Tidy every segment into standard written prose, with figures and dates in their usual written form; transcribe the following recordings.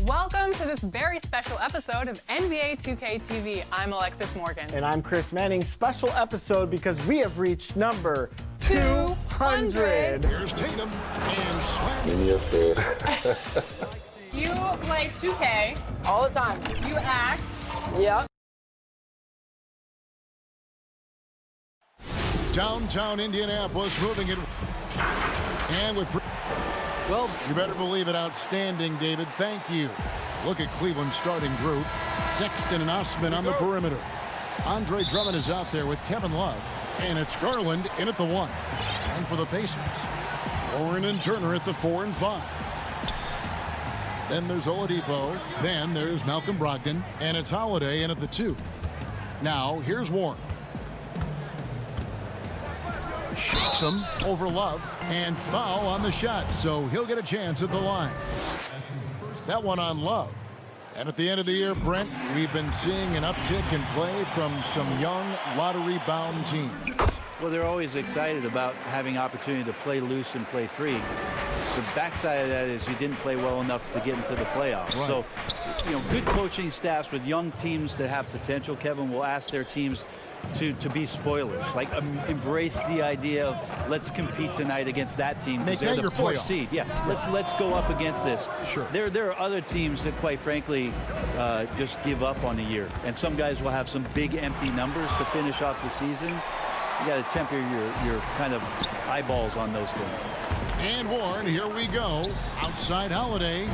Welcome to this very special episode of NBA 2K TV. I'm Alexis Morgan. And I'm Chris Manning. Special episode because we have reached number 200. Here's Tatum and Slam. In your face. You play 2K. All the time. You act. Yep. Downtown Indianapolis moving it. And with... Well, you better believe it. Outstanding, David. Thank you. Look at Cleveland's starting group. Sexton and Osman on the perimeter. Andre Drummond is out there with Kevin Love. And it's Garland in at the 1. And for the Pacers, Warren and Turner at the 4 and 5. Then there's Oladipo. Then there's Malcolm Brogdon. And it's Holiday in at the 2. Now, here's Warren. Shakes him over Love and foul on the shot, so he'll get a chance at the line. That one on Love. And at the end of the year, Brent, we've been seeing an uptick in play from some young lottery-bound teams. Well, they're always excited about having opportunity to play loose and play free. The backside of that is you didn't play well enough to get into the playoffs. Right. So, you know, good coaching staffs with young teams that have potential. Kevin will ask their teams to be spoilers, like embrace the idea of let's compete tonight against that team because they're the 4th seed. Yeah, let's go up against this. Sure. There are other teams that, quite frankly, just give up on the year, and some guys will have some big empty numbers to finish off the season. You got to temper your kind of eyeballs on those things. And Warren, here we go. Outside Holiday.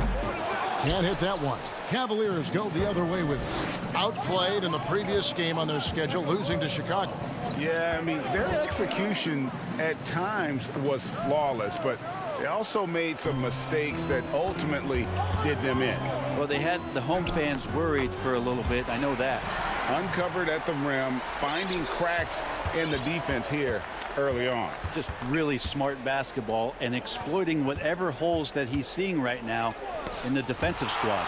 Can't hit that one. Cavaliers go the other way with it. Outplayed in the previous game on their schedule, losing to Chicago. Yeah, I mean, their execution at times was flawless, but they also made some mistakes that ultimately did them in. Well, they had the home fans worried for a little bit. I know that. Uncovered at the rim, finding cracks in the defense here early on. Just really smart basketball and exploiting whatever holes that he's seeing right now in the defensive squad.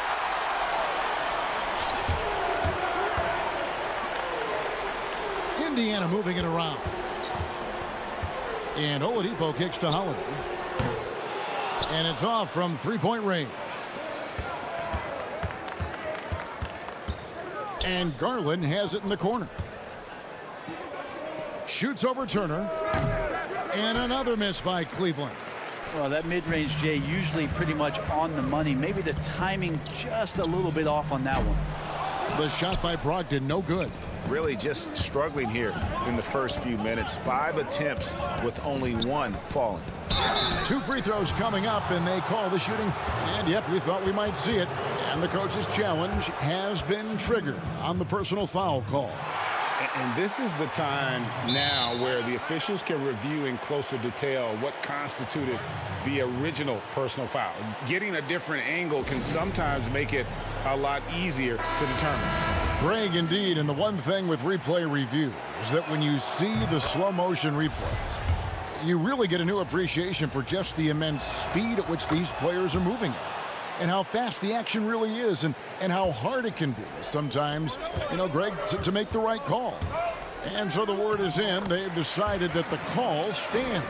Indiana moving it around. And Oladipo kicks to Holiday. And it's off from three-point range. And Garland has it in the corner. Shoots over Turner. And another miss by Cleveland. Well, that mid-range, Jay, usually pretty much on the money. Maybe the timing just a little bit off on that one. The shot by Brogdon, no good. Really just struggling here in the first few minutes. 5 attempts with only 1 falling. 2 free throws coming up, and they call the shooting. And, yep, we thought we might see it. And the coach's challenge has been triggered on the personal foul call. And this is the time now where the officials can review in closer detail what constituted the original personal foul. Getting a different angle can sometimes make it a lot easier to determine. Greg, indeed, and the one thing with replay review is that when you see the slow motion replays, you really get a new appreciation for just the immense speed at which these players are moving at, and how fast the action really is, and how hard it can be sometimes, you know, Greg, to make the right call. And so the word is in. They've decided that the call stands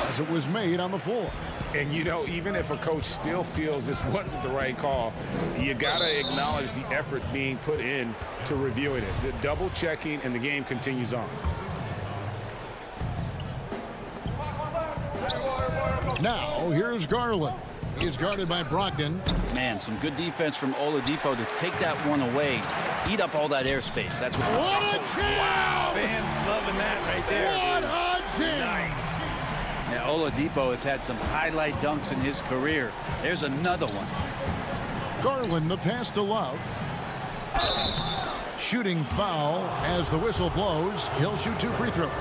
as it was made on the floor. And, you know, even if a coach still feels this wasn't the right call, you got to acknowledge the effort being put in to reviewing it. The double checking, and the game continues on. Now, here's Garland. He's guarded by Brogdon. Man, some good defense from Oladipo to take that one away. Eat up all that airspace. That's what a jam! Wow, fans loving that right there. What a jam! Nice. Now, Oladipo has had some highlight dunks in his career. There's another one. Garland, the pass to Love. Shooting foul as the whistle blows. He'll shoot 2 free throws.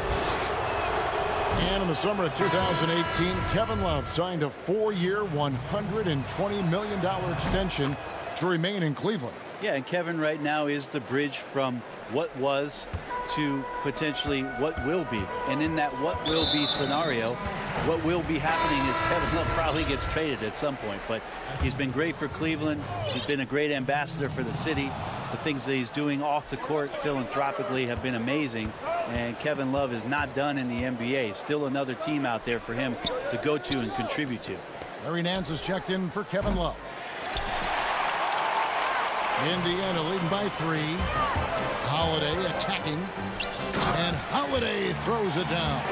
And in the summer of 2018, Kevin Love signed a 4-year, $120 million extension to remain in Cleveland. Yeah, and Kevin right now is the bridge from what was to potentially what will be. And in that what will be scenario, what will be happening is Kevin Love probably gets traded at some point. But he's been great for Cleveland. He's been a great ambassador for the city. The things that he's doing off the court philanthropically have been amazing. And Kevin Love is not done in the NBA. Still another team out there for him to go to and contribute to. Larry Nance has checked in for Kevin Love. Indiana leading by 3. Holiday attacking. And Holiday throws it down.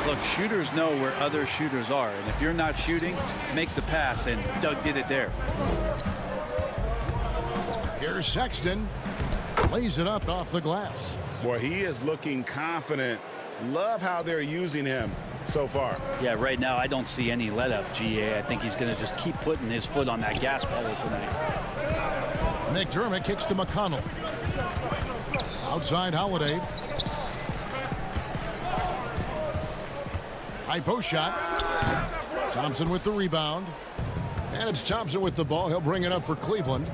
Look, shooters know where other shooters are. And if you're not shooting, make the pass. And Doug did it there. Here's Sexton. Lays it up off the glass. Boy, he is looking confident. Love how they're using him so far. Yeah, right now I don't see any let up, GA. I think he's going to just keep putting his foot on that gas pedal tonight. McDermott kicks to McConnell. Outside Holiday. High post shot. Thompson with the rebound. And it's Thompson with the ball. He'll bring it up for Cleveland.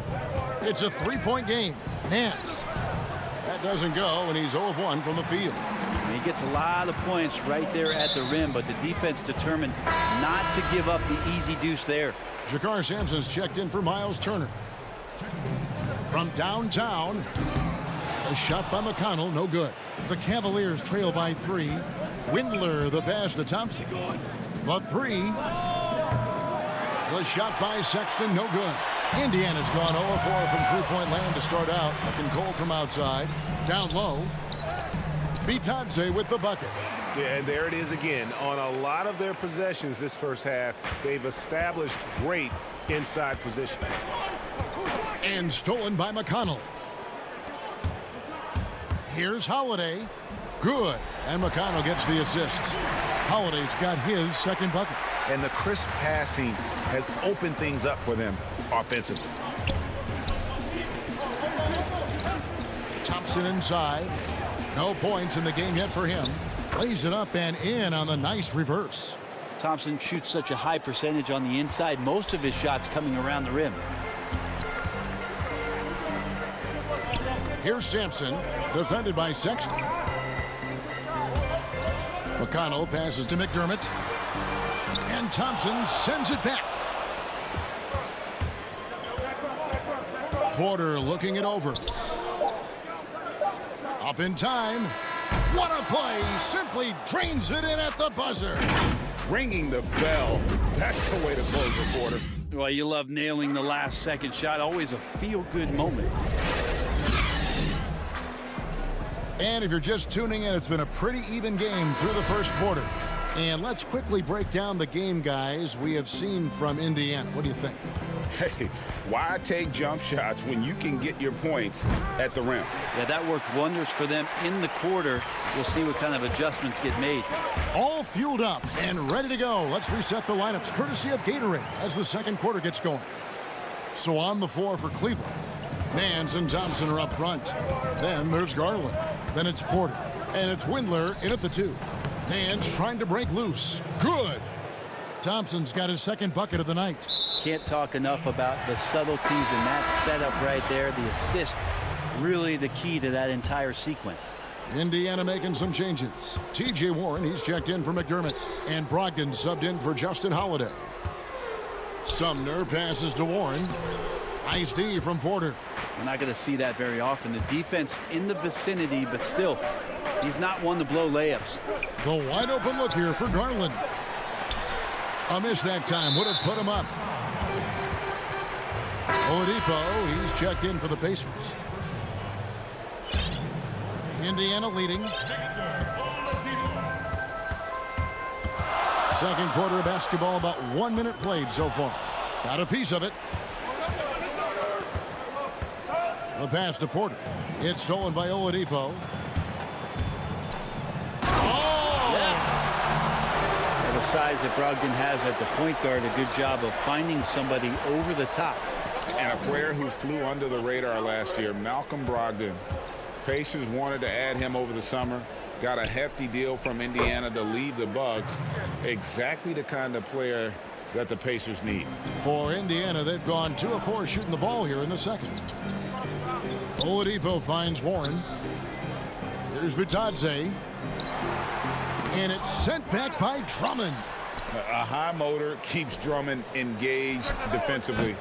It's a 3-point game. Nance. That doesn't go, and he's 0 of 1 from the field. And he gets a lot of points right there at the rim, but the defense determined not to give up the easy deuce there. Jakar Sampson's checked in for Miles Turner. From downtown, a shot by McConnell, no good. The Cavaliers trail by 3. Windler, the pass to Thompson. The 3. The shot by Sexton, no good. Indiana's gone 0-4 from three-point land to start out. Looking cold from outside. Down low. Bitadze with the bucket. Yeah, and there it is again. On a lot of their possessions this first half, they've established great inside position. And stolen by McConnell. Here's Holiday. Good. And McConnell gets the assist. Holiday's got his second bucket. And the crisp passing has opened things up for them offensively. Thompson inside. No points in the game yet for him. Lays it up and in on the nice reverse. Thompson shoots such a high percentage on the inside. Most of his shots coming around the rim. Here's Sampson, defended by Sexton. McConnell passes to McDermott. And Thompson sends it back. Porter looking it over. Up in time. What a play. Simply drains it in at the buzzer. Ringing the bell. That's the way to close the quarter. Well, you love nailing the last second shot. Always a feel-good moment. And if you're just tuning in, it's been a pretty even game through the first quarter. And let's quickly break down the game, guys, we have seen from Indiana. What do you think? Hey, why take jump shots when you can get your points at the rim? Yeah, that worked wonders for them in the quarter. We'll see what kind of adjustments get made. All fueled up and ready to go. Let's reset the lineups courtesy of Gatorade as the second quarter gets going. So on the floor for Cleveland, Nance and Thompson are up front. Then there's Garland. Then it's Porter. And it's Windler in at the 2. Nance trying to break loose. Good. Thompson's got his second bucket of the night. Can't talk enough about the subtleties in that setup right there. The assist, really the key to that entire sequence. Indiana making some changes. T.J. Warren, he's checked in for McDermott. And Brogdon subbed in for Justin Holiday. Sumner passes to Warren. Nice D from Porter. We're not going to see that very often. The defense in the vicinity, but still, he's not one to blow layups. The wide open look here for Garland. A miss that time would have put him up. Oladipo, he's checked in for the Pacers. Indiana leading. Second quarter of basketball, about 1 minute played so far. Got a piece of it. The pass to Porter. It's stolen by Oladipo. The size that Brogdon has at the point guard, a good job of finding somebody over the top. And a player who flew under the radar last year, Malcolm Brogdon. Pacers wanted to add him over the summer. Got a hefty deal from Indiana to leave the Bucks. Exactly the kind of player that the Pacers need. For Indiana, they've gone 2 of 4 shooting the ball here in the second. Oladipo finds Warren. Here's Bitadze. And it's sent back by Drummond. A high motor keeps Drummond engaged defensively.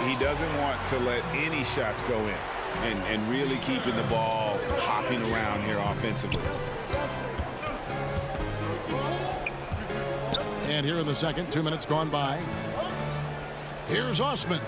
He doesn't want to let any shots go in and really keeping the ball hopping around here offensively. And here in the second, 2 minutes gone by. Here's Osman.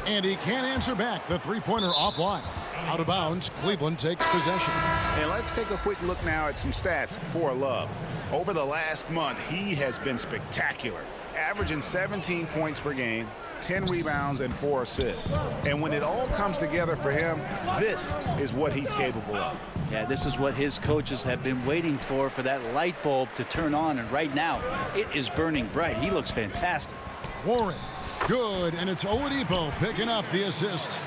And he can't answer back. The three-pointer offline. Out of bounds, Cleveland takes possession. And let's take a quick look now at some stats for Love. Over the last month, he has been spectacular, averaging 17 points per game, 10 rebounds, and 4 assists. And when it all comes together for him, this is what he's capable of. Yeah, this is what his coaches have been waiting for that light bulb to turn on. And right now, it is burning bright. He looks fantastic. Warren, good, and it's Oladipo picking up the assist.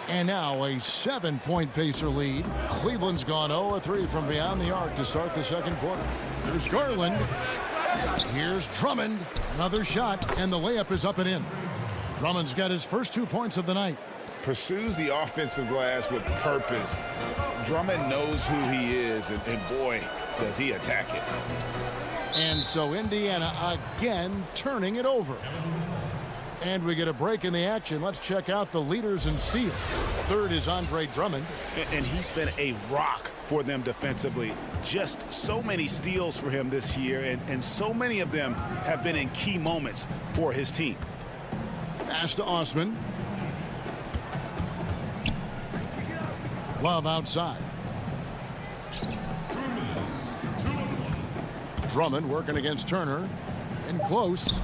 And now a 7-point Pacer lead. Cleveland's gone 0-3 from beyond the arc to start the second quarter. Here's Garland. Here's Drummond. Another shot, and the layup is up and in. Drummond's got his first 2 points of the night. Pursues the offensive glass with purpose. Drummond knows who he is, and boy, does he attack it. And so Indiana again turning it over. And we get a break in the action. Let's check out the leaders in steals. Third is Andre Drummond. And he's been a rock for them defensively. Just so many steals for him this year, and so many of them have been in key moments for his team. Pass to Osman. Love outside. Drummond working against Turner. And close.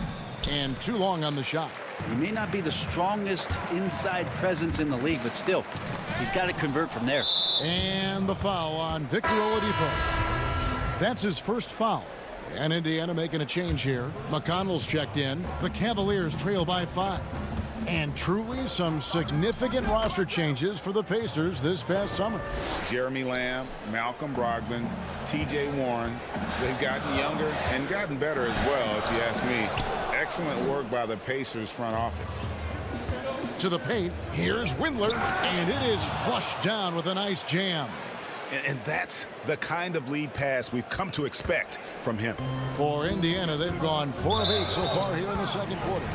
And too long on the shot. He may not be the strongest inside presence in the league, but still, he's got to convert from there. And the foul on Victor Oladipo. That's his first foul. And Indiana making a change here. McConnell's checked in. The Cavaliers trail by 5. And truly some significant roster changes for the Pacers this past summer. Jeremy Lamb, Malcolm Brogdon, T.J. Warren. They've gotten younger and gotten better as well, if you ask me. Excellent work by the Pacers front office. To the paint, here's Windler, and it is flushed down with a nice jam. And that's the kind of lead pass we've come to expect from him. For Indiana, they've gone 4 of 8 so far here in the second quarter.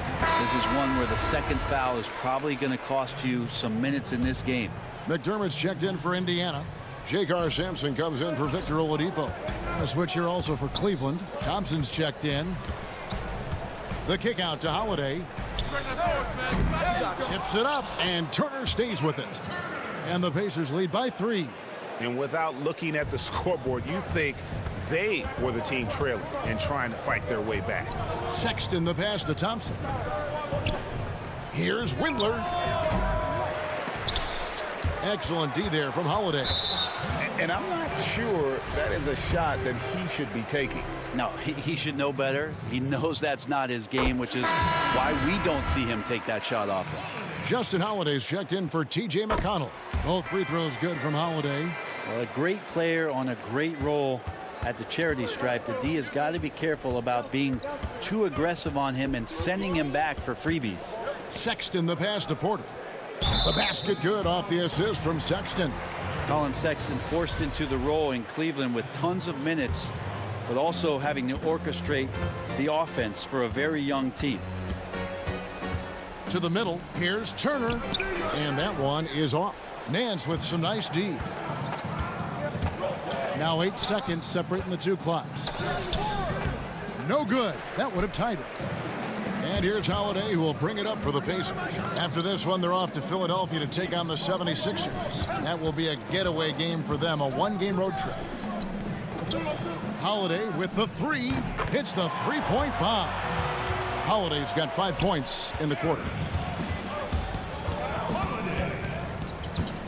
This is one where the second foul is probably going to cost you some minutes in this game. McDermott's checked in for Indiana. J.K. Sampson comes in for Victor Oladipo. A switch here also for Cleveland. Thompson's checked in. The kick out to Holiday. Tips it up, and Turner stays with it. And the Pacers lead by 3. And without looking at the scoreboard, you think they were the team trailing and trying to fight their way back. Sexton the pass to Thompson. Here's Windler. Excellent D there from Holiday. And I'm not sure that is a shot that he should be taking. No, he should know better. He knows that's not his game, which is why we don't see him take that shot often. Justin Holiday's checked in for T.J. McConnell. Both free throws good from Holiday. Well, a great player on a great role at the charity stripe. The D has got to be careful about being too aggressive on him and sending him back for freebies. Sexton the pass to Porter. The basket good off the assist from Sexton. Colin Sexton forced into the role in Cleveland with tons of minutes, but also having to orchestrate the offense for a very young team. To the middle, here's Turner, and that one is off. Nance with some nice D. Now 8 seconds separating the two clocks. No good. That would have tied it. And here's Holiday, who will bring it up for the Pacers. After this one, they're off to Philadelphia to take on the 76ers. That will be a getaway game for them, a one-game road trip. Holiday with the 3, hits the three-point bomb. Holiday's got 5 points in the quarter.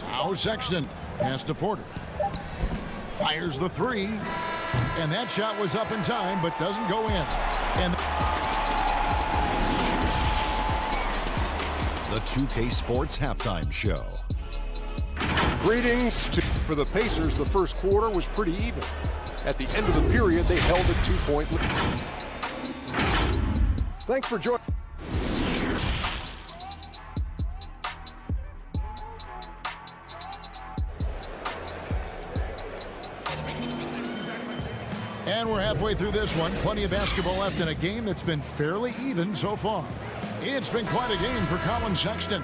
Now Sexton, pass to Porter. Fires the 3, and that shot was up in time, but doesn't go in. And the 2K Sports Halftime Show. Greetings. For the Pacers, the first quarter was pretty even. At the end of the period, they held a 2-point lead. Thanks for joining. And we're halfway through this one. Plenty of basketball left in a game that's been fairly even so far. It's been quite a game for Colin Sexton.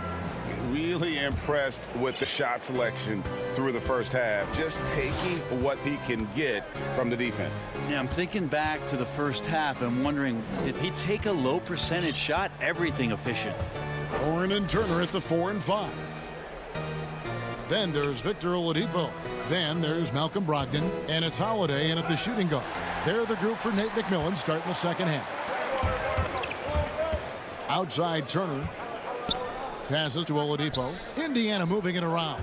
Really impressed with the shot selection through the first half. Just taking what he can get from the defense. Yeah, I'm thinking back to the first half and wondering, did he take a low percentage shot? Everything efficient. Warren and Turner at the 4 and 5. Then there's Victor Oladipo. Then there's Malcolm Brogdon, and it's Holiday in at the shooting guard. They're the group for Nate McMillan starting the second half. Outside Turner. Passes to Oladipo. Indiana moving it around.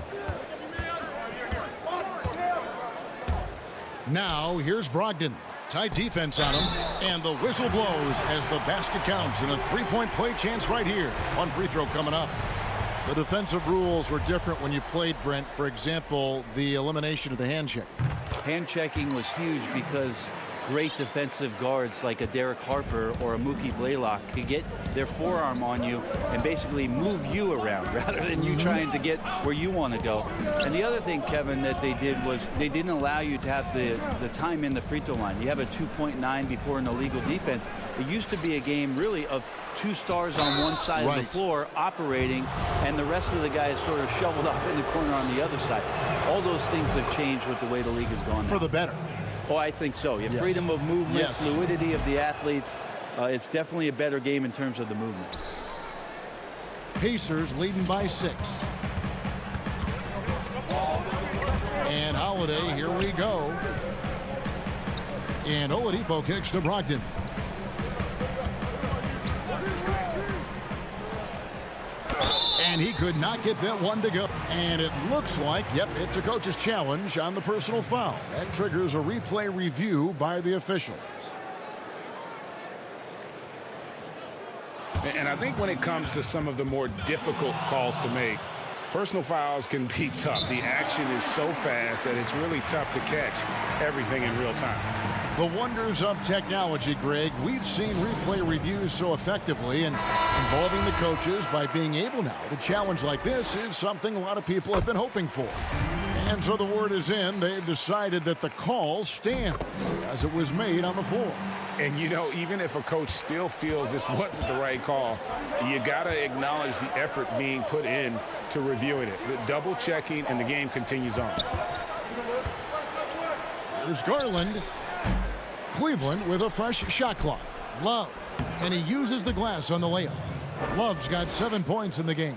Now here's Brogdon. Tight defense on him. And the whistle blows as the basket counts. And a three-point play chance right here. One free throw coming up. The defensive rules were different when you played, Brent. For example, the elimination of the hand check. Hand checking was huge because great defensive guards like a Derek Harper or a Mookie Blaylock could get their forearm on you and basically move you around rather than you trying to get where you want to go. And the other thing, Kevin, that they did was they didn't allow you to have the time in the free throw line. You have a 2.9 before an illegal defense. It used to be a game really of 2 stars on one side of the floor operating, and the rest of the guys sort of shoveled up in the corner on the other side. All those things have changed with the way the league has gone now. For the better. Oh, I think so. You have freedom of movement, fluidity of the athletes. It's definitely a better game in terms of the movement. Pacers leading by 6. And Holiday, here we go. And Oladipo kicks to Brogdon. And he could not get that one to go. And it looks like, it's a coach's challenge on the personal foul. That triggers a replay review by the officials. And I think when it comes to some of the more difficult calls to make, personal fouls can be tough. The action is so fast that it's really tough to catch everything in real time. The wonders of technology, Greg. We've seen replay reviews so effectively, and involving the coaches by being able now to challenge like this is something a lot of people have been hoping for. And so the word is in. They've decided that the call stands as it was made on the floor. And, you know, even if a coach still feels this wasn't the right call, you got to acknowledge the effort being put in to reviewing it. The double checking, and the game continues on. There's Garland. Cleveland with a fresh shot clock. Love. And he uses the glass on the layup. Love's got 7 points in the game.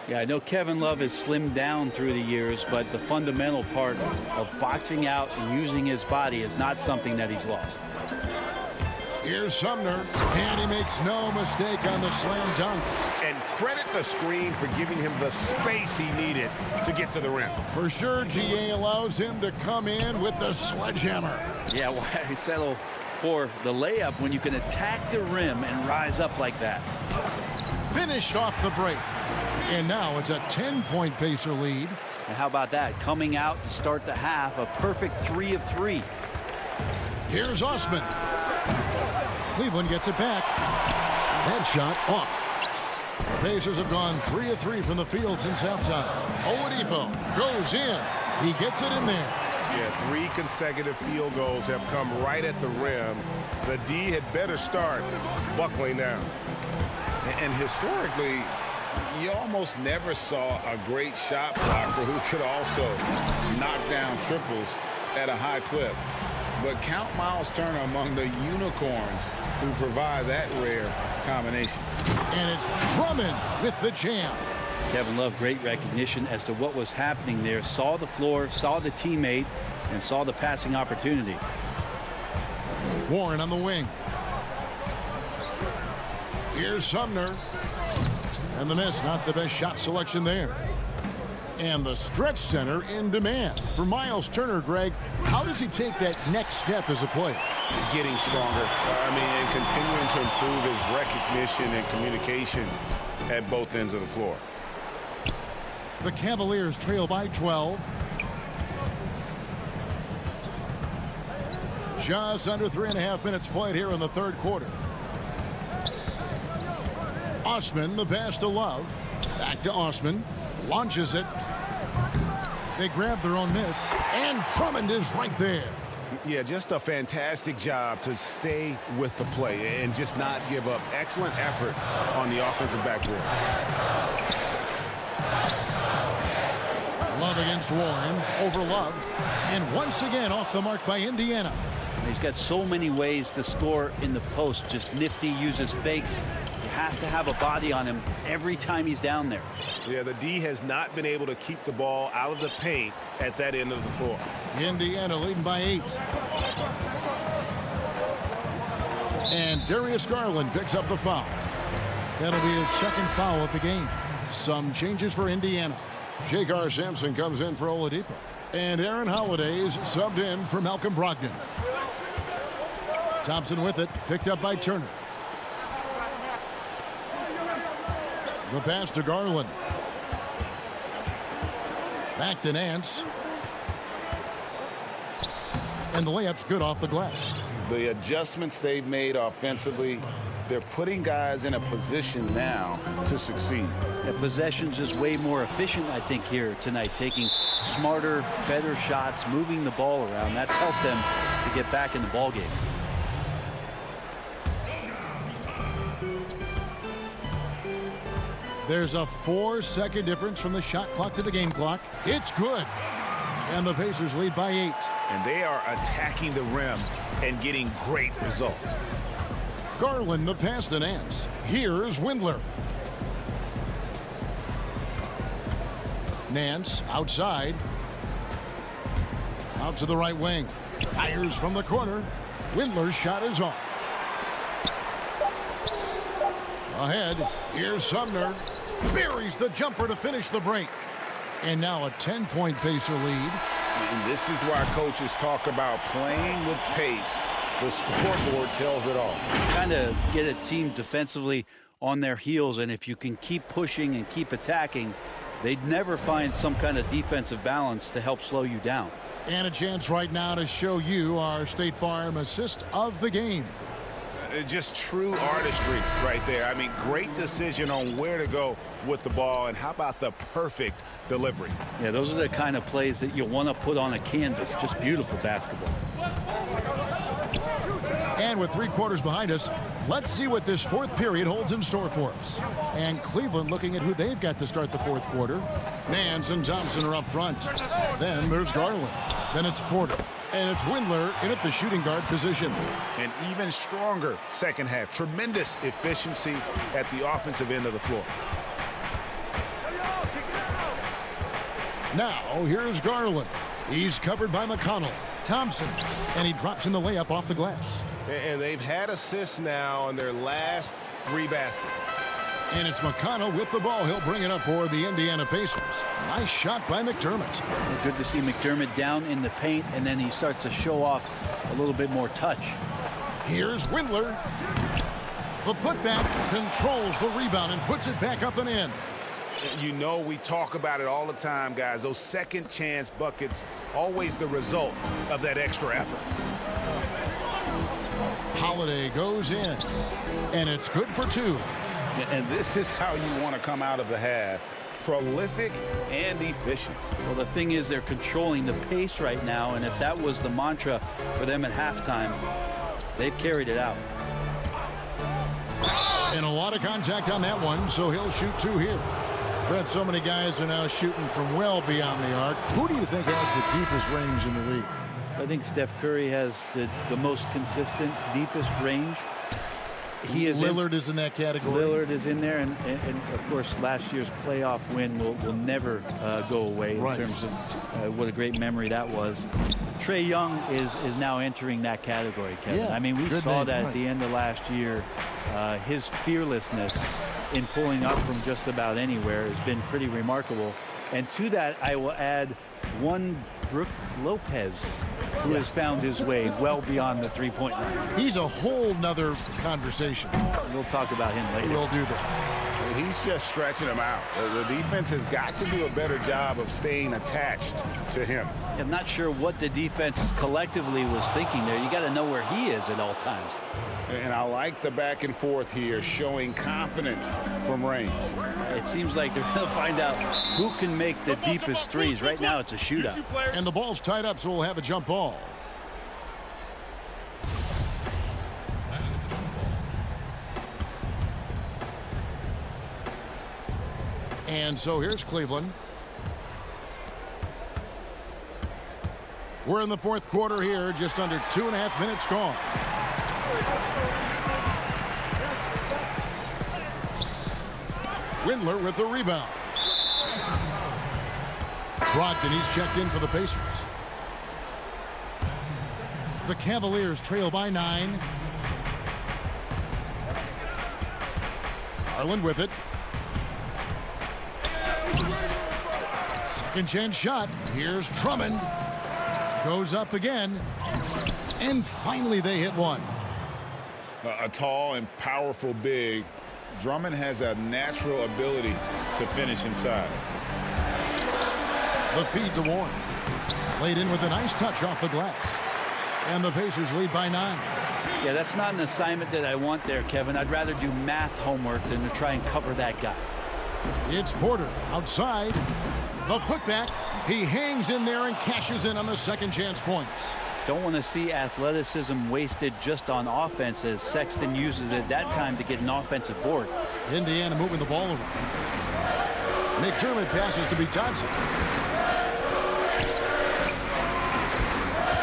Yeah, I know Kevin Love has slimmed down through the years, but the fundamental part of boxing out and using his body is not something that he's lost. Here's Sumner, and he makes no mistake on the slam dunk. And credit the screen for giving him the space he needed to get to the rim. For sure, GA allows him to come in with the sledgehammer. Yeah, why settle for the layup when you can attack the rim and rise up like that? Finished off the break. And now it's a 10-point Pacer lead. And how about that? Coming out to start the half, a perfect 3 of 3. Here's Osman. Cleveland gets it back. That shot off. The Pacers have gone 3 of 3 from the field since halftime. Oladipo goes in. He gets it in there. Yeah, 3 consecutive field goals have come right at the rim. The D had better start buckling down. And historically, you almost never saw a great shot blocker who could also knock down triples at a high clip. But count Miles Turner among the unicorns who provide that rare combination. And it's Drummond with the jam. Kevin Love, great recognition as to what was happening there. Saw the floor, saw the teammate, and saw the passing opportunity. Warren on the wing. Here's Sumner. And the miss, not the best shot selection there. And the stretch center in demand. For Miles Turner, Greg, how does he take that next step as a player? Getting stronger. And continuing to improve his recognition and communication at both ends of the floor. The Cavaliers trail by 12. Just under 3.5 minutes played here in the third quarter. Osman, the pass to Love. Back to Osman. Launches it. They grab their own miss. And Drummond is right there. Yeah, just a fantastic job to stay with the play and just not give up. Excellent effort on the offensive backboard. Love against Warren. Over Love. And once again off the mark by Indiana. He's got so many ways to score in the post. Just nifty, uses fakes. You have to have a body on him every time he's down there. Yeah, the D has not been able to keep the ball out of the paint at that end of the floor. Indiana leading by 8. And Darius Garland picks up the foul. That'll be his second foul of the game. Some changes for Indiana. J.K. Sampson comes in for Oladipo. And Aaron Holiday is subbed in for Malcolm Brogdon. Thompson with it, picked up by Turner. The pass to Garland. Back to Nance. And the layup's good off the glass. The adjustments they've made offensively, they're putting guys in a position now to succeed. Yeah, possession's just way more efficient, I think, here tonight, taking smarter, better shots, moving the ball around. That's helped them to get back in the ball game. There's a 4-second difference from the shot clock to the game clock. It's good. And the Pacers lead by 8. And they are attacking the rim and getting great results. Garland the pass to Nance. Here's Windler. Nance outside. Out to the right wing. Fires from the corner. Windler's shot is off. Ahead. Here's Sumner. Buries the jumper to finish the break. And now a 10-point Pacer lead. And this is why coaches talk about playing with pace. The scoreboard tells it all. Kind of get a team defensively on their heels, and if you can keep pushing and keep attacking, they'd never find some kind of defensive balance to help slow you down. And a chance right now to show you our State Farm assist of the game. Just true artistry right there. I mean, great decision on where to go with the ball, and how about the perfect delivery? Yeah, those are the kind of plays that you want to put on a canvas. Just beautiful basketball. And with 3 quarters behind us, let's see what this fourth period holds in store for us. And Cleveland looking at who they've got to start the fourth quarter. Nance and Thompson are up front. Then there's Garland. Then it's Porter. And it's Windler in at the shooting guard position. An even stronger second half. Tremendous efficiency at the offensive end of the floor. Now here's Garland. He's covered by McConnell. Thompson. And he drops in the layup off the glass. And they've had assists now in their last 3 baskets. And it's McConnell with the ball. He'll bring it up for the Indiana Pacers. Nice shot by McDermott. Good to see McDermott down in the paint, and then he starts to show off a little bit more touch. Here's Windler. The putback controls the rebound and puts it back up and in. You know, we talk about it all the time, guys. Those second chance buckets, always the result of that extra effort. Holiday goes in, and it's good for 2. And this is how you want to come out of the half. Prolific and efficient. Well, the thing is, they're controlling the pace right now, and if that was the mantra for them at halftime, they've carried it out. And a lot of contact on that one, so he'll shoot 2 here. Brett, so many guys are now shooting from well beyond the arc. Who do you think has the deepest range in the league? I think Steph Curry has the most consistent, deepest range. Lillard is in that category. Lillard is in there, and of course, last year's playoff win will never go away in terms of what a great memory that was. Trae Young is now entering that category, Kevin. Yeah, I mean, we saw name, that at the end of last year. His fearlessness in pulling up from just about anywhere has been pretty remarkable. And to that, I will add one Brook Lopez, who has found his way well beyond the three-point line. He's a whole nother conversation. We'll talk about him later. We'll do that. He's just stretching him out. The defense has got to do a better job of staying attached to him. I'm not sure what the defense collectively was thinking there. You got to know where he is at all times. And I like the back and forth here, showing confidence from range. It seems like they're going to find out who can make the deepest threes. Right now, it's a shootout. And the ball's tied up, so we'll have a jump ball. And so here's Cleveland. We're in the fourth quarter here, just under 2.5 minutes gone. Windler with the rebound. Brogdon, he's checked in for the Pacers. The Cavaliers trail by 9. Garland with it. Second chance shot. Here's Drummond. Goes up again. And finally they hit one. A tall and powerful big. Drummond has a natural ability to finish inside. The feed to Warren. Laid in with a nice touch off the glass. And the Pacers lead by 9. Yeah, that's not an assignment that I want there, Kevin. I'd rather do math homework than to try and cover that guy. It's Porter outside. The putback. He hangs in there and cashes in on the second chance points. Don't want to see athleticism wasted just on offense as Sexton uses it that time to get an offensive board. Indiana moving the ball around. McDermott passes to Johnson.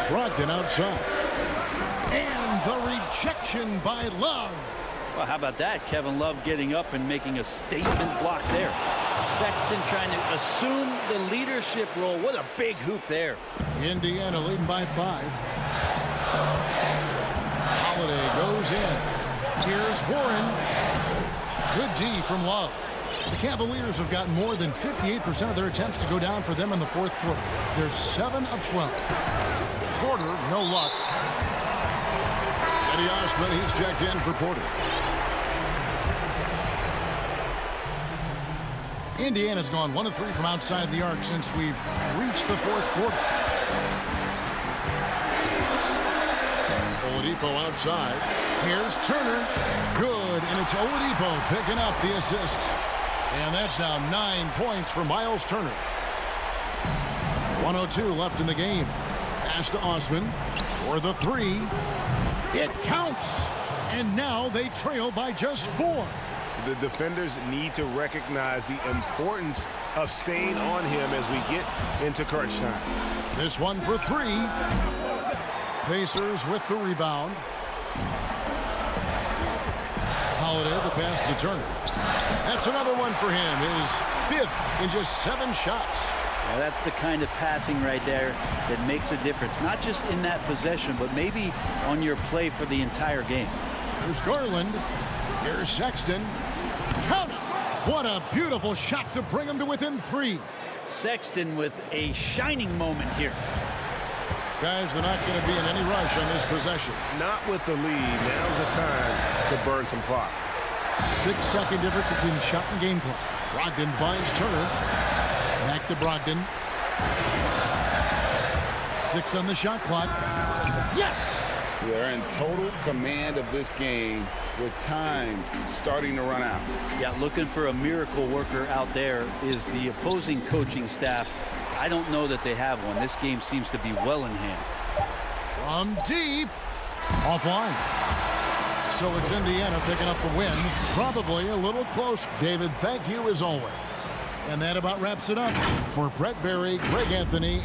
Brogdon outside. And the rejection by Love. Well, how about that? Kevin Love getting up and making a statement block there. Sexton trying to assume the leadership role. What a big hoop there. Indiana leading by 5. Holiday goes in. Here's Warren. Good D from Love. The Cavaliers have gotten more than 58% of their attempts to go down for them in the fourth quarter. They're 7 of 12. Porter, no luck. Eddie Osman, he's checked in for Porter. Indiana's gone 1 of 3 from outside the arc since we've reached the fourth quarter. Oladipo outside. Here's Turner. Good, and it's Oladipo picking up the assist. And that's now 9 points for Miles Turner. 1:02 left in the game. Pass to Osman for the 3. It counts. And now they trail by just 4. The defenders need to recognize the importance of staying on him as we get into crunch time. This one for 3. Pacers with the rebound. Holiday, the pass to Turner. That's another one for him. His 5th in just 7 shots. Well, that's the kind of passing right there that makes a difference. Not just in that possession, but maybe on your play for the entire game. Here's Garland. Here's Sexton. Count it! What a beautiful shot to bring him to within 3. Sexton with a shining moment here. Guys, they're not going to be in any rush on this possession. Not with the lead. Now's the time to burn some clock. 6-second difference between the shot and game clock. Brogdon finds Turner. Back to Brogdon. 6 on the shot clock. Yes! They're in total command of this game with time starting to run out. Yeah, looking for a miracle worker out there is the opposing coaching staff. I don't know that they have one. This game seems to be well in hand. From deep. Offline. So it's Indiana picking up the win. Probably a little close. David, thank you as always. And that about wraps it up. For Brett Berry, Greg Anthony.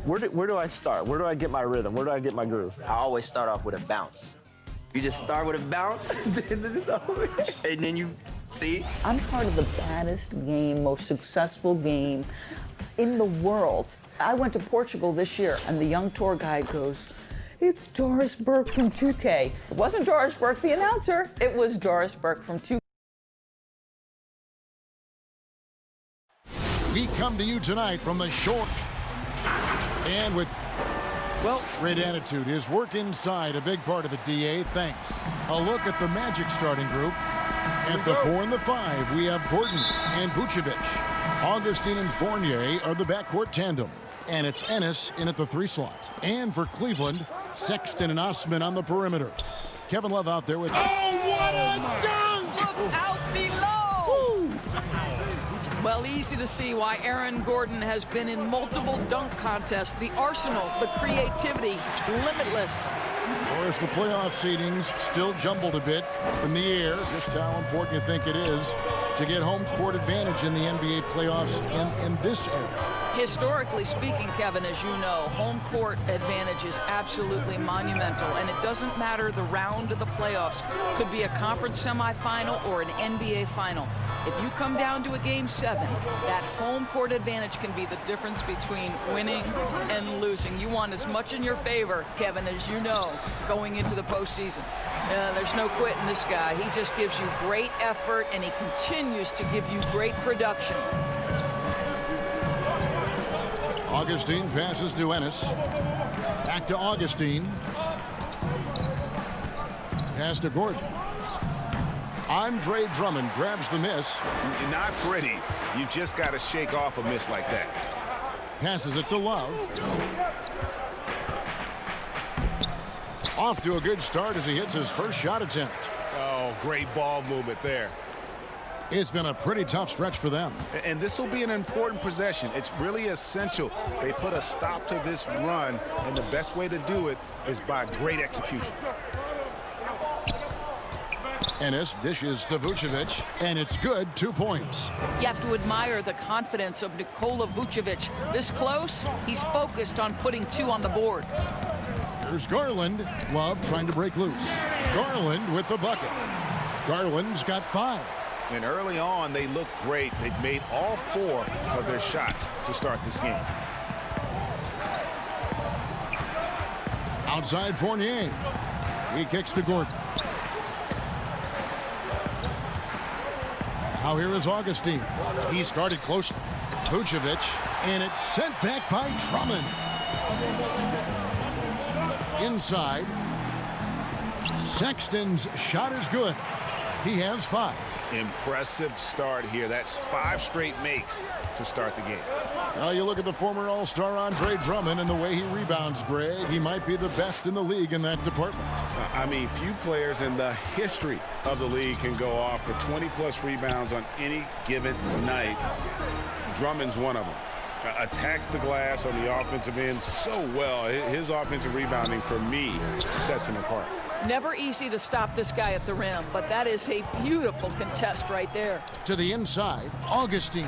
Where do I start? Where do I get my rhythm? Where do I get my groove? I always start off with a bounce. You just start with a bounce, and then you see. I'm part of the baddest game, most successful game in the world. I went to Portugal this year, and the young tour guide goes, "It's Doris Burke from 2K." It wasn't Doris Burke, the announcer. It was Doris Burke from 2K. We come to you tonight from the shore. And with, well, great attitude. His work inside, a big part of it, DA. Thanks. A look at the Magic starting group. At the 4 and the 5, we have Gordon and Vucevic. Augustine and Fournier are the backcourt tandem. And it's Ennis in at the 3 slot. And for Cleveland, Sexton and Osman on the perimeter. Kevin Love out there with... Oh, what a dunk! Look out below! Well, easy to see why Aaron Gordon has been in multiple dunk contests. The arsenal, the creativity, limitless. Of course, the playoff seedings still jumbled a bit in the air. Just how important you think it is to get home court advantage in the NBA playoffs in this era. Historically speaking, Kevin, as you know, home court advantage is absolutely monumental, and it doesn't matter the round of the playoffs. Could be a conference semifinal or an NBA final. If you come down to a Game 7, that home court advantage can be the difference between winning and losing. You want as much in your favor, Kevin, as you know, going into the postseason. There's no quitting this guy. He just gives you great effort, and he continues to give you great production. Augustine passes to Ennis. Back to Augustine. Pass to Gordon. Andre Drummond grabs the miss. Not pretty. You just got to shake off a miss like that. Passes it to Love. Off to a good start as he hits his first shot attempt. Oh, great ball movement there. It's been a pretty tough stretch for them. And this will be an important possession. It's really essential they put a stop to this run, and the best way to do it is by great execution. Ennis dishes to Vucevic, and it's good. 2 points. You have to admire the confidence of Nikola Vucevic. This close, he's focused on putting 2 on the board. Here's Garland. Love trying to break loose. Garland with the bucket. Garland's got 5. And early on, they look great. They've made all 4 of their shots to start this game. Outside Fournier. He kicks to Gordon. Now here is Augustine. He's guarded close. Vucevic, and it's sent back by Drummond. Inside. Sexton's shot is good. He has 5. Impressive start here. That's 5 straight makes to start the game. Well, you look at the former All-Star Andre Drummond and the way he rebounds, Greg. He might be the best in the league in that department. I mean, few players in the history of the league can go off for 20-plus rebounds on any given night. Drummond's one of them. Attacks the glass on the offensive end so well. His offensive rebounding, for me, sets him apart. Never easy to stop this guy at the rim, but that is a beautiful contest right there. To the inside, Augustine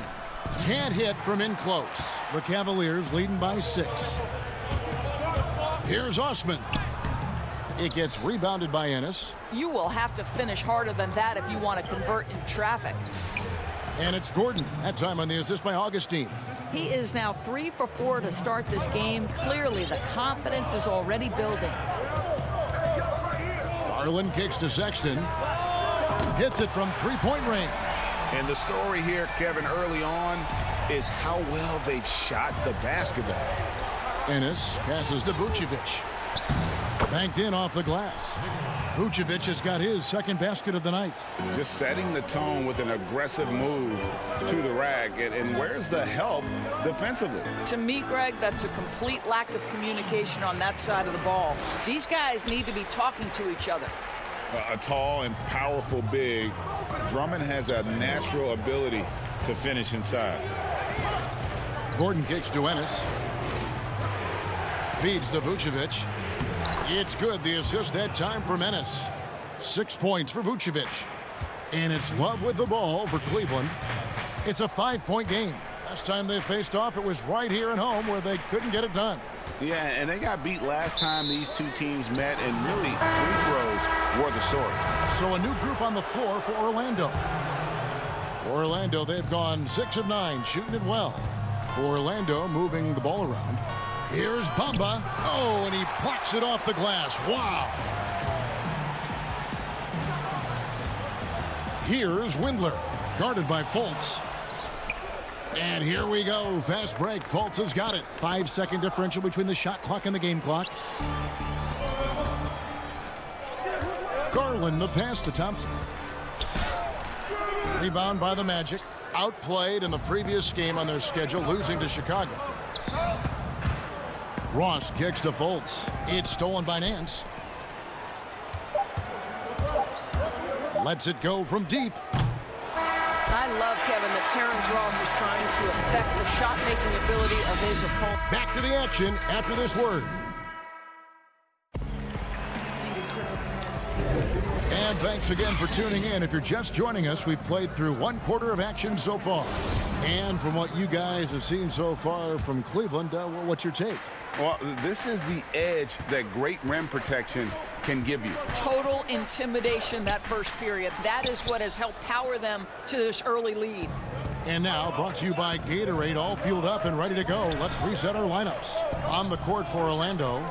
can't hit from in close. The Cavaliers leading by 6. Here's Osman. It gets rebounded by Ennis. You will have to finish harder than that if you want to convert in traffic. And it's Gordon. That time on the assist by Augustine. He is now 3 for 4 to start this game. Clearly, the confidence is already building. Garland kicks to Sexton. Hits it from 3-point range. And the story here, Kevin, early on is how well they've shot the basketball. Ennis passes to Vucevic. Banked in off the glass. Vucevic has got his second basket of the night. Just setting the tone with an aggressive move to the rack. And where's the help defensively? To me, Greg, that's a complete lack of communication on that side of the ball. These guys need to be talking to each other. A tall and powerful big. Drummond has a natural ability to finish inside. Gordon kicks to Ennis. Feeds to Vucevic. It's good. The assist that time from Ennis. 6 points for Vucevic. And it's Love with the ball for Cleveland. It's a 5-point game. Last time they faced off, it was right here at home where they couldn't get it done. Yeah, and they got beat last time these two teams met, and really free throws were the story. So a new group on the floor for Orlando. For Orlando, they've gone 6 of 9, shooting it well. For Orlando, moving the ball around. Here's Bamba. Oh, and he plucks it off the glass. Wow. Here's Windler, guarded by Fultz. And here we go. Fast break. Fultz has got it. 5-second differential between the shot clock and the game clock. Garland, the pass to Thompson. Rebound by the Magic. Outplayed in the previous game on their schedule, losing to Chicago. Ross kicks to Fultz. It's stolen by Nance. Lets it go from deep. I love, Kevin, that Terrence Ross is trying to affect the shot-making ability of his opponent. Back to the action after this word. And thanks again for tuning in. If you're just joining us, we've played through 1/4 of action so far. And from what you guys have seen so far from Cleveland, what's your take? Well, this is the edge that great rim protection can give you. Total intimidation that first period. That is what has helped power them to this early lead. And now, brought to you by Gatorade, all fueled up and ready to go. Let's reset our lineups. On the court for Orlando,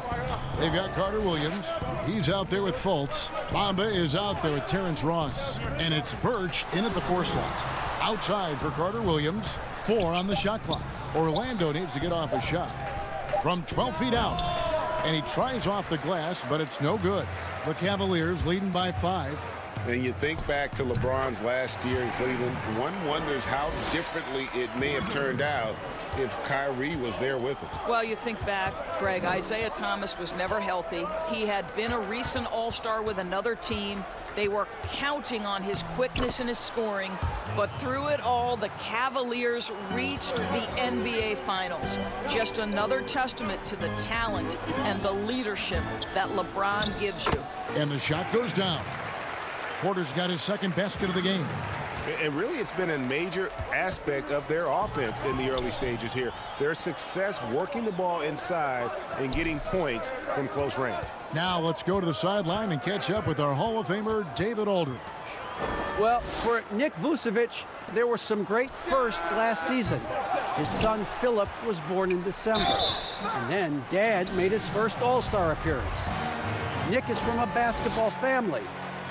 they've got Carter Williams. He's out there with Fultz. Bamba is out there with Terrence Ross. And it's Birch in at the 4 slot. Outside for Carter Williams. 4 on the shot clock. Orlando needs to get off a shot from 12 feet out. And he tries off the glass, but it's no good. The Cavaliers leading by 5. And you think back to LeBron's last year in Cleveland, one wonders how differently it may have turned out if Kyrie was there with him. Well, you think back, Greg, Isaiah Thomas was never healthy. He had been a recent All-Star with another team. They were counting on his quickness and his scoring, but through it all, the Cavaliers reached the NBA Finals. Just another testament to the talent and the leadership that LeBron gives you. And the shot goes down. Porter's got his second basket of the game. And really, it's been a major aspect of their offense in the early stages here. Their success working the ball inside and getting points from close range. Now let's go to the sideline and catch up with our Hall of Famer, David Aldridge. Well, for Nick Vucevic, there were some great firsts last season. His son, Philip, was born in December. And then Dad made his first All-Star appearance. Nick is from a basketball family.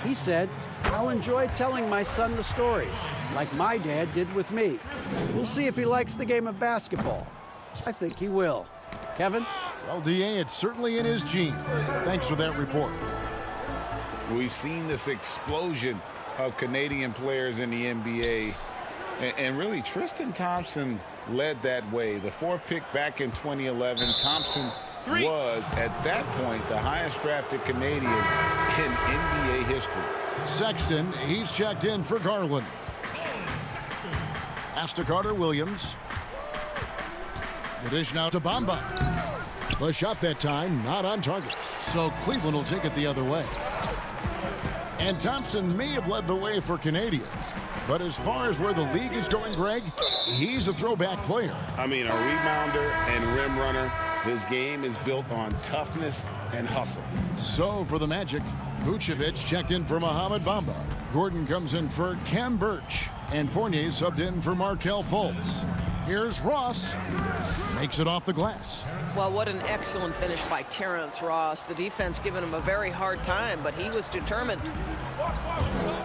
He said, "I'll enjoy telling my son the stories, like my dad did with me. We'll see if he likes the game of basketball. I think he will." Kevin? Well, DA, it's certainly in his genes. Thanks for that report. We've seen this explosion of Canadian players in the NBA. And really, Tristan Thompson led that way. The 4th pick back in 2011, Thompson was, at that point, the highest drafted Canadian in NBA history. Sexton, he's checked in for Garland. Pass to Carter Williams. The dish now to Bamba. The shot that time, not on target. So Cleveland will take it the other way. And Thompson may have led the way for Canadians. But as far as where the league is going, Greg, he's a throwback player. I mean, a rebounder and rim runner. His game is built on toughness and hustle. So for the Magic, Vucevic checked in for Mohamed Bamba. Gordon comes in for Cam Birch. And Fournier subbed in for Markelle Fultz. Here's Ross. Makes it off the glass. Well, what an excellent finish by Terrence Ross. The defense giving him a very hard time, but he was determined.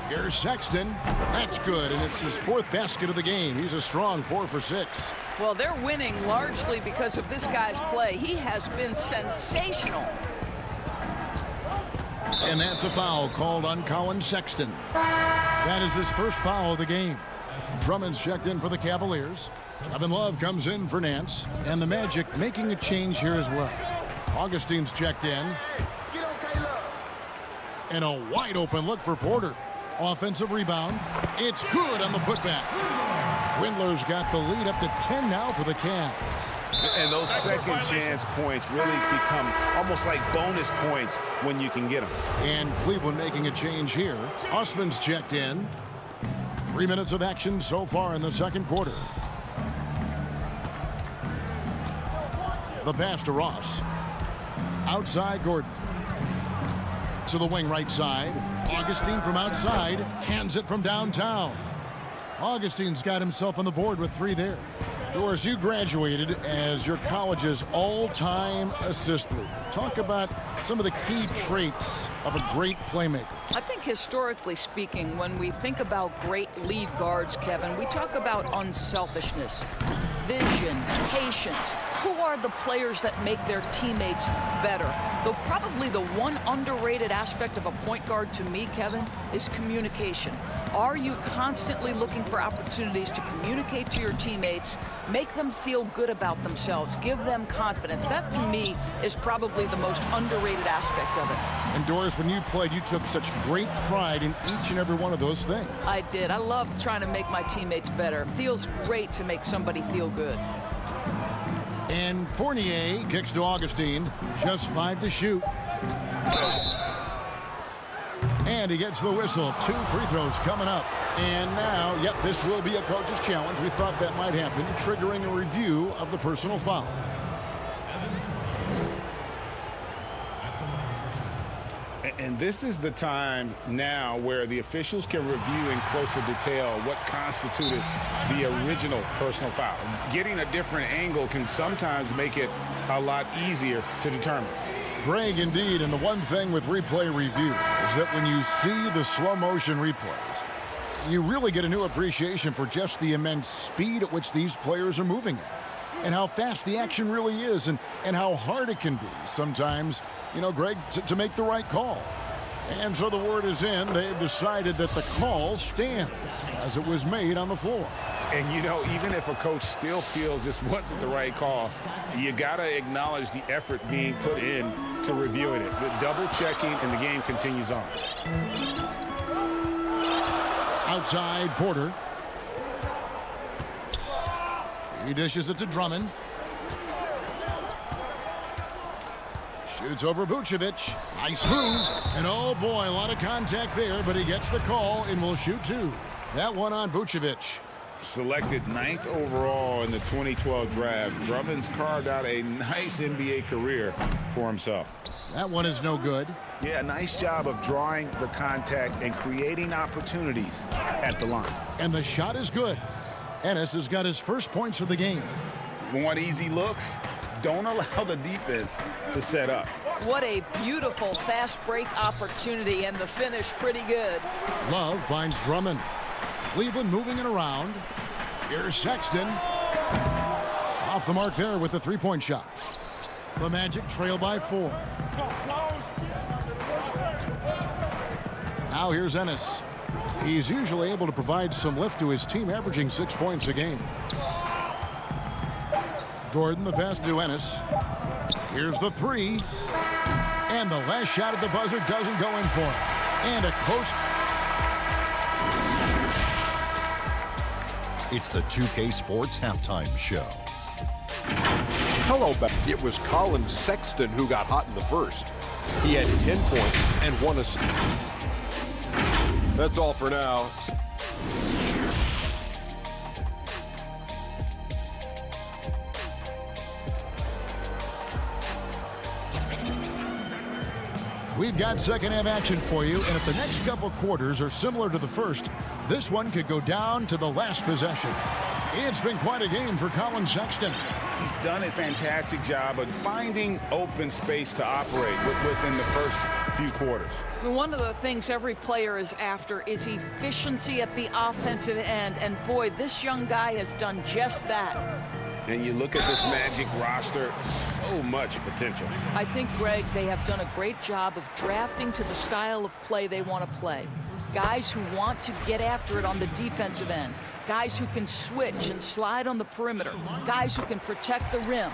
Here's Sexton. That's good, and it's his 4th basket of the game. He's a strong 4 for 6. Well, they're winning largely because of this guy's play. He has been sensational. And that's a foul called on Colin Sexton. That is his first foul of the game. Drummond's checked in for the Cavaliers. Kevin Love comes in for Nance. And the Magic making a change here as well. Augustine's checked in. And a wide open look for Porter. Offensive rebound. It's good on the putback. Windler's got the lead up to 10 now for the Cavs. And those second chance points really become almost like bonus points when you can get them. And Cleveland making a change here. Osman's checked in. 3 minutes of action so far in the second quarter. The pass to Ross. Outside Gordon. To the wing right side. Augustine from outside. Cans it from downtown. Augustine's got himself on the board with 3 there. Doris, you graduated as your college's all-time assist leader. Talk about some of the key traits of a great playmaker. I think historically speaking, when we think about great lead guards, Kevin, we talk about unselfishness, vision, patience. Who are the players that make their teammates better? Though probably the one underrated aspect of a point guard to me, Kevin, is communication. Are you constantly looking for opportunities to communicate to your teammates, make them feel good about themselves, give them confidence? That, to me, is probably the most underrated aspect of it. And Doris, when you played, you took such great pride in each and every one of those things. I did. I love trying to make my teammates better. It feels great to make somebody feel good. And Fournier kicks to Augustine. Just 5 to shoot. And he gets the whistle. 2 free throws coming up. And now, yep, this will be a coach's challenge. We thought that might happen, triggering a review of the personal foul. And this is the time now where the officials can review in closer detail what constituted the original personal foul. Getting a different angle can sometimes make it a lot easier to determine. Greg, indeed, and the one thing with replay review is that when you see the slow motion replays, you really get a new appreciation for just the immense speed at which these players are moving at, and how fast the action really is, and how hard it can be sometimes, you know, Greg, to make the right call. And so the word is in. They've decided that the call stands as it was made on the floor. And, you know, even if a coach still feels this wasn't the right call, you got to acknowledge the effort being put in to reviewing it. The double checking, and the game continues on. Outside Porter. He dishes it to Drummond. Shoots over Vucevic. Nice move. And oh boy, a lot of contact there, but he gets the call and will shoot 2. That one on Vucevic. Selected 9th overall in the 2012 draft, Drummond's carved out a nice NBA career for himself. That one is no good. Yeah, nice job of drawing the contact and creating opportunities at the line. And the shot is good. Ennis has got his first points of the game. Want easy looks? Don't allow the defense to set up. What a beautiful fast break opportunity, and the finish pretty good. Love finds Drummond. Cleveland moving it around. Here's Sexton. Off the mark there with the three-point shot. The Magic trail by 4. Now here's Ennis. He's usually able to provide some lift to his team, averaging 6 points a game. Gordon, the pass to Ennis. Here's the 3. And the last shot at the buzzer doesn't go in for it. And a close. It's the 2K Sports Halftime Show. Hello, it was Colin Sexton who got hot in the first. He had 10 points and 1 assist. That's all for now. We've got second half action for you, and if the next couple quarters are similar to the first, this one could go down to the last possession. It's been quite a game for Colin Sexton. He's done a fantastic job of finding open space to operate within the first few quarters. One of the things every player is after is efficiency at the offensive end, and boy, this young guy has done just that. And you look at this Magic roster, so much potential. I think, Greg, they have done a great job of drafting to the style of play they want to play. Guys who want to get after it on the defensive end. Guys who can switch and slide on the perimeter. Guys who can protect the rim.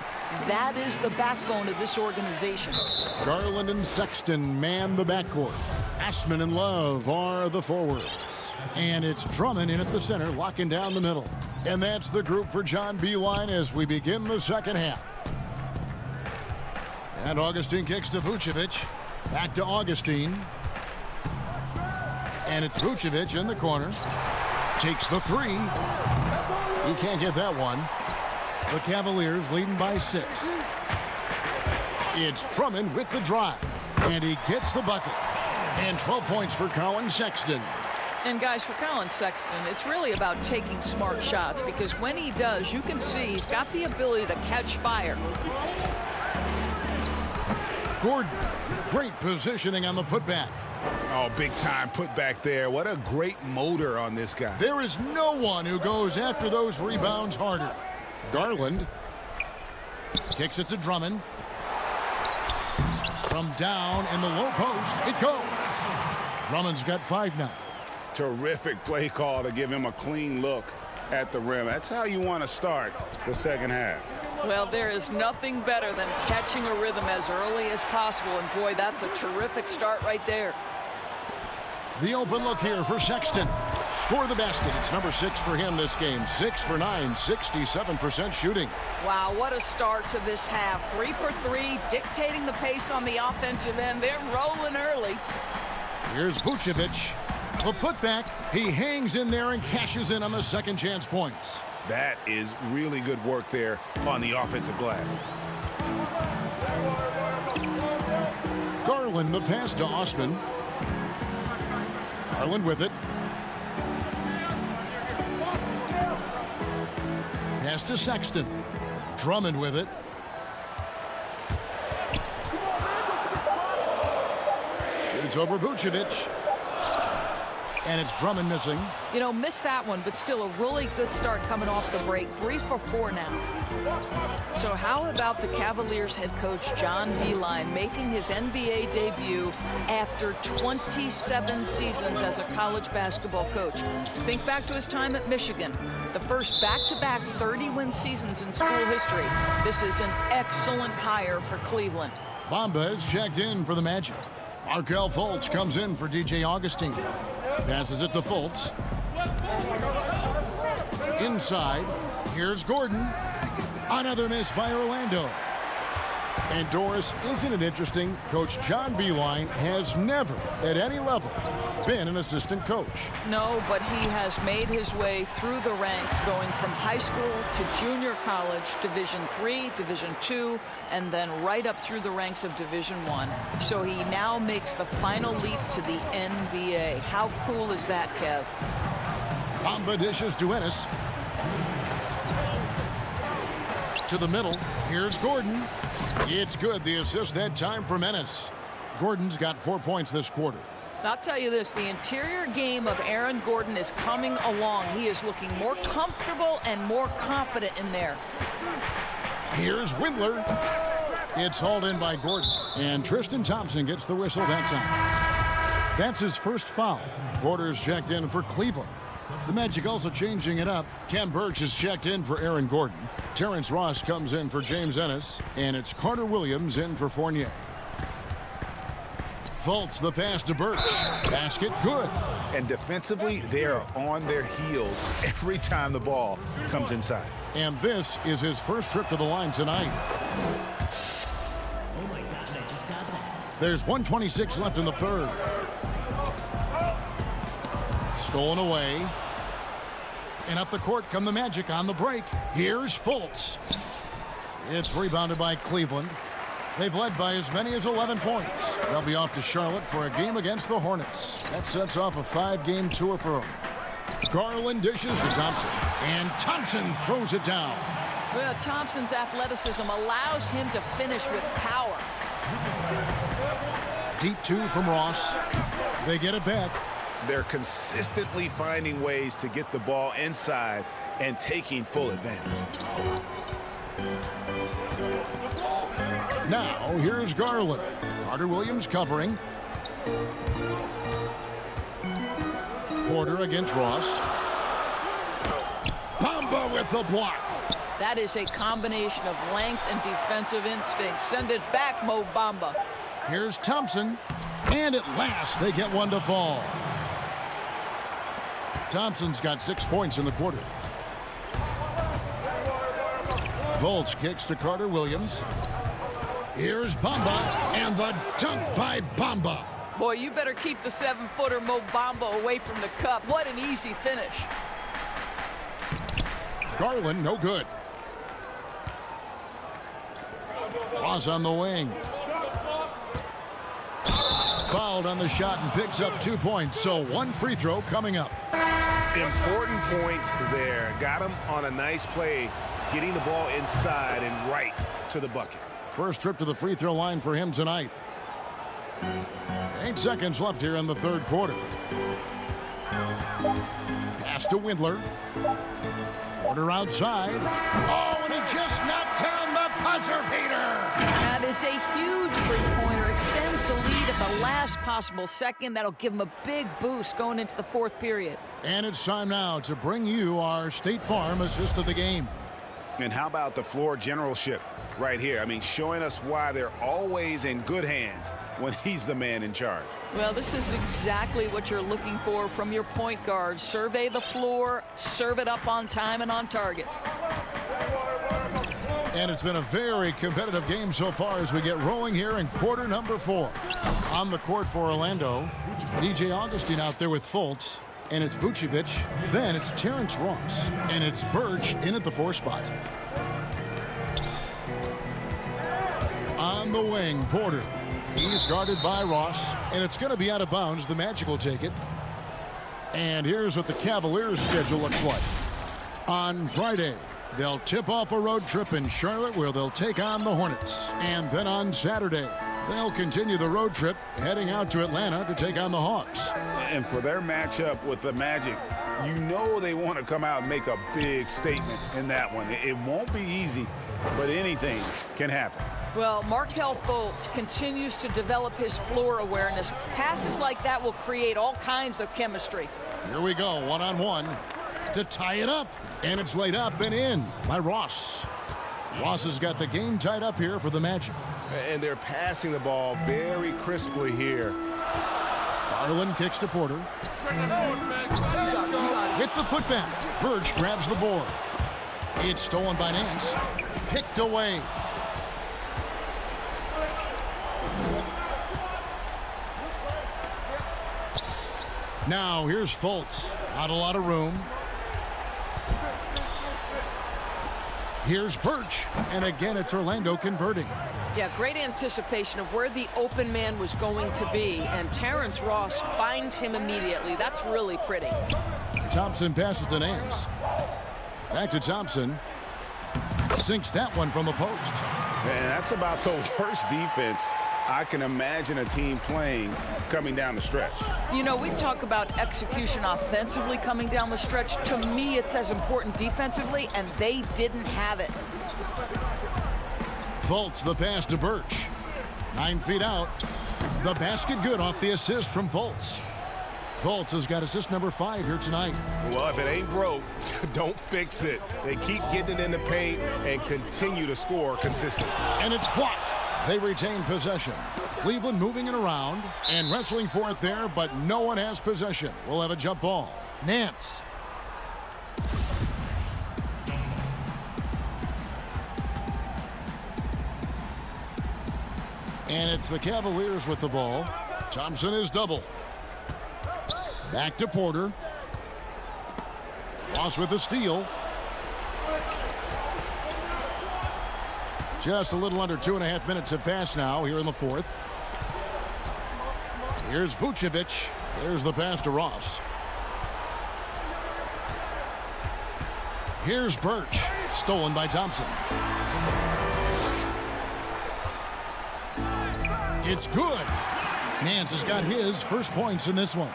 That is the backbone of this organization. Garland and Sexton man the backcourt. Ashman and Love are the forwards. And it's Drummond in at the center, locking down the middle. And that's the group for John Beilein as we begin the second half. And Augustine kicks to Vucevic. Back to Augustine. And it's Vucevic in the corner. Takes the 3. He can't get that one. The Cavaliers leading by 6. It's Drummond with the drive. And he gets the bucket. And 12 points for Colin Sexton. And guys, for Colin Sexton, it's really about taking smart shots, because when he does, you can see he's got the ability to catch fire. Gordon, great positioning on the putback. Oh, big time putback there. What a great motor on this guy. There is no one who goes after those rebounds harder. Garland kicks it to Drummond. From down in the low post, it goes. Drummond's got 5 now. Terrific play call to give him a clean look at the rim. That's how you want to start the second half. Well, there is nothing better than catching a rhythm as early as possible, and boy, that's a terrific start right there. The open look here for Sexton. Score the basket. It's number 6 for him this game. 6 for 9, 67% shooting. Wow, what a start to this half. 3 for 3, dictating the pace on the offensive end. They're rolling early. Here's Vucevic. The putback. He hangs in there and cashes in on the second chance points. That is really good work there on the offensive glass. Garland the pass to Osman. Garland with it. Pass to Sexton. Drummond with it. Shoots over Vucevic. And it's Drummond missing. You know, missed that one, but still a really good start coming off the break. 3 for 4 now. So how about the Cavaliers head coach John Beilein making his NBA debut after 27 seasons as a college basketball coach? Think back to his time at Michigan, the first back-to-back 30-win seasons in school history. This is an excellent hire for Cleveland. Bamba is checked in for the Magic. Markelle Fultz comes in for DJ Augustine. Passes it to Fultz. Inside, here's Gordon. Another miss by Orlando. And Doris, isn't it interesting? Coach John Beilein has never, at any level, been an assistant coach. No, but he has made his way through the ranks, going from high school to junior college, Division III, Division II, and then right up through the ranks of Division I. So he now makes the final leap to the NBA. How cool is that, Kev? Bamba dishes to Ennis. To the middle. Here's Gordon. It's good. The assist that time from Ennis. Gordon's got 4 points this quarter. I'll tell you this, the interior game of Aaron Gordon is coming along. He is looking more comfortable and more confident in there. Here's Windler. It's hauled in by Gordon. And Tristan Thompson gets the whistle that time. That's his first foul. Porter's checked in for Cleveland. The Magic also changing it up. Ken Burks is checked in for Aaron Gordon. Terrence Ross comes in for James Ennis. And it's Carter Williams in for Fournier. Fultz the pass to Burks. Basket good. And defensively, they are on their heels every time the ball comes inside. And this is his first trip to the line tonight. There's 1:26 left in the third. Stolen away. And up the court come the Magic on the break. Here's Fultz. It's rebounded by Cleveland. They've led by as many as 11 points. They'll be off to Charlotte for a game against the Hornets. That sets off a 5-game tour for them. Garland dishes to Thompson. And Thompson throws it down. Well, Thompson's athleticism allows him to finish with power. Deep 2 from Ross. They get it back. They're consistently finding ways to get the ball inside and taking full advantage. Now, here's Garland. Carter Williams covering. Porter against Ross. Bamba with the block. That is a combination of length and defensive instinct. Send it back, Mo Bamba. Here's Thompson. And at last, they get one to fall. Thompson's got 6 points in the quarter. Fultz kicks to Carter Williams. Here's Bamba, and the dunk by Bamba. Boy, you better keep the 7-footer Mo Bamba away from the cup. What an easy finish. Garland, no good. Ross on the wing. Fouled on the shot and picks up 2 points. So 1 free throw coming up. Important points there. Got him on a nice play, getting the ball inside and right to the bucket. First trip to the free throw line for him tonight. 8 seconds left here in the third quarter. Pass to Windler. Porter outside. Oh, and he just knocked down the buzzer beater. That is a huge three-pointer. Extends the lead at the last possible second. That'll give him a big boost going into the fourth period. And it's time now to bring you our State Farm assist of the game. And how about the floor generalship right here? I mean, showing us why they're always in good hands when he's the man in charge. Well, this is exactly what you're looking for from your point guard. Survey the floor, serve it up on time and on target. And it's been a very competitive game so far as we get rolling here in quarter number 4. On the court for Orlando, DJ Augustine out there with Fultz. And it's Vucevic. Then it's Terrence Ross. And it's Birch in at the 4 spot. On the wing, Porter. He's guarded by Ross. And it's going to be out of bounds. The Magic will take it. And here's what the Cavaliers' schedule looks like. On Friday, they'll tip off a road trip in Charlotte where they'll take on the Hornets. And then on Saturday, they'll continue the road trip heading out to Atlanta to take on the Hawks. And for their matchup with the Magic, you know they want to come out and make a big statement in that one. It won't be easy, but anything can happen. Well, Markelle Fultz continues to develop his floor awareness. Passes like that will create all kinds of chemistry. Here we go, one-on-one to tie it up. And it's laid up and in by Ross. Ross has got the game tied up here for the Magic. And they're passing the ball very crisply here. Garland kicks to Porter. With the putback, Birch grabs the board. It's stolen by Nance. Picked away. Now here's Fultz. Not a lot of room. Here's Birch. And again, it's Orlando converting. Yeah, great anticipation of where the open man was going to be, and Terrence Ross finds him immediately. That's really pretty. Thompson passes to Nance. Back to Thompson. Sinks that one from the post. And that's about the worst defense I can imagine a team playing coming down the stretch. You know, we talk about execution offensively coming down the stretch. To me, it's as important defensively, and they didn't have it. Fultz, the pass to Birch. 9 feet out. The basket good off the assist from Fultz. Fultz has got assist number 5 here tonight. Well, if it ain't broke, don't fix it. They keep getting it in the paint and continue to score consistently. And it's blocked. They retain possession. Cleveland moving it around and wrestling for it there, but no one has possession. We'll have a jump ball. Nance. And it's the Cavaliers with the ball. Thompson is double. Back to Porter. Ross with the steal. Just a little under 2.5 minutes have passed now here in the fourth. Here's Vucevic. There's the pass to Ross. Here's Birch. Stolen by Thompson. It's good. Nance has got his first points in this one.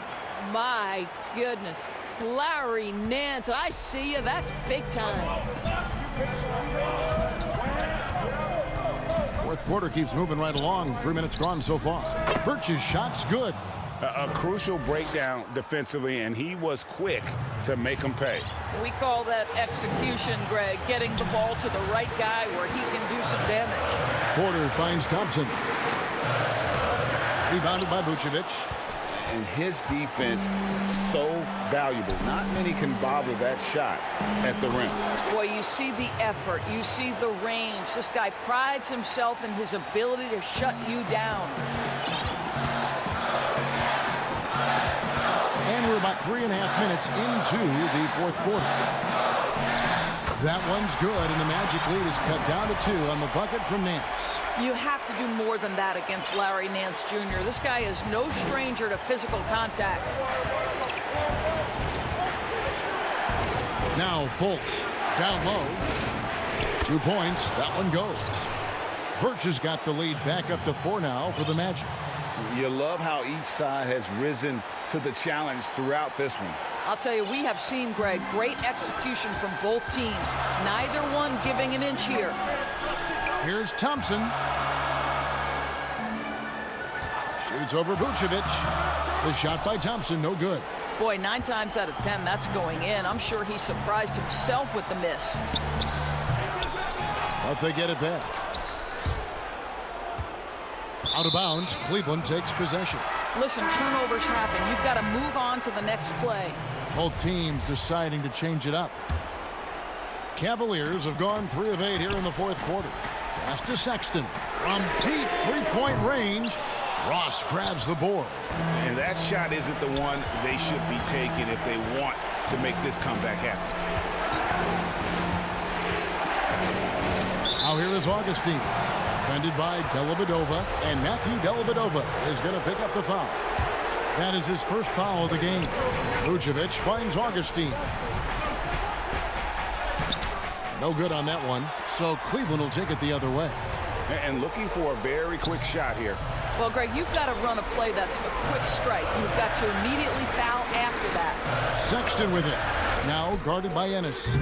My goodness. Larry Nance, I see you. That's big time. Fourth quarter keeps moving right along. 3 minutes gone so far. Birch's shot's good. A crucial breakdown defensively, and he was quick to make them pay. We call that execution, Greg, getting the ball to the right guy where he can do some damage. Porter finds Thompson. Rebounded by Vucevic. And his defense so valuable. Not many can bother that shot at the rim. Boy, you see the effort. You see the range. This guy prides himself in his ability to shut you down. And we're about 3.5 minutes into the fourth quarter. That one's good, and the Magic lead is cut down to 2 on the bucket from Nance. You have to do more than that against Larry Nance Jr. This guy is no stranger to physical contact. Now Fultz down low. 2 points. That one goes. Birch has got the lead back up to 4 now for the Magic. You love how each side has risen to the challenge throughout this one. I'll tell you, we have seen, Greg, great execution from both teams. Neither one giving an inch here. Here's Thompson. Shoots over Vucevic. The shot by Thompson, no good. Boy, 9 times out of 10, that's going in. I'm sure he surprised himself with the miss. But they get it back. Out of bounds, Cleveland takes possession. Listen, turnovers happen. You've got to move on to the next play. Both teams deciding to change it up. Cavaliers have gone 3 of 8 here in the 4th quarter. Pass to Sexton. From deep 3-point range, Ross grabs the board. And that shot isn't the one they should be taking if they want to make this comeback happen. Now here is Augustine. Defended by Dellavedova, and Matthew Dellavedova is going to pick up the foul. That is his first foul of the game. Vucevic finds Augustine. No good on that one, so Cleveland will take it the other way. And looking for a very quick shot here. Well, Greg, you've got to run a play that's a quick strike. You've got to immediately foul after that. Sexton with it. Now guarded by Ennis.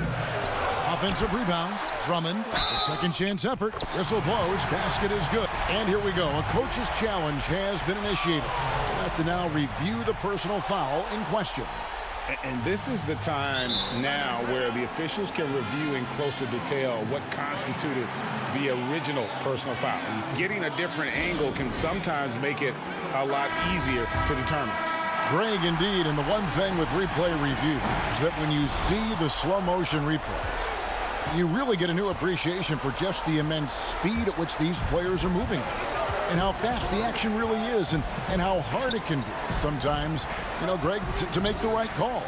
Offensive rebound. Drummond, a second chance effort. Whistle blows. Basket is good. And here we go. A coach's challenge has been initiated. We'll have to now review the personal foul in question. And this is the time now where the officials can review in closer detail what constituted the original personal foul. Getting a different angle can sometimes make it a lot easier to determine. Greg, indeed, and the one thing with replay review is that when you see the slow motion replays, you really get a new appreciation for just the immense speed at which these players are moving and how fast the action really is and how hard it can be sometimes, you know, Greg, to make the right call.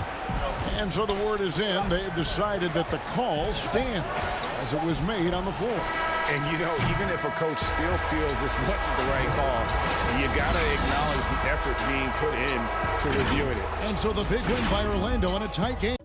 And so the word is in. They've decided that the call stands as it was made on the floor. And, you know, even if a coach still feels this wasn't the right call, you got to acknowledge the effort being put in to reviewing it. And so the big win by Orlando in a tight game.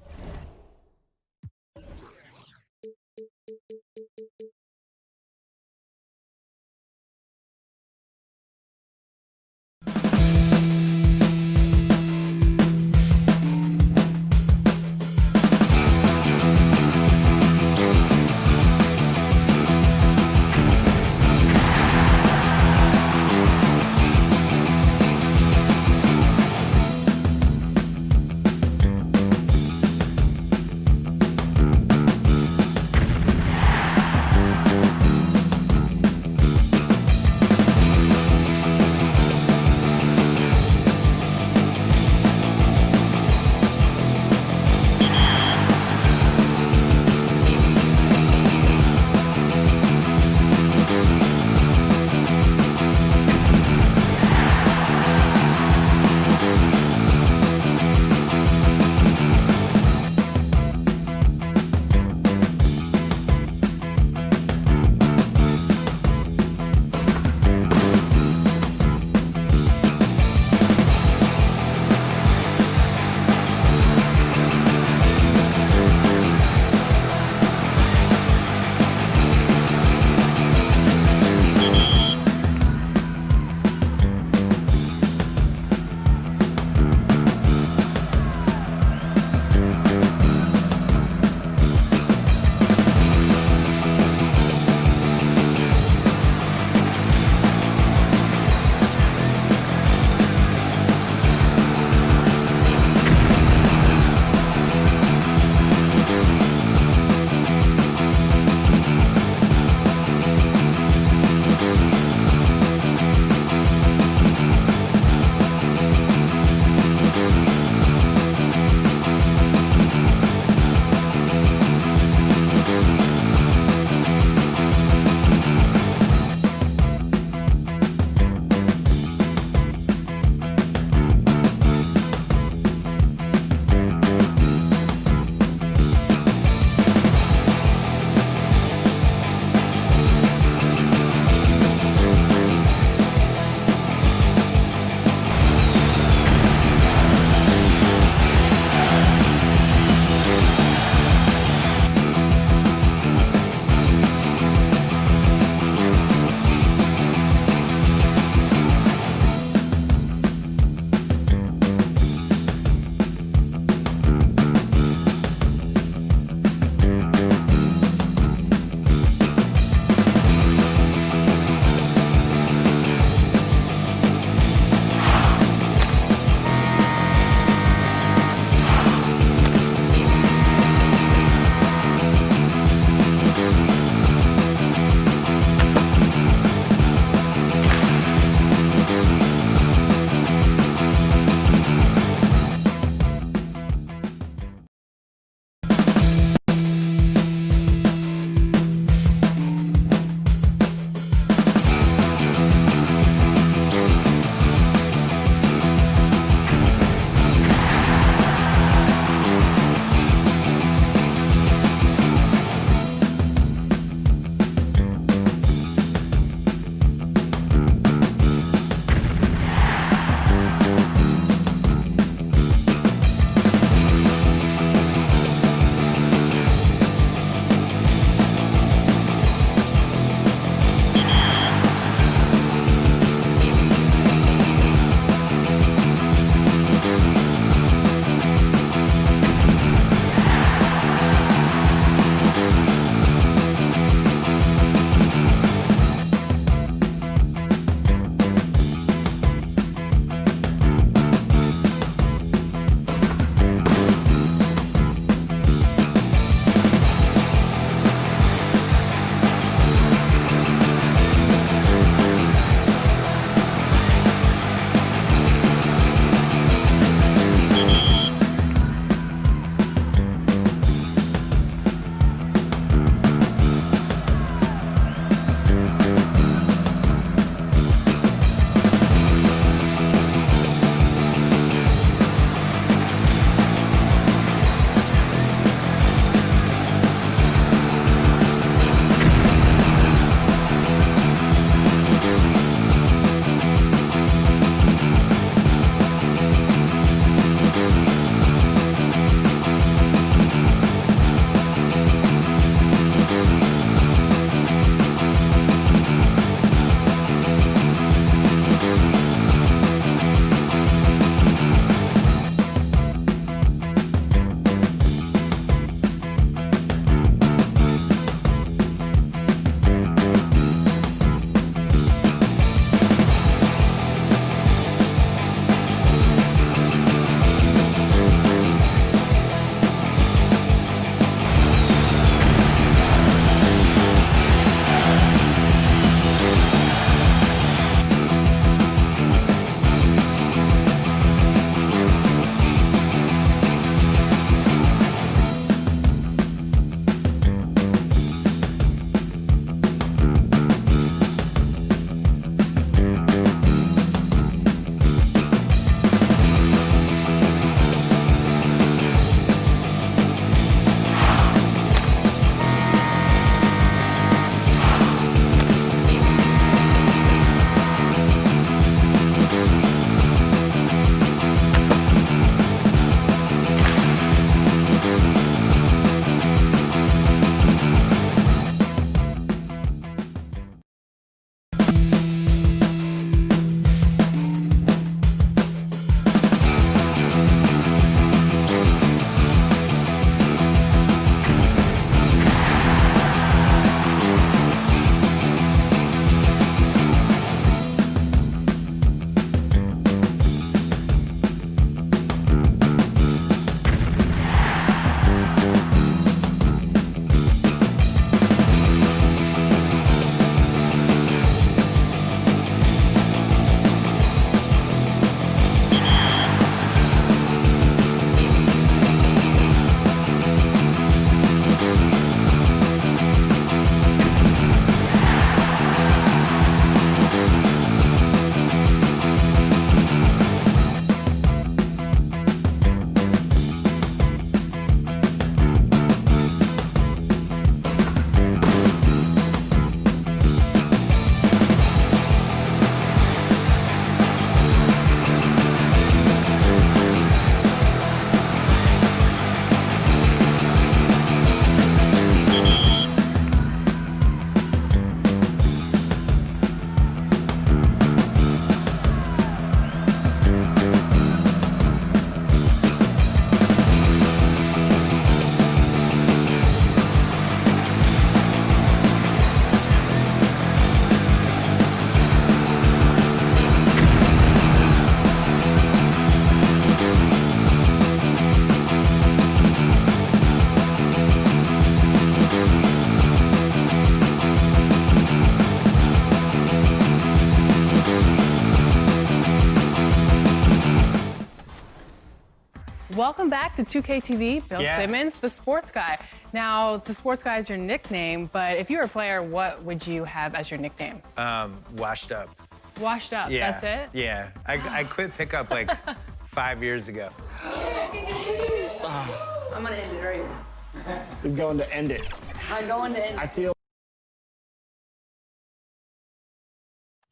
Welcome back to 2K TV. Bill Simmons, the sports guy. Now, the sports guy is your nickname, but if you were a player, what would you have as your nickname? Washed up. Washed up, Yeah. that's it? Yeah. I quit pickup like 5 years ago. I'm gonna end it right. He's going to end it. I'm going to end it. I feel.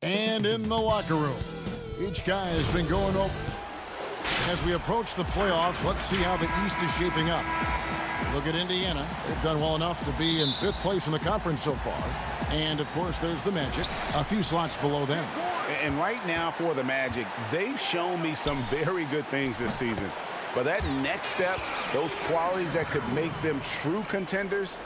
And in the locker room, each guy has been going over. As we approach the playoffs, let's see how the East is shaping up. Look at Indiana. They've done well enough to be in 5th place in the conference so far. And, of course, there's the Magic, a few slots below them. And right now for the Magic, they've shown me some very good things this season. But that next step, those qualities that could make them true contenders,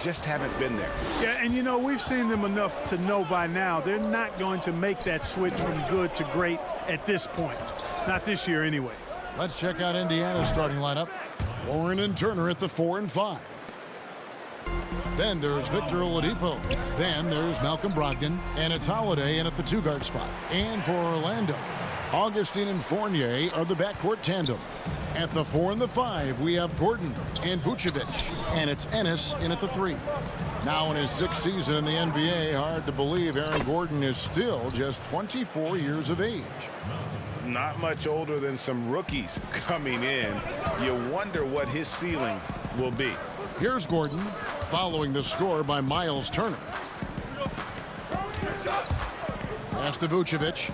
just haven't been there. Yeah, and you know, we've seen them enough to know by now they're not going to make that switch from good to great at this point. Not this year anyway. Let's check out Indiana's starting lineup. Warren and Turner at the 4 and 5. Then there's Victor Oladipo. Then there's Malcolm Brogdon. And it's Holiday in at the 2-guard spot. And for Orlando, Augustine and Fournier are the backcourt tandem. At the 4 and the 5, we have Gordon and Vucevic. And it's Ennis in at the 3. Now in his 6th season in the NBA, hard to believe Aaron Gordon is still just 24 years of age. Not much older than some rookies coming in. You wonder what his ceiling will be. Here's Gordon following the score by Miles Turner. Pass to Vucevic.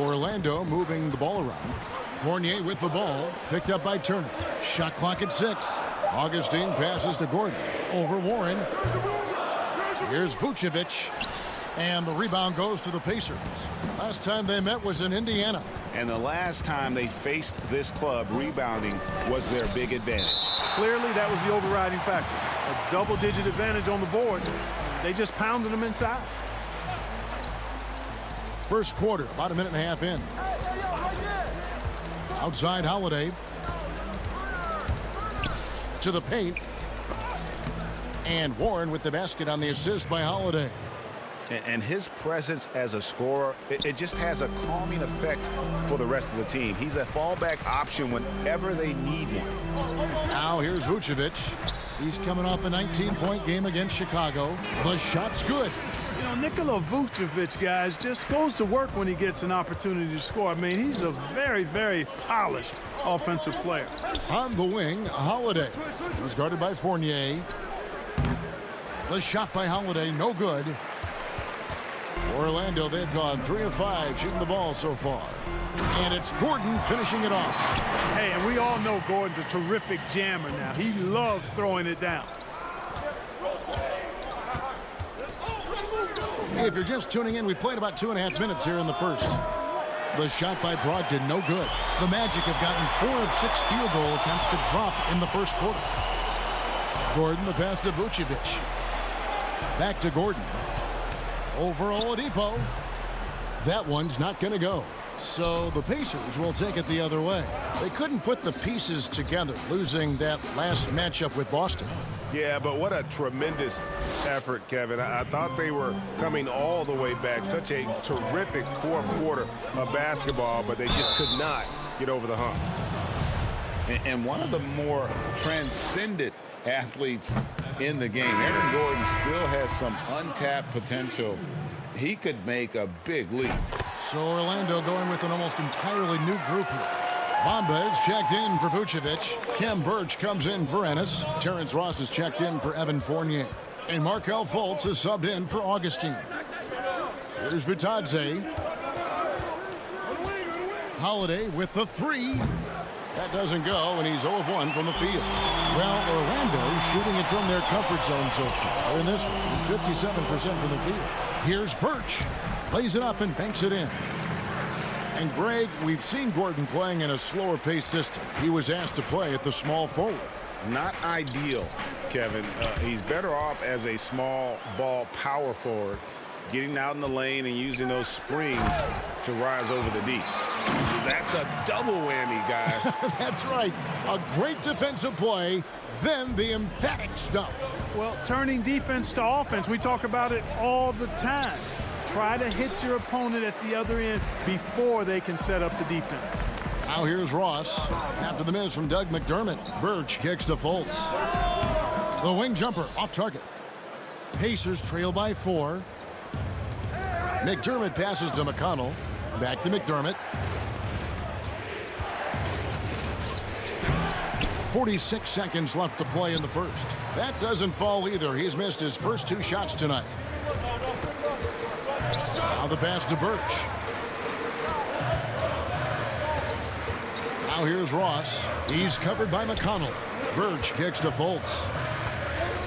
Orlando moving the ball around. Fournier with the ball, picked up by Turner. Shot clock at 6. Augustine passes to Gordon. Over Warren. Here's Vucevic. And the rebound goes to the Pacers. Last time they met was in Indiana. And the last time they faced this club, rebounding was their big advantage. Clearly, that was the overriding factor. A double-digit advantage on the board. They just pounded them inside. First quarter, about a minute and a half in. Outside Holiday. To the paint. And Warren with the basket on the assist by Holiday. And his presence as a scorer, it just has a calming effect for the rest of the team. He's a fallback option whenever they need one. Now here's Vucevic. He's coming off a 19-point game against Chicago. The shot's good. You know, Nikola Vucevic, guys, just goes to work when he gets an opportunity to score. I mean, he's a very, very polished offensive player. On the wing, Holiday. He's guarded by Fournier. The shot by Holiday, no good. Orlando, they've gone 3 of 5 shooting the ball so far. And it's Gordon finishing it off. Hey, and we all know Gordon's a terrific jammer now. He loves throwing it down. If you're just tuning in, we played about 2.5 minutes here in the first. The shot by Brogdon, no good. The Magic have gotten 4 of 6 field goal attempts to drop in the first quarter. Gordon, the pass to Vucevic. Back to Gordon. Over Oladipo. That one's not going to go. So the Pacers will take it the other way. They couldn't put the pieces together, losing that last matchup with Boston. Yeah, but what a tremendous effort, Kevin. I thought they were coming all the way back. Such a terrific fourth quarter of basketball, but they just could not get over the hump. And one of the more transcendent athletes in the game. Aaron Gordon still has some untapped potential. He could make a big leap. So Orlando going with an almost entirely new group here. Bamba is checked in for Vucevic. Kem Birch comes in for Ennis. Terrence Ross is checked in for Evan Fournier. And Markelle Fultz is subbed in for Augustine. Here's Bitadze. Holiday with the 3. That doesn't go, and he's 0 of 1 from the field. Well, Orlando shooting it from their comfort zone so far in this one, 57% from the field. Here's Birch. Lays it up and banks it in. And Greg, we've seen Gordon playing in a slower pace system. He was asked to play at the small forward. Not ideal, Kevin. He's better off as a small ball power forward, getting out in the lane and using those springs to rise over the D. That's a double whammy, guys. That's right. A great defensive play, then the emphatic stuff. Well, turning defense to offense, we talk about it all the time. Try to hit your opponent at the other end before they can set up the defense. Now here's Ross. After the miss from Doug McDermott, Birch kicks to Fultz. The wing jumper off target. Pacers trail by 4. McDermott passes to McConnell. Back to McDermott. 46 seconds left to play in the first. That doesn't fall either. He's missed his first 2 shots tonight. Now the pass to Birch. Now here's Ross. He's covered by McConnell. Birch kicks to Fultz.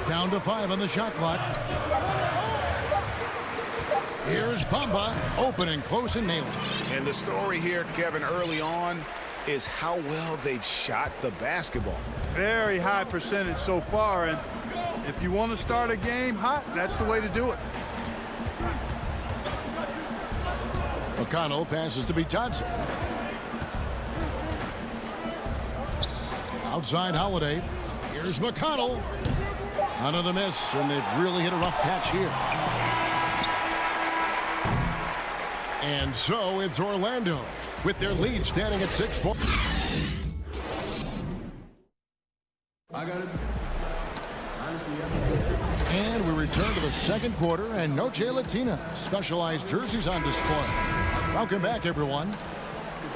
Down to 5 on the shot clock. Here's Bamba, open and close, and nails it. And the story here, Kevin, early on is how well they've shot the basketball. Very high percentage so far, and if you want to start a game hot, that's the way to do it. McConnell passes to Bitadze. Outside Holiday. Here's McConnell. Another miss, and they've really hit a rough patch here. And so it's Orlando with their lead standing at 6 points. And we return to the second quarter, and Noche Latina specialized jerseys on display. Welcome back, everyone.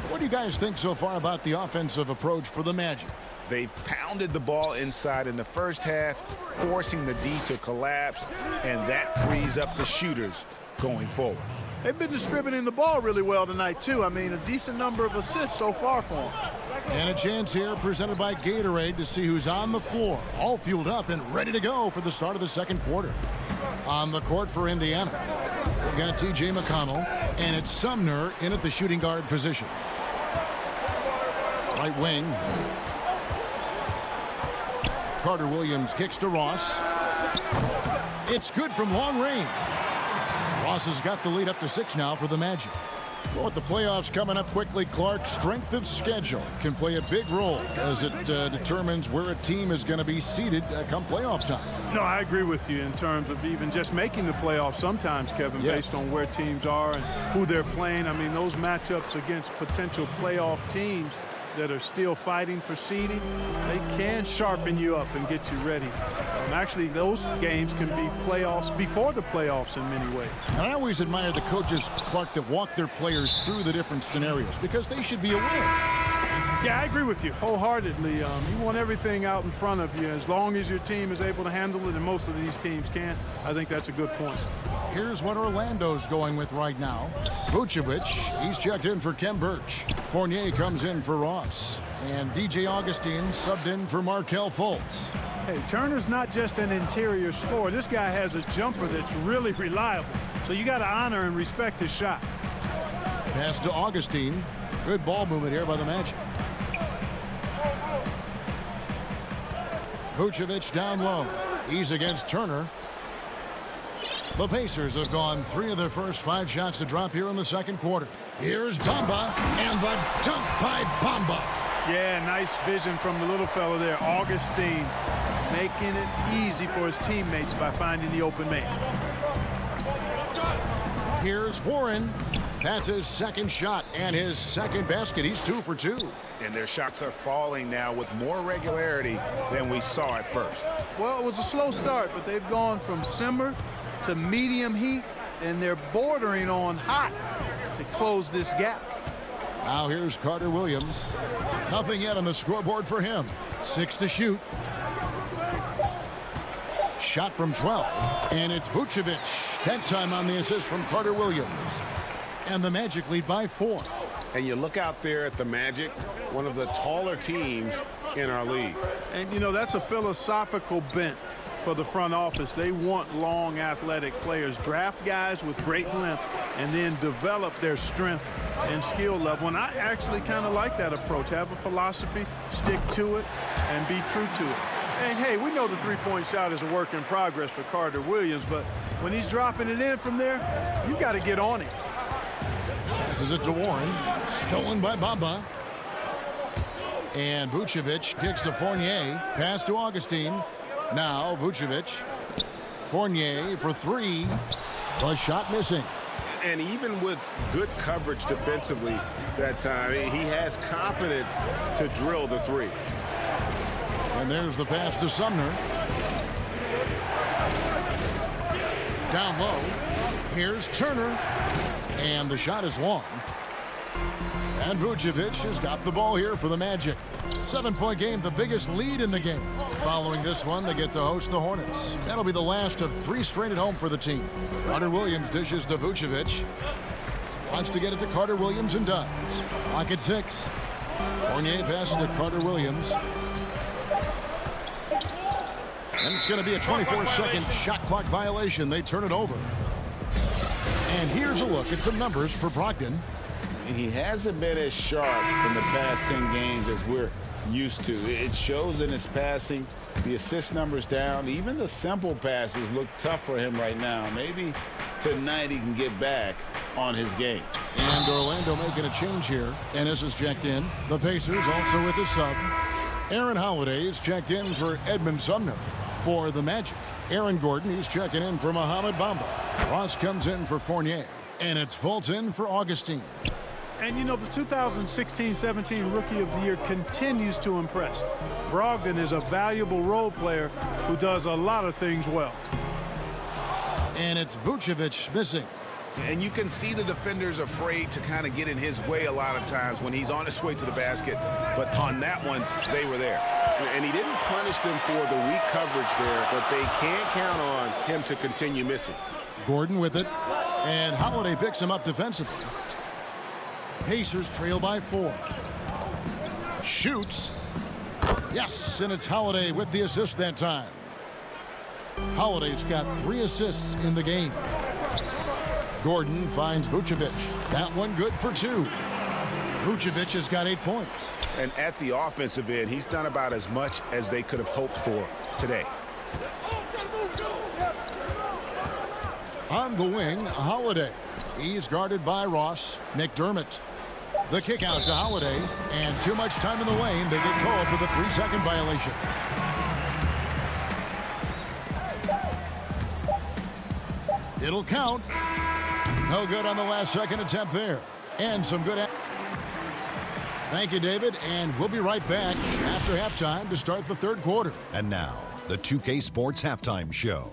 What do you guys think so far about the offensive approach for the Magic? They've pounded the ball inside in the first half, forcing the D to collapse, and that frees up the shooters going forward. They've been distributing the ball really well tonight, too. I mean, a decent number of assists so far for them. And a chance here presented by Gatorade to see who's on the floor, all fueled up and ready to go for the start of the second quarter. On the court for Indiana, we've got T.J. McConnell, and it's Sumner in at the shooting guard position. Right wing. Carter Williams kicks to Ross. It's good from long range. Ross has got the lead up to 6 now for the Magic. Well, with the playoffs coming up quickly, Clark, strength of schedule can play a big role as it determines where a team is going to be seeded come playoff time. No, I agree with you in terms of even just making the playoffs sometimes, Kevin, based on where teams are and who they're playing. I mean, those matchups against potential playoff teams that are still fighting for seeding, they can sharpen you up and get you ready. Actually, those games can be playoffs before the playoffs in many ways. And I always admire the coaches, Clark, that walk their players through the different scenarios because they should be aware. Yeah, I agree with you wholeheartedly. You want everything out in front of you. As long as your team is able to handle it, and most of these teams can, I think that's a good point. Here's what Orlando's going with right now. Vucevic, he's checked in for Kem Birch. Fournier comes in for Ross. And DJ Augustine subbed in for Markelle Fultz. Hey, Turner's not just an interior scorer. This guy has a jumper that's really reliable. So you got to honor and respect his shot. Pass to Augustine. Good ball movement here by the Magic. Vucevic down low. He's against Turner. The Pacers have gone 3 of their first 5 shots to drop here in the second quarter. Here's Bamba, and the dunk by Bamba. Yeah, nice vision from the little fella there, Augustine, making it easy for his teammates by finding the open man. Here's Warren. That's his second shot and his second basket. He's 2 for 2. And their shots are falling now with more regularity than we saw at first. Well, it was a slow start, but they've gone from simmer to medium heat, and they're bordering on hot to close this gap. Now here's Carter Williams. Nothing yet on the scoreboard for him. 6 to shoot. Shot from 12. And it's Vucevic. That time on the assist from Carter Williams. And the Magic lead by 4. And you look out there at the Magic, one of the taller teams in our league. And, you know, that's a philosophical bent for the front office. They want long, athletic players. Draft guys with great length and then develop their strength and skill level. And I actually kind of like that approach. Have a philosophy, stick to it, and be true to it. And, hey, we know the three-point shot is a work in progress for Carter Williams, but when he's dropping it in from there, you got to get on it. Passes it to Warren. Stolen by Bamba. And Vucevic kicks to Fournier. Pass to Augustine. Now Vucevic. Fournier for 3. The shot missing. And even with good coverage defensively that time, he has confidence to drill the three. And there's the pass to Sumner. Down low. Here's Turner. And the shot is long. And Vucevic has got the ball here for the Magic. 7-point game, the biggest lead in the game. Following this one, they get to host the Hornets. That'll be the last of 3 straight at home for the team. Carter Williams dishes to Vucevic. Wants to get it to Carter Williams and does. Clock at 6. Fournier passes to Carter Williams. And it's going to be a 24-second shot clock violation. They turn it over. And here's a look at some numbers for Brogdon. He hasn't been as sharp in the past 10 games as we're used to. It shows in his passing. The assist numbers down. Even the simple passes look tough for him right now. Maybe tonight he can get back on his game. And Orlando making a change here. Ennis is checked in. The Pacers also with the sub. Aaron Holiday is checked in for Edmund Sumner for the Magic. Aaron Gordon, he's checking in for Mohamed Bamba. Ross comes in for Fournier. And it's Fulton for Augustine. And, you know, the 2016-17 Rookie of the Year continues to impress. Brogdon is a valuable role player who does a lot of things well. And it's Vucevic missing. And you can see the defenders afraid to kind of get in his way a lot of times when he's on his way to the basket. But on that one, they were there. And he didn't punish them for the weak coverage there, but they can't count on him to continue missing. Gordon with it. And Holiday picks him up defensively. Pacers trail by 4. Shoots. Yes, and it's Holiday with the assist that time. Holiday's got 3 assists in the game. Gordon finds Vucevic. That one good for 2. Vucevic has got 8 points. And at the offensive end, he's done about as much as they could have hoped for today. On the wing, Holiday. He's guarded by Ross. McDermott. The kick out to Holiday. And too much time in the lane. They get called for the 3-second violation. It'll count. No good on the last second attempt there. And some good. Thank you, David. And we'll be right back after halftime to start the 3rd quarter. And now, the 2K Sports Halftime Show.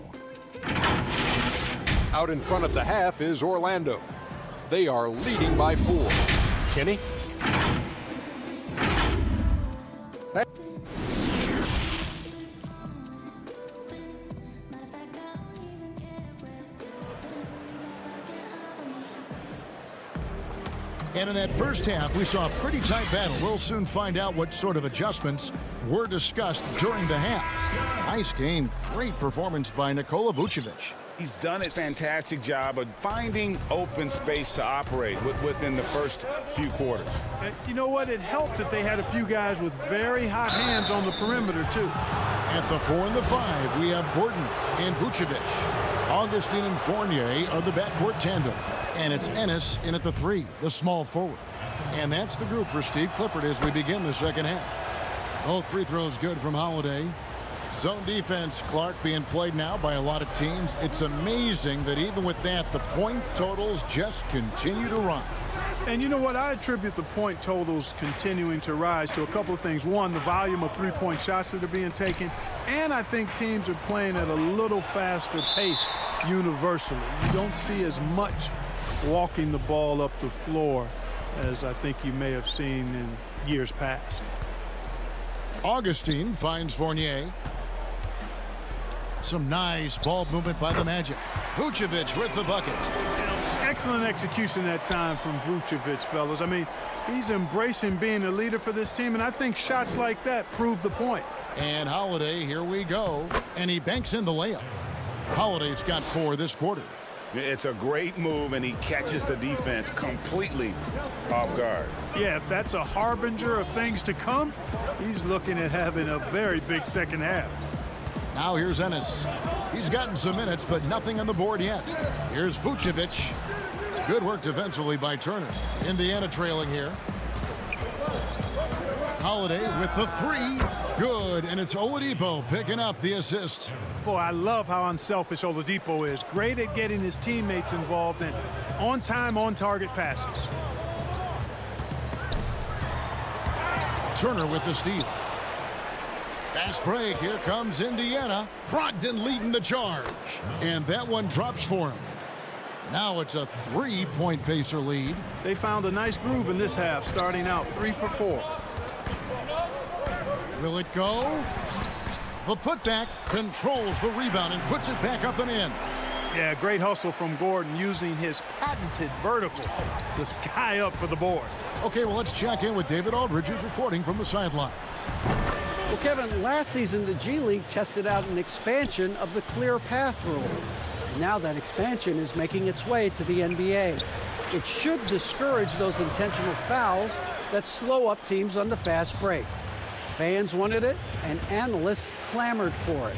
Out in front of the half is Orlando. They are leading by 4. Kenny? And in that first half, we saw a pretty tight battle. We'll soon find out what sort of adjustments were discussed during the half. Nice game. Great performance by Nikola Vucevic. He's done a fantastic job of finding open space to operate within the first few quarters. You know what? It helped that they had a few guys with very hot hands on the perimeter, too. At the 4 and the 5, we have Gordon and Vucevic. Augustine and Fournier are the backcourt tandem. And it's Ennis in at the 3, the small forward. And that's the group for Steve Clifford as we begin the second half. Both free throws good from Holiday. Zone defense, Clark, being played now by a lot of teams. It's amazing that even with that, the point totals just continue to rise. And you know what? I attribute the point totals continuing to rise to a couple of things. One, the volume of three-point shots that are being taken. And I think teams are playing at a little faster pace universally. You don't see as much walking the ball up the floor as I think you may have seen in years past. Augustine finds Fournier. Some nice ball movement by the Magic. Vucevic with the bucket. Excellent execution that time from Vucevic, fellas. I mean, he's embracing being a leader for this team, and I think shots like that prove the point. And Holiday, here we go. And he banks in the layup. Holiday's got 4 this quarter. It's a great move, and he catches the defense completely off guard. Yeah, if that's a harbinger of things to come, he's looking at having a very big second half. Now here's Ennis. He's gotten some minutes, but nothing on the board yet. Here's Vucevic. Good work defensively by Turner. Indiana trailing here. Holiday with the 3. Good, and And it's Oladipo picking up the assist. Boy, I love how unselfish Oladipo is. Great at getting his teammates involved and on-time, on-target passes. Turner with the steal. Fast break. Here comes Indiana. Brogdon leading the charge. And that one drops for him. Now it's a 3-point Pacer lead. They found a nice groove in this half, starting out 3 for 4. Will it go? The putback controls the rebound and puts it back up and in. Yeah, great hustle from Gordon using his patented vertical to sky up for the board. Okay, well, let's check in with David Aldridge, who's reporting from the sidelines. Well, Kevin, last season the G League tested out an expansion of the clear path rule. Now that expansion is making its way to the NBA. It should discourage those intentional fouls that slow up teams on the fast break. Fans wanted it, and analysts clamored for it.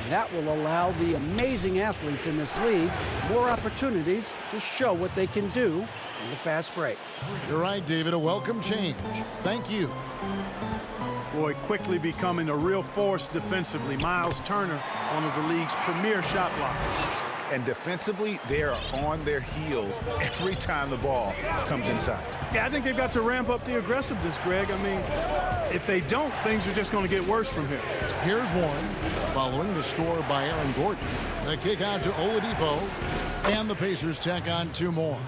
And that will allow the amazing athletes in this league more opportunities to show what they can do in the fast break. You're right, David. A welcome change. Thank you. Boy, quickly becoming a real force defensively. Miles Turner, one of the league's premier shot blockers. And defensively, they are on their heels every time the ball comes inside. Yeah, I think they've got to ramp up the aggressiveness, Greg. I mean, if they don't, things are just going to get worse from here. Here's one, following the score by Aaron Gordon. The kick out to Oladipo, and the Pacers tack on 2 more.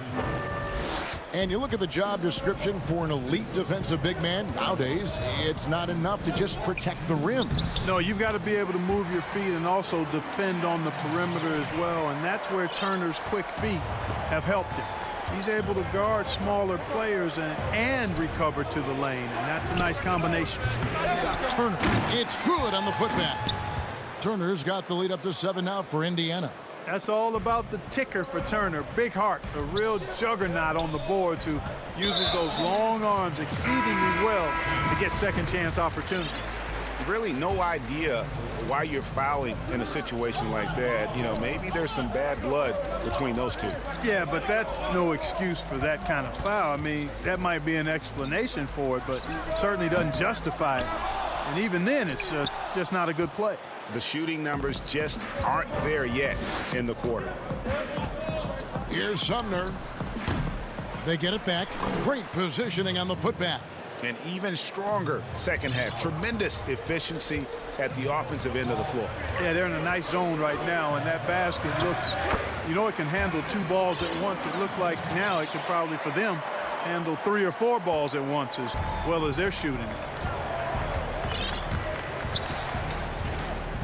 And you look at the job description for an elite defensive big man. Nowadays, it's not enough to just protect the rim. No, you've got to be able to move your feet and also defend on the perimeter as well. And that's where Turner's quick feet have helped him. He's able to guard smaller players and recover to the lane. And that's a nice combination. Turner, it's good on the putback. Turner's got the lead up to 7 now for Indiana. That's all about the ticker for Turner. Big heart, a real juggernaut on the boards who uses those long arms exceedingly well to get second chance opportunities. Really no idea why you're fouling in a situation like that. You know, maybe there's some bad blood between those two. Yeah, but that's no excuse for that kind of foul. I mean, that might be an explanation for it, but certainly doesn't justify it. And even then, it's just not a good play. The shooting numbers just aren't there yet in the quarter. Here's Sumner. They get it back. Great positioning on the putback. An even stronger second half. Tremendous efficiency at the offensive end of the floor. Yeah, they're in a nice zone right now, and that basket looks, you know, it can handle 2 balls at once. It looks like now it could probably, for them, handle 3 or 4 balls at once as well as they're shooting.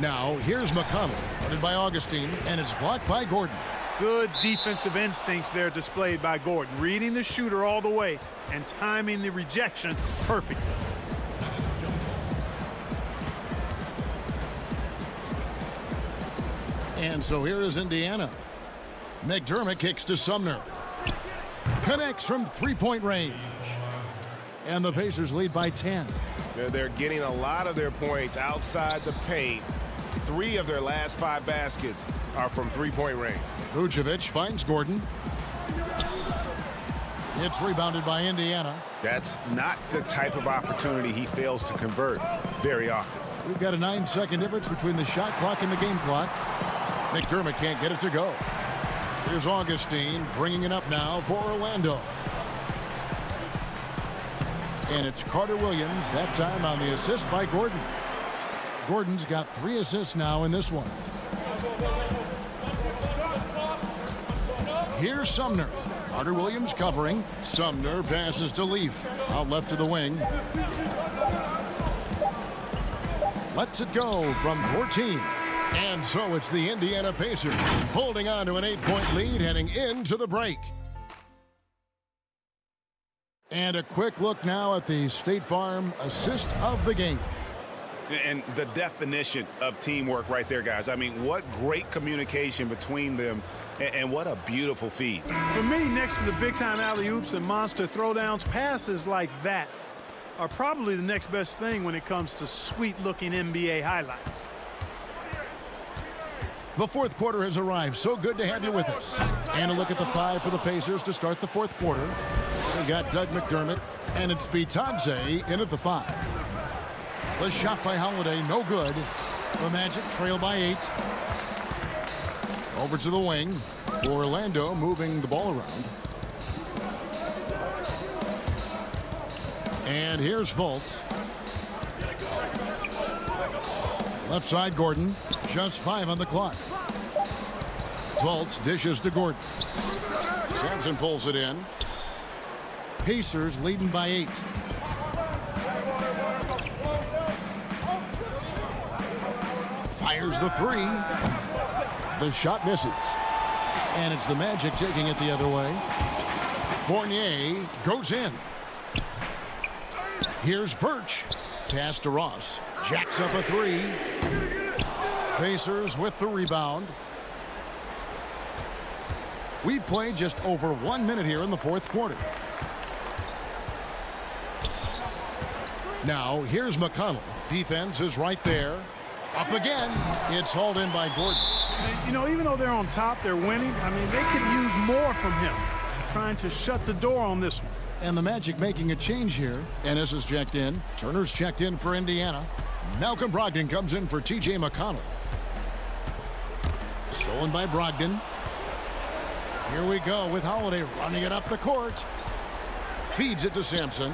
Now, here's McConnell, running by Augustine, and it's blocked by Gordon. Good defensive instincts there displayed by Gordon, reading the shooter all the way and timing the rejection perfectly. And so here is Indiana. McDermott kicks to Sumner. Connects from 3-point range. And the Pacers lead by 10. They're getting a lot of their points outside the paint. 3 of their last 5 baskets are from 3-point range. Vucevic finds Gordon. It's rebounded by Indiana. That's not the type of opportunity he fails to convert very often. We've got a 9-second difference between the shot clock and the game clock. McDermott can't get it to go. Here's Augustine bringing it up now for Orlando. And it's Carter Williams, that time on the assist by Gordon. Gordon's got 3 assists now in this one. Here's Sumner. Carter Williams covering. Sumner passes to Leaf. Out left to the wing. Lets it go from 14. And so it's the Indiana Pacers holding on to an 8-point lead heading into the break. And a quick look now at the State Farm assist of the game. And the definition of teamwork right there, guys. I mean, what great communication between them, and what a beautiful feed. For me, next to the big-time alley-oops and monster throwdowns, passes like that are probably the next best thing when it comes to sweet-looking NBA highlights. The fourth quarter has arrived. So good to have you with us. And a look at the 5 for the Pacers to start the fourth quarter. We got Doug McDermott, and it's Bitadze in at the 5. The shot by Holiday, no good. The Magic trail by 8. Over to the wing. Orlando moving the ball around. And here's Fultz. Left side, Gordon. Just 5 on the clock. Fultz dishes to Gordon. Sampson pulls it in. Pacers leading by 8. Fires the 3. The shot misses. And it's the Magic taking it the other way. Fournier goes in. Here's Birch. Pass to Ross. Jacks up a 3. Pacers with the rebound. We've played just over 1 minute here in the fourth quarter. Now here's McConnell. Defense is right there. Up again. It's hauled in by Gordon. You know, even though they're on top, they're winning. I mean, they could use more from him. Trying to shut the door on this one. And the Magic making a change here. Ennis is checked in. Turner's checked in for Indiana. Malcolm Brogdon comes in for T.J. McConnell. Stolen by Brogdon. Here we go with Holiday running it up the court. Feeds it to Sampson.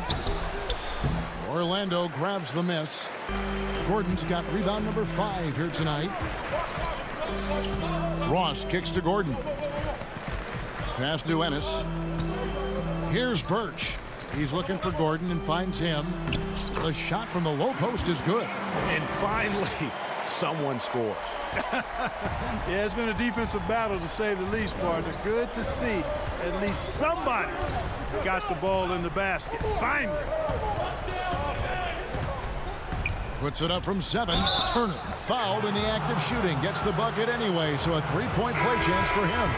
Orlando grabs the miss. Gordon's got rebound number 5 here tonight. Ross kicks to Gordon. Pass to Ennis. Here's Birch. He's looking for Gordon and finds him. The shot from the low post is good. And finally, someone scores. Yeah, it's been a defensive battle to say the least, partner. Good to see at least somebody got the ball in the basket. Finally. Puts it up from 7. Turner fouled in the act of shooting. Gets the bucket anyway, so a 3-point play chance for him.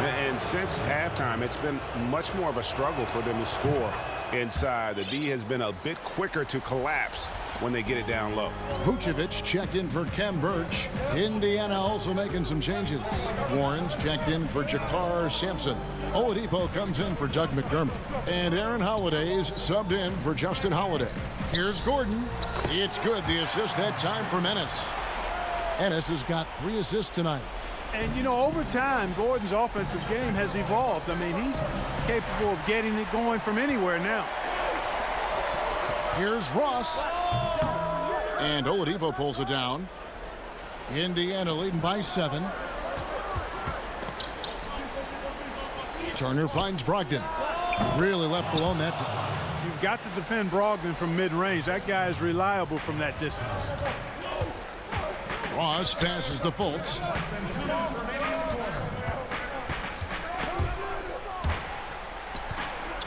And since halftime, it's been much more of a struggle for them to score inside. The D has been a bit quicker to collapse when they get it down low. Vucevic checked in for Kem Birch. Indiana also making some changes. Warren's checked in for Jakar Sampson. Oladipo comes in for Doug McDermott. And Aaron Holiday's subbed in for Justin Holiday. Here's Gordon. It's good. The assist that time from Ennis. Ennis has got 3 assists tonight. And, you know, over time, Gordon's offensive game has evolved. I mean, he's capable of getting it going from anywhere now. Here's Ross. And Oladipo pulls it down. Indiana leading by 7. Turner finds Brogdon. Really left alone that time. You've got to defend Brogdon from mid-range. That guy is reliable from that distance. Ross passes to Fultz.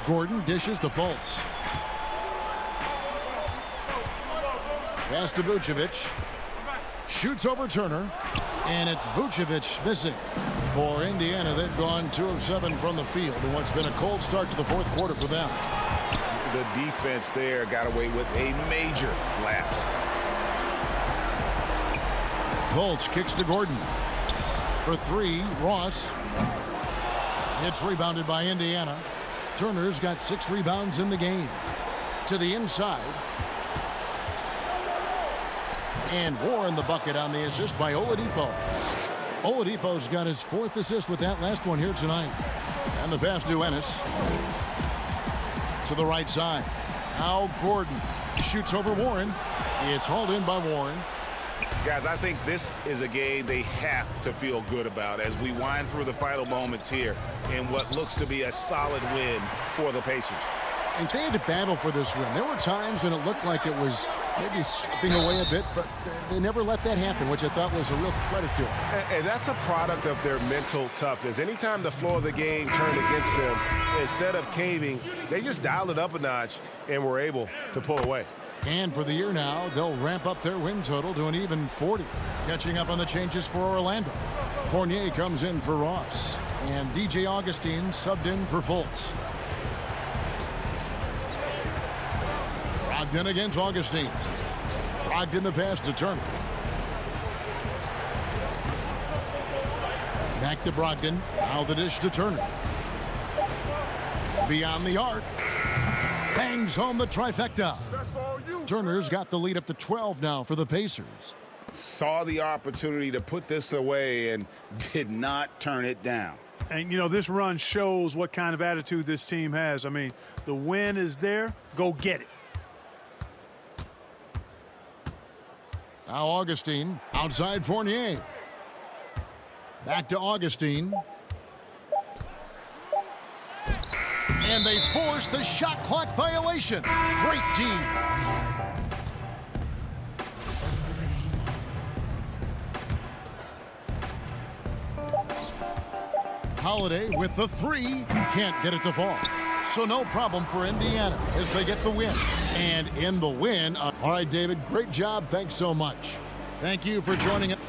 Gordon dishes to Fultz. Pass to Vucevic. Shoots over Turner. And it's Vucevic missing. For Indiana, they've gone 2 of 7 from the field in what's been a cold start to the fourth quarter for them. The defense there got away with a major lapse. Fultz kicks to Gordon. For 3, Ross. It's rebounded by Indiana. Turner's got 6 rebounds in the game. To the inside. And Warren the bucket on the assist by Oladipo. Oladipo's got his 4th assist with that last one here tonight. And the pass to Ennis. To the right side. Now Gordon shoots over Warren. It's hauled in by Warren. Guys, I think this is a game they have to feel good about as we wind through the final moments here in what looks to be a solid win for the Pacers. And they had to battle for this win. There were times when it looked like it was maybe slipping away a bit, but they never let that happen, which I thought was a real credit to them. And that's a product of their mental toughness. Anytime the flow of the game turned against them, instead of caving, they just dialed it up a notch and were able to pull away. And for the year now, they'll ramp up their win total to an even 40. Catching up on the changes for Orlando. Fournier comes in for Ross. And DJ Augustine subbed in for Fultz. Brogdon against Augustine. Brogdon the pass to Turner. Back to Brogdon. Now the dish to Turner. Beyond the arc. Bangs home the trifecta. Turner's got the lead up to 12 now for the Pacers. Saw the opportunity to put this away and did not turn it down. And, you know, this run shows what kind of attitude this team has. I mean, the win is there. Go get it. Now Augustine outside Fournier. Back to Augustine. And they force the shot clock violation. Great team. Holiday with the three. Can't get it to fall. So no problem for Indiana as they get the win. And in the win. All right, David, great job. Thanks so much. Thank you for joining us.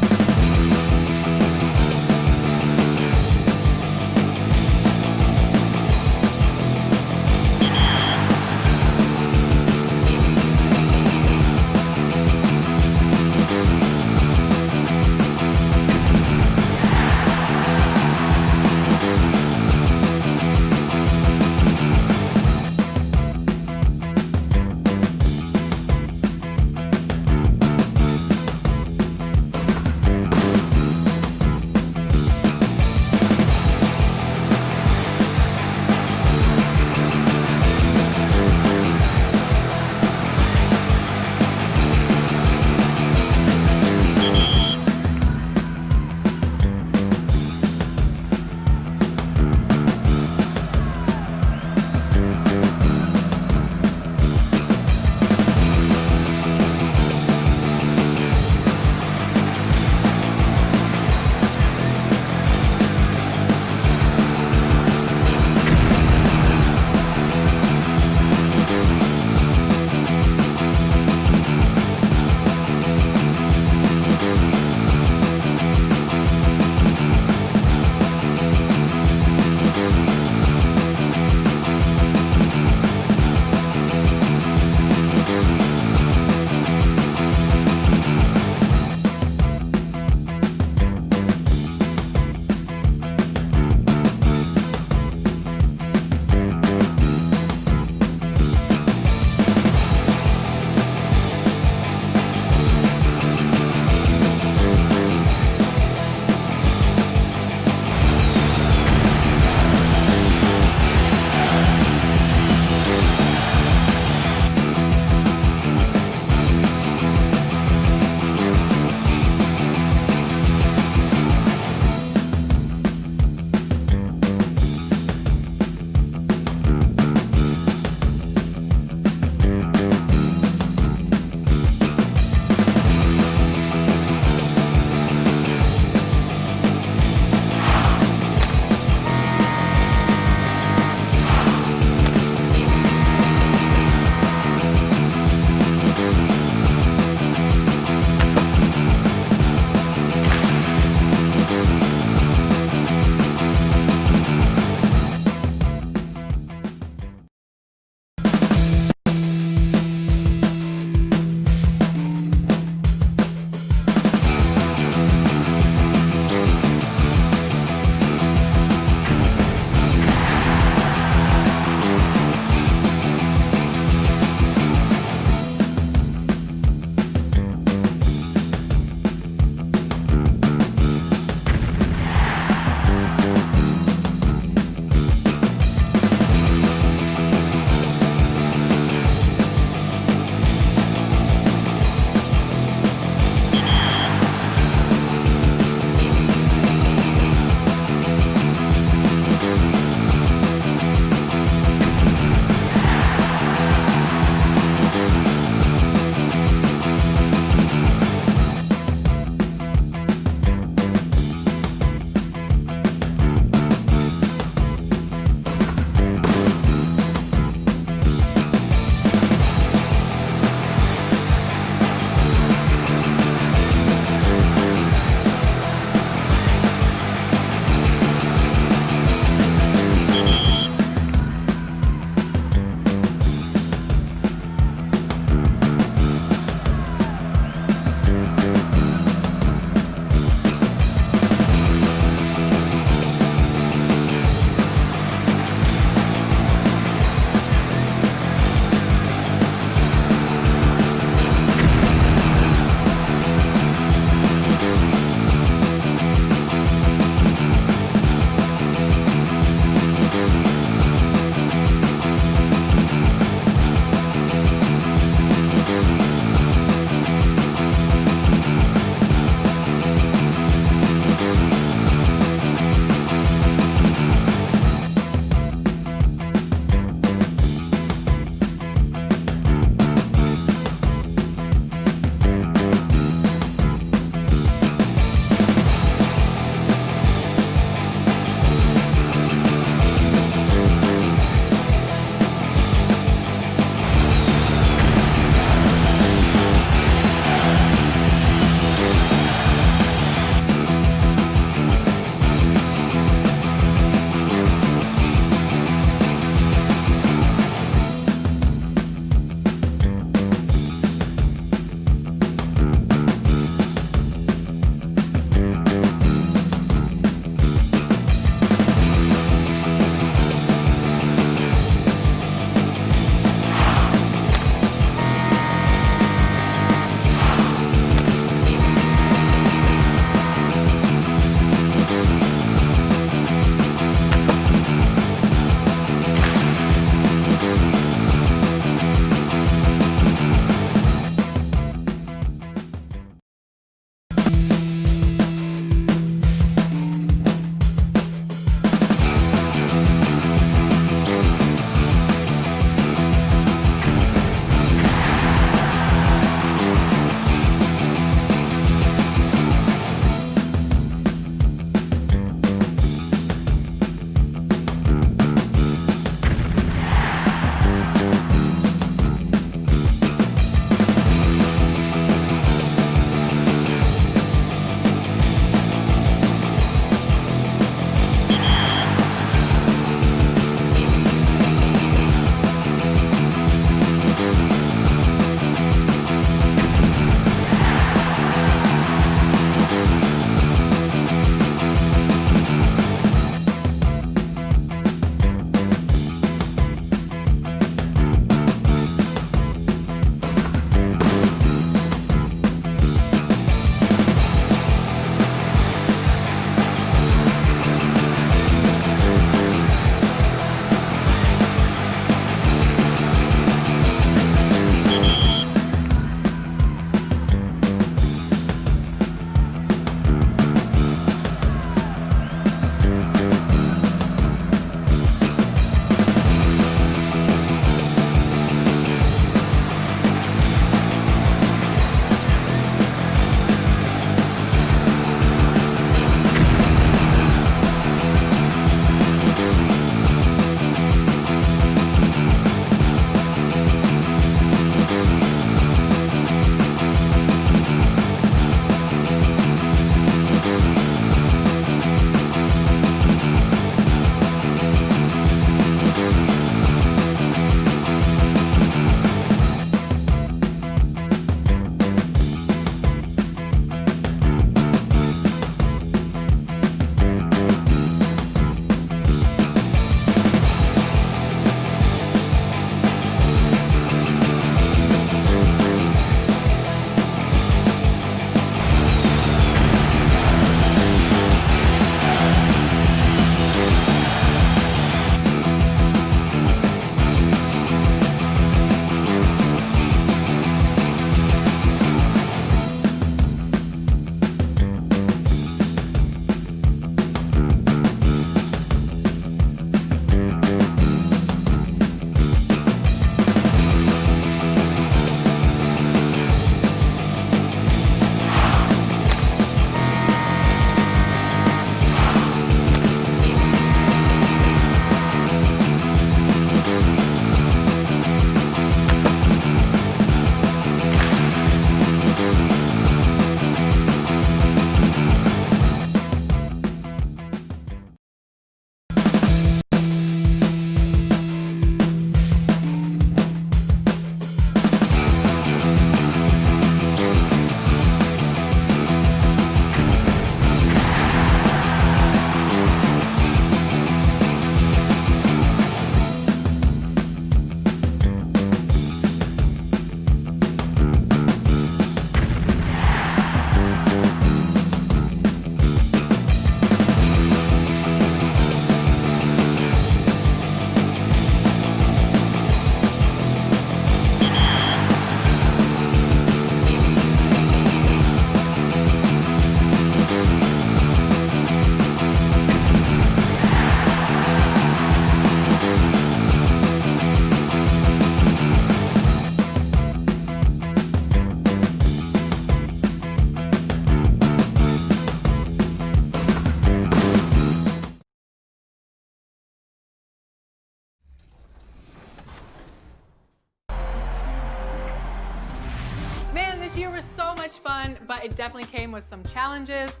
much fun, but it definitely came with some challenges.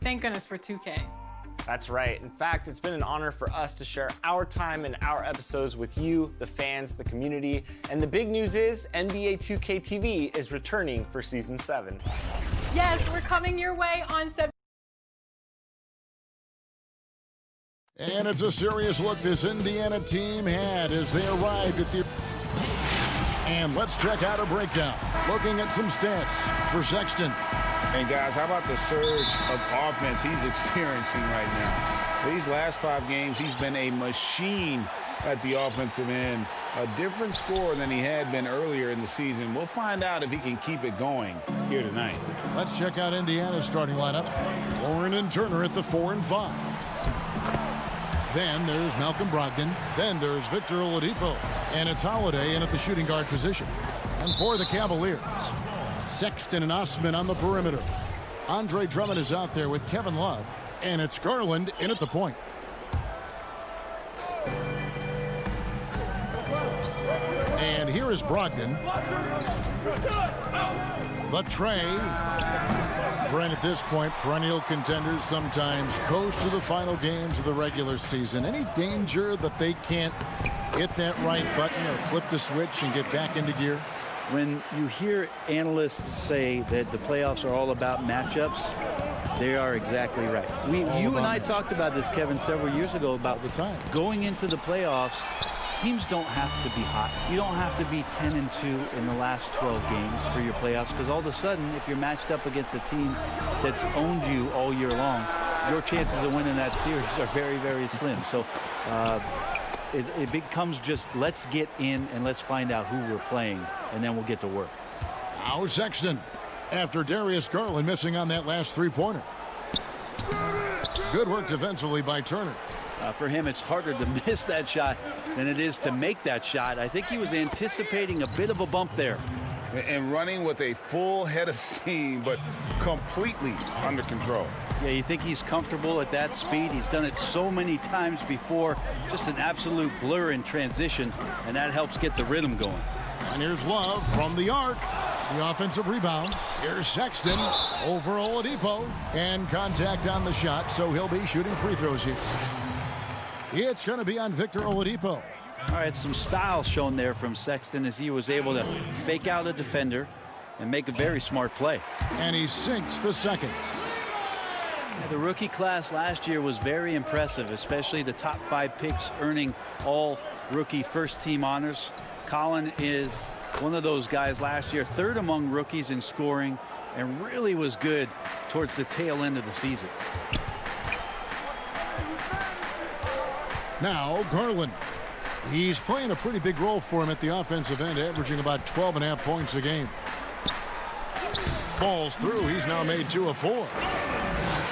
Thank goodness for 2K. That's right. In fact, it's been an honor for us to share our time and our episodes with you, the fans, the community. And the big news is NBA 2K TV is returning for Season 7. Yes, we're coming your way on September. And it's a serious look this Indiana team had as they arrived at the... And let's check out a breakdown. Looking at some stats for Sexton. And guys, how about the surge of offense he's experiencing right now? These last 5 games, he's been a machine at the offensive end. A different score than he had been earlier in the season. We'll find out if he can keep it going here tonight. Let's check out Indiana's starting lineup. Warren and Turner at the 4 and 5. Then there's Malcolm Brogdon. Then there's Victor Oladipo. And it's Holiday in at the shooting guard position. And for the Cavaliers, Sexton and Osman on the perimeter. Andre Drummond is out there with Kevin Love. And it's Garland in at the point. And here is Brogdon. The Trey. Brent, at this point, perennial contenders sometimes coast to the final games of the regular season. Any danger that they can't hit that right button or flip the switch and get back into gear? When you hear analysts say that the playoffs are all about matchups, they are exactly right. You and I talked about this, Kevin, several years ago about the time going into the playoffs. Teams don't have to be hot. You don't have to be 10-2 in the last 12 games for your playoffs, because all of a sudden, if you're matched up against a team that's owned you all year long, your chances of winning that series are very, very slim. So it becomes just let's get in and let's find out who we're playing, and then we'll get to work. Now Sexton, after Darius Garland missing on that last three-pointer. Good work defensively by Turner. For him, it's harder to miss that shot than it is to make that shot. I think he was anticipating a bit of a bump there. And running with a full head of steam, but completely under control. Yeah, you think he's comfortable at that speed. He's done it so many times before. Just an absolute blur in transition, and that helps get the rhythm going. And here's Love from the arc. The offensive rebound. Here's Sexton over Oladipo. And contact on the shot, so he'll be shooting free throws here. It's going to be on Victor Oladipo. All right, some style shown there from Sexton as he was able to fake out a defender and make a very smart play. And he sinks the second. The rookie class last year was very impressive, especially the top 5 picks earning all rookie first team honors. Colin is one of those guys last year, 3rd among rookies in scoring, and really was good towards the tail end of the season. Now Garland. He's playing a pretty big role for him at the offensive end, averaging about 12.5 points a game. Falls through. He's now made 2 of 4.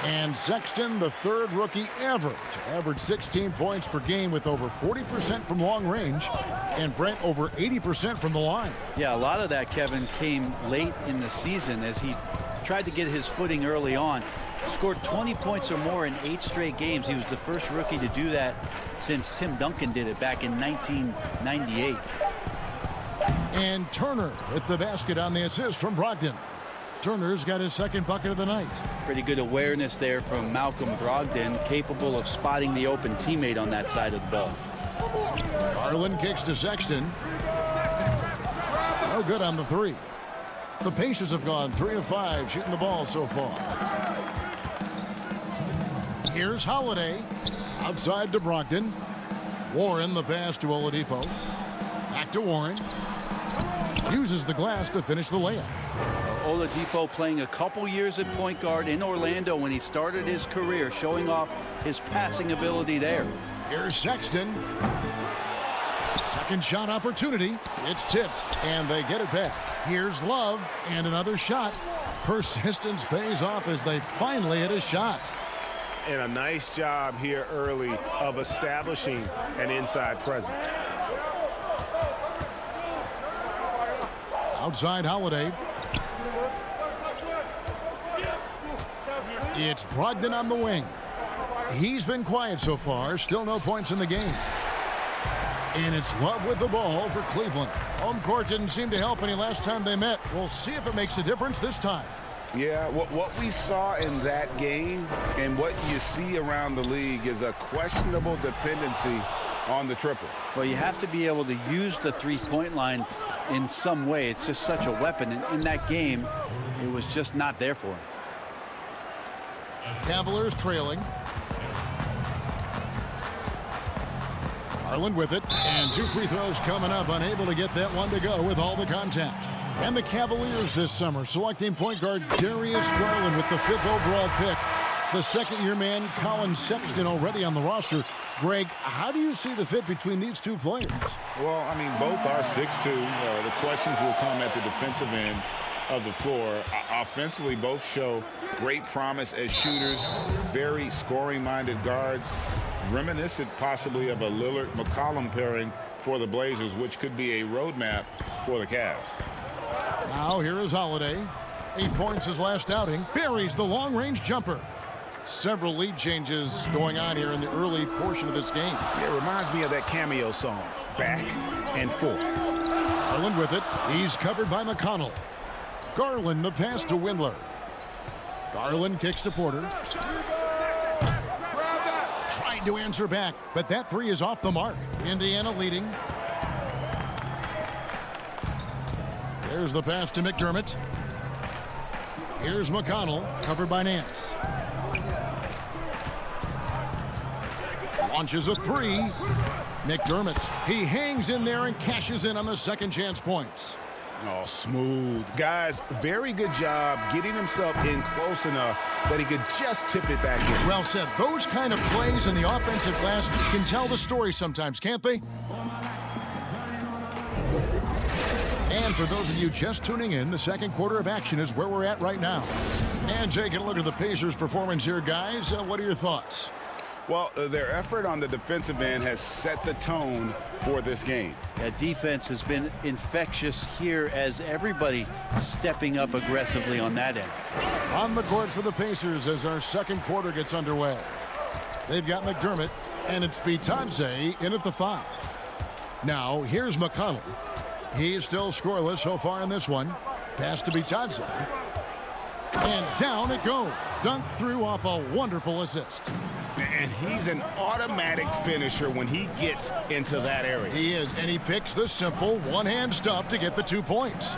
And Sexton, the 3rd rookie ever to average 16 points per game with over 40% from long range, and Brent over 80% from the line. Yeah, a lot of that, Kevin, came late in the season as he tried to get his footing early on. Scored 20 points or more in 8 straight games. He was the first rookie to do that since Tim Duncan did it back in 1998. And Turner at the basket on the assist from Brogdon. Turner's got his 2nd bucket of the night. Pretty good awareness there from Malcolm Brogdon, capable of spotting the open teammate on that side of the ball. Garland kicks to Sexton. No good on the 3. The Pacers have gone 3 of 5 shooting the ball so far. Here's Holiday. Outside to Brogdon. Warren the pass to Oladipo. Back to Warren. Uses the glass to finish the layup. Oladipo playing a couple years at point guard in Orlando when he started his career, showing off his passing ability there. Here's Sexton. 2nd shot opportunity. It's tipped, and they get it back. Here's Love, and another shot. Persistence pays off as they finally hit a shot. And a nice job here early of establishing an inside presence. Outside Holiday. It's Brogdon on the wing. He's been quiet so far. Still no points in the game. And it's Love with the ball for Cleveland. Home court didn't seem to help any last time they met. We'll see if it makes a difference this time. Yeah, what we saw in that game and what you see around the league is a questionable dependency on the triple. Well, you have to be able to use the three-point line in some way. It's just such a weapon. And in that game, it was just not there for him. Cavaliers trailing. Garland with it, and 2 free throws coming up, unable to get that one to go with all the contact. And the Cavaliers this summer selecting point guard Darius Garland with the 5th overall pick. The second-year man, Colin Sexton, already on the roster. Greg, how do you see the fit between these two players? Well, I mean, both are 6'2". The questions will come at the defensive end of the floor. Offensively, both show great promise as shooters, very scoring-minded guards, reminiscent possibly of a Lillard-McCollum pairing for the Blazers, which could be a roadmap for the Cavs. Now here is Holiday. 8 points his last outing. Buries the long-range jumper. Several lead changes going on here in the early portion of this game. It reminds me of that cameo song, Back and Forth. Garland with it. He's covered by McConnell. Garland the pass to Windler. Garland kicks to Porter. Tried to answer back, but that 3 is off the mark. Indiana leading. There's the pass to McDermott. Here's McConnell, covered by Nance. Launches a 3. McDermott, he hangs in there and cashes in on the second chance points. Oh, smooth. Guys, very good job getting himself in close enough that he could just tip it back in. Well said. Those kind of plays in the offensive glass can tell the story sometimes, can't they? And for those of you just tuning in, the second quarter of action is where we're at right now. And taking a look at the Pacers' performance here, guys. What are your thoughts? Well, their effort on the defensive end has set the tone for this game. That defense has been infectious here as everybody stepping up aggressively on that end. On the court for the Pacers as our second quarter gets underway. They've got McDermott, and it's Bitadze in at the 5. Now, here's McConnell. He's still scoreless so far in this one. Pass to Bitadze. And down it goes. Dunked through off a wonderful assist. And he's an automatic finisher when he gets into that area. He is, and he picks the simple one-hand stuff to get the 2 points.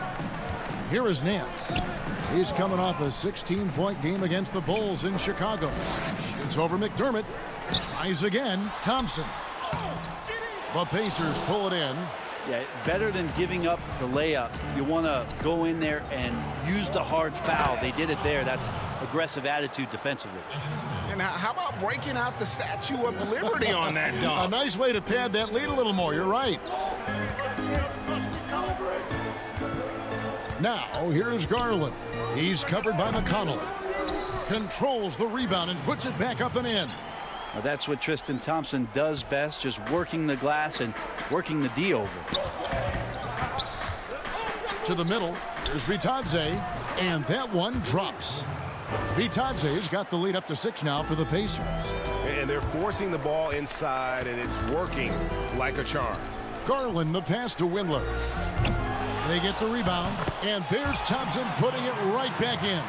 Here is Nance. He's coming off a 16-point game against the Bulls in Chicago. Shoots over McDermott. Tries again. Thompson. The Pacers pull it in. Yeah, better than giving up the layup. You want to go in there and use the hard foul. They did it there. That's aggressive attitude defensively. And how about breaking out the Statue of Liberty on that dunk? A nice way to pad that lead a little more. You're right. Now, here's Garland. He's covered by McConnell. Controls the rebound and puts it back up and in. Well, that's what Tristan Thompson does best, just working the glass and working the D over. To the middle, there's Bitadze, and that one drops. Bitadze's got the lead up to 6 now for the Pacers. And they're forcing the ball inside, and it's working like a charm. Garland, the pass to Windler. They get the rebound, and there's Thompson putting it right back in.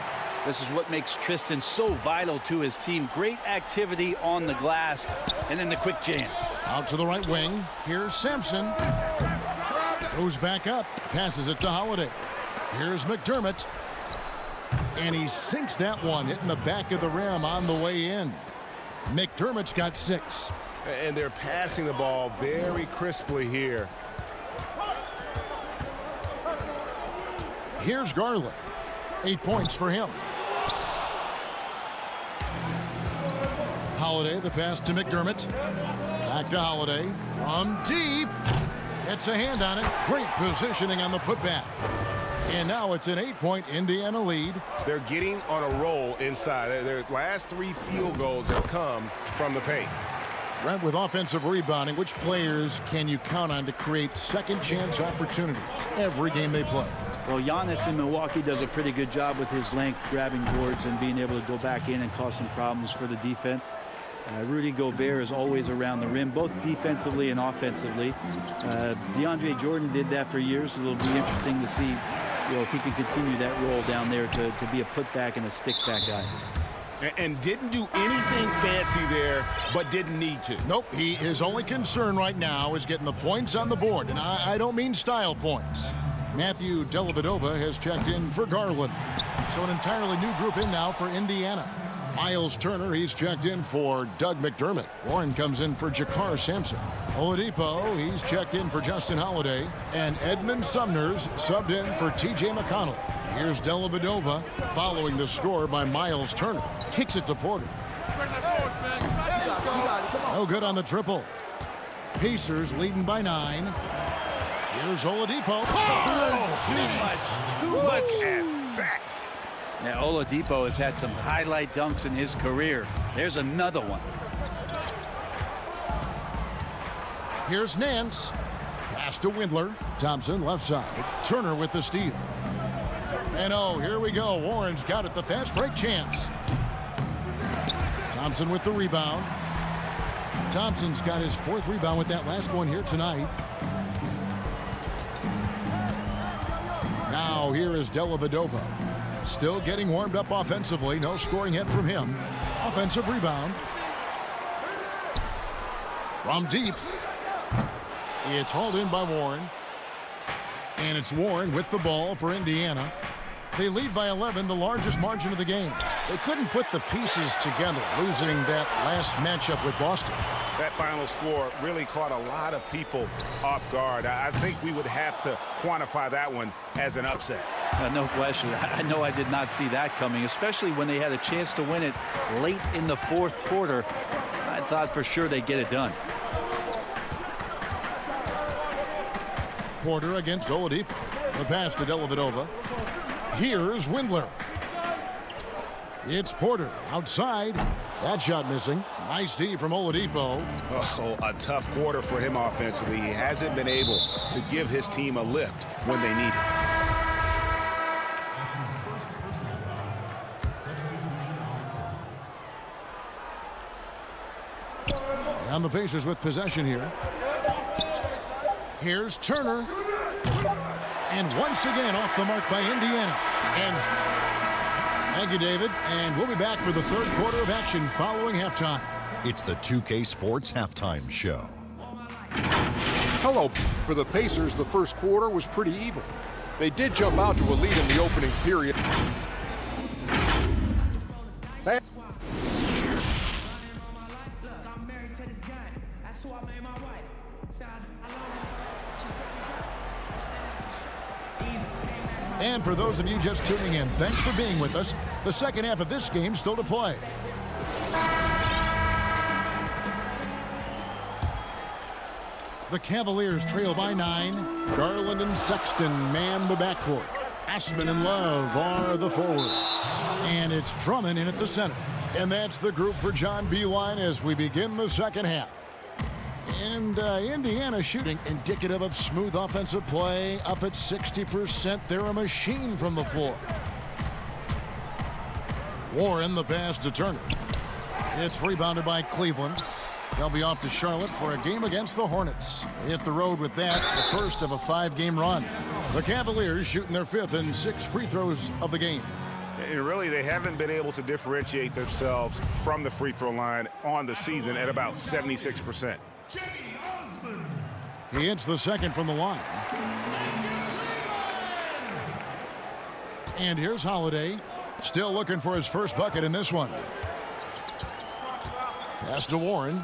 This is what makes Tristan so vital to his team. Great activity on the glass, and then the quick jam. Out to the right wing. Here's Sampson. Goes back up. Passes it to Holiday. Here's McDermott. And he sinks that one, hitting the back of the rim on the way in. McDermott's got 6. And they're passing the ball very crisply here. Here's Garland. 8 points for him. Holiday, the pass to McDermott. Back to Holiday. From deep. Gets a hand on it. Great positioning on the putback. And now it's an 8-point Indiana lead. They're getting on a roll inside. Their last 3 field goals have come from the paint. Brent, with offensive rebounding, which players can you count on to create second chance opportunities every game they play? Well, Giannis in Milwaukee does a pretty good job with his length, grabbing boards and being able to go back in and cause some problems for the defense. Rudy Gobert is always around the rim, both defensively and offensively. DeAndre Jordan did that for years. It'll be interesting to see, if he can continue that role down there to be a putback and a stick-back guy. And didn't do anything fancy there, but didn't need to. Nope, his only concern right now is getting the points on the board, and I don't mean style points. Matthew Dellavedova has checked in for Garland. So an entirely new group in now for Indiana. Miles Turner, he's checked in for Doug McDermott. Warren comes in for Jakar Sampson. Oladipo, he's checked in for Justin Holiday. And Edmund Sumner's subbed in for T.J. McConnell. Here's Dellavedova following the score by Miles Turner. Kicks it to Porter. No good on the triple. Pacers leading by 9. Here's Oladipo. Too much at that. Now, Oladipo has had some highlight dunks in his career. There's another one. Here's Nance. Pass to Windler. Thompson left side. Turner with the steal. And here we go. Warren's got it. The fast break chance. Thompson with the rebound. Thompson's got his 4th rebound with that last one here tonight. Now here is Dellavedova. Still getting warmed up offensively. No scoring yet from him. Offensive rebound. From deep. It's hauled in by Warren. And it's Warren with the ball for Indiana. They lead by 11, the largest margin of the game. They couldn't put the pieces together, losing that last matchup with Boston. That final score really caught a lot of people off guard. I think we would have to quantify that one as an upset. No question. I know I did not see that coming, especially when they had a chance to win it late in the 4th quarter. I thought for sure they'd get it done. Porter against Oladipo. The pass to Dellavedova. Here's Windler. It's Porter outside. That shot missing. Nice D from Oladipo. Oh, a tough quarter for him offensively. He hasn't been able to give his team a lift when they need it. And the Pacers with possession here. Here's Turner. And once again off the mark by Indiana. And thank you, David. And we'll be back for the 3rd quarter of action following halftime. It's the 2K Sports Halftime Show. Hello. For the Pacers, the first quarter was pretty even. They did jump out to a lead in the opening period. And for those of you just tuning in, thanks for being with us. The second half of this game still to play. The Cavaliers trail by 9. Garland and Sexton man the backcourt. Ashman and Love are the forwards. And it's Drummond in at the center. And that's the group for John Beilein as we begin the second half. And Indiana shooting indicative of smooth offensive play, up at 60%. They're a machine from the floor. Warren the pass to Turner. It's rebounded by Cleveland. They'll be off to Charlotte for a game against the Hornets. They hit the road with that, the first of a 5-game run. The Cavaliers shooting their 5th and 6th free throws of the game. And really, they haven't been able to differentiate themselves from the free throw line on the season at about 76%. He hits the second from the line. And here's Holiday. Still looking for his first bucket in this one. Pass to Warren.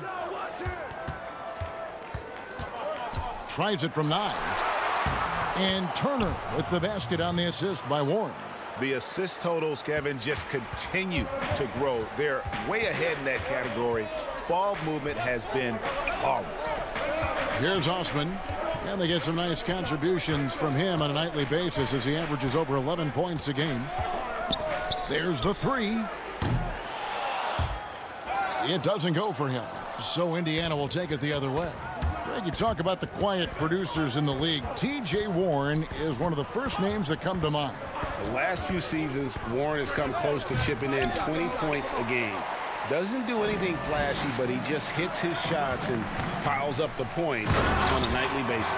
Tries it from 9. And Turner with the basket on the assist by Warren. The assist totals, Kevin, just continue to grow. They're way ahead in that category. Ball movement has been flawless. Here's Osman. And they get some nice contributions from him on a nightly basis as he averages over 11 points a game. There's the 3. It doesn't go for him. So Indiana will take it the other way. Greg, you talk about the quiet producers in the league. T.J. Warren is one of the first names that come to mind. The last few seasons, Warren has come close to chipping in 20 points a game. Doesn't do anything flashy, but he just hits his shots and piles up the points on a nightly basis.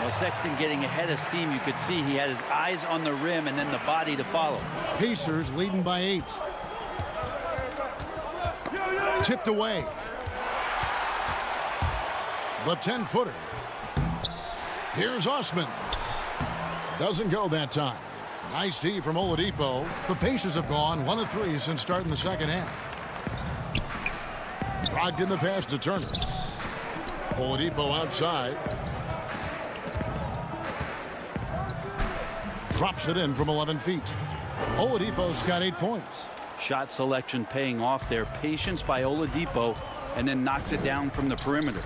Well, Sexton getting ahead of steam. You could see he had his eyes on the rim and then the body to follow. Pacers leading by 8. Tipped away. The 10-footer. Here's Osman. Doesn't go that time. Nice D from Oladipo. The Pacers have gone 1 of 3 since starting the second half. Brogdon the pass to Turner. Oladipo outside. Drops it in from 11 feet. Oladipo's got 8 points. Shot selection paying off there. Patience by Oladipo, and then knocks it down from the perimeter.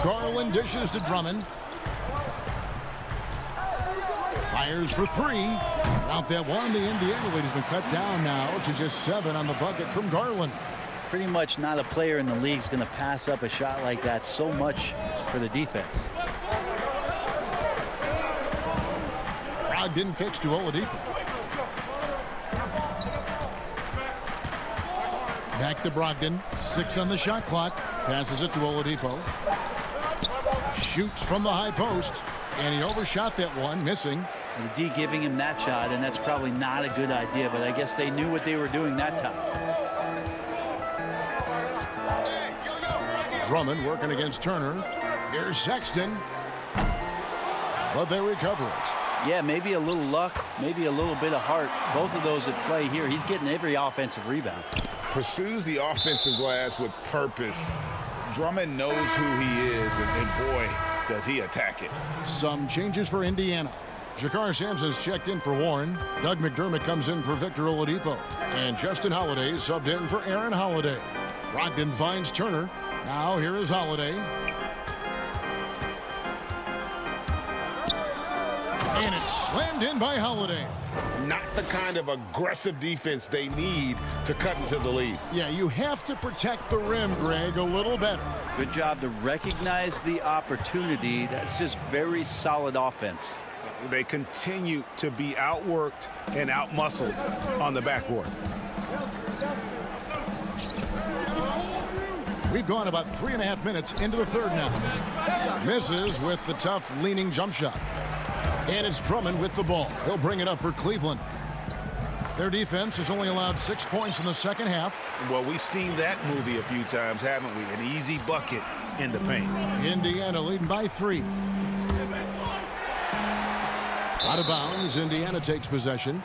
Garland dishes to Drummond. Fires for 3. Out that one. The Indiana lead has been cut down now to just 7 on the bucket from Garland. Pretty much not a player in the league is going to pass up a shot like that so much for the defense. Brogdon kicks to Oladipo. Back to Brogdon. 6 on the shot clock. Passes it to Oladipo. Shoots from the high post. And he overshot that one, missing. The D giving him that shot, and that's probably not a good idea, but I guess they knew what they were doing that time. Drummond working against Turner. Here's Sexton. But they recover it. Yeah, maybe a little luck, maybe a little bit of heart. Both of those at play here. He's getting every offensive rebound. Pursues the offensive glass with purpose. Drummond knows who he is, and boy, does he attack it. Some changes for Indiana. Jakar Sampson's checked in for Warren. Doug McDermott comes in for Victor Oladipo. And Justin Holiday subbed in for Aaron Holiday. Brogdon finds Turner. Now here is Holiday. And it's slammed in by Holiday. Not the kind of aggressive defense they need to cut into the lead. Yeah, you have to protect the rim, Greg, a little better. Good job to recognize the opportunity. That's just very solid offense. They continue to be outworked and outmuscled on the backboard. We've gone about 3.5 minutes into the third now. Misses with the tough leaning jump shot. And it's Drummond with the ball. He'll bring it up for Cleveland. Their defense has only allowed 6 points in the second half. Well, we've seen that movie a few times, haven't we? An easy bucket in the paint. Indiana leading by 3. Out of bounds, Indiana takes possession.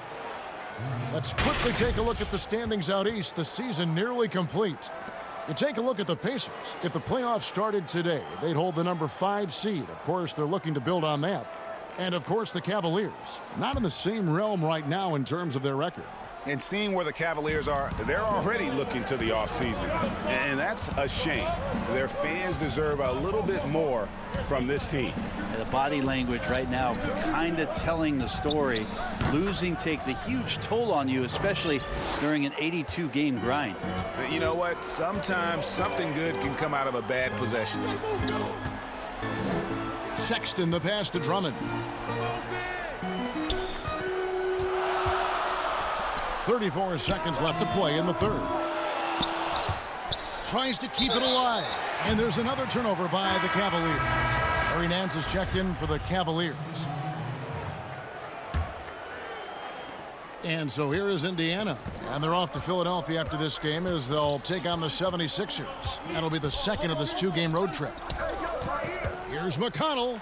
Let's quickly take a look at the standings out east. The season nearly complete. You take a look at the Pacers. If the playoffs started today, they'd hold the number 5 seed. Of course, they're looking to build on that. And, of course, the Cavaliers. Not in the same realm right now in terms of their record. And seeing where the Cavaliers are, they're already looking to the offseason. And that's a shame. Their fans deserve a little bit more from this team. The body language right now kind of telling the story. Losing takes a huge toll on you, especially during an 82-game grind. You know what? Sometimes something good can come out of a bad possession. Sexton the pass to Drummond. 34 seconds left to play in the third. Tries to keep it alive. And there's another turnover by the Cavaliers. Larry Nance is checked in for the Cavaliers. And so here is Indiana. And they're off to Philadelphia after this game as they'll take on the 76ers. That'll be the second of this 2-game road trip. Here's McConnell.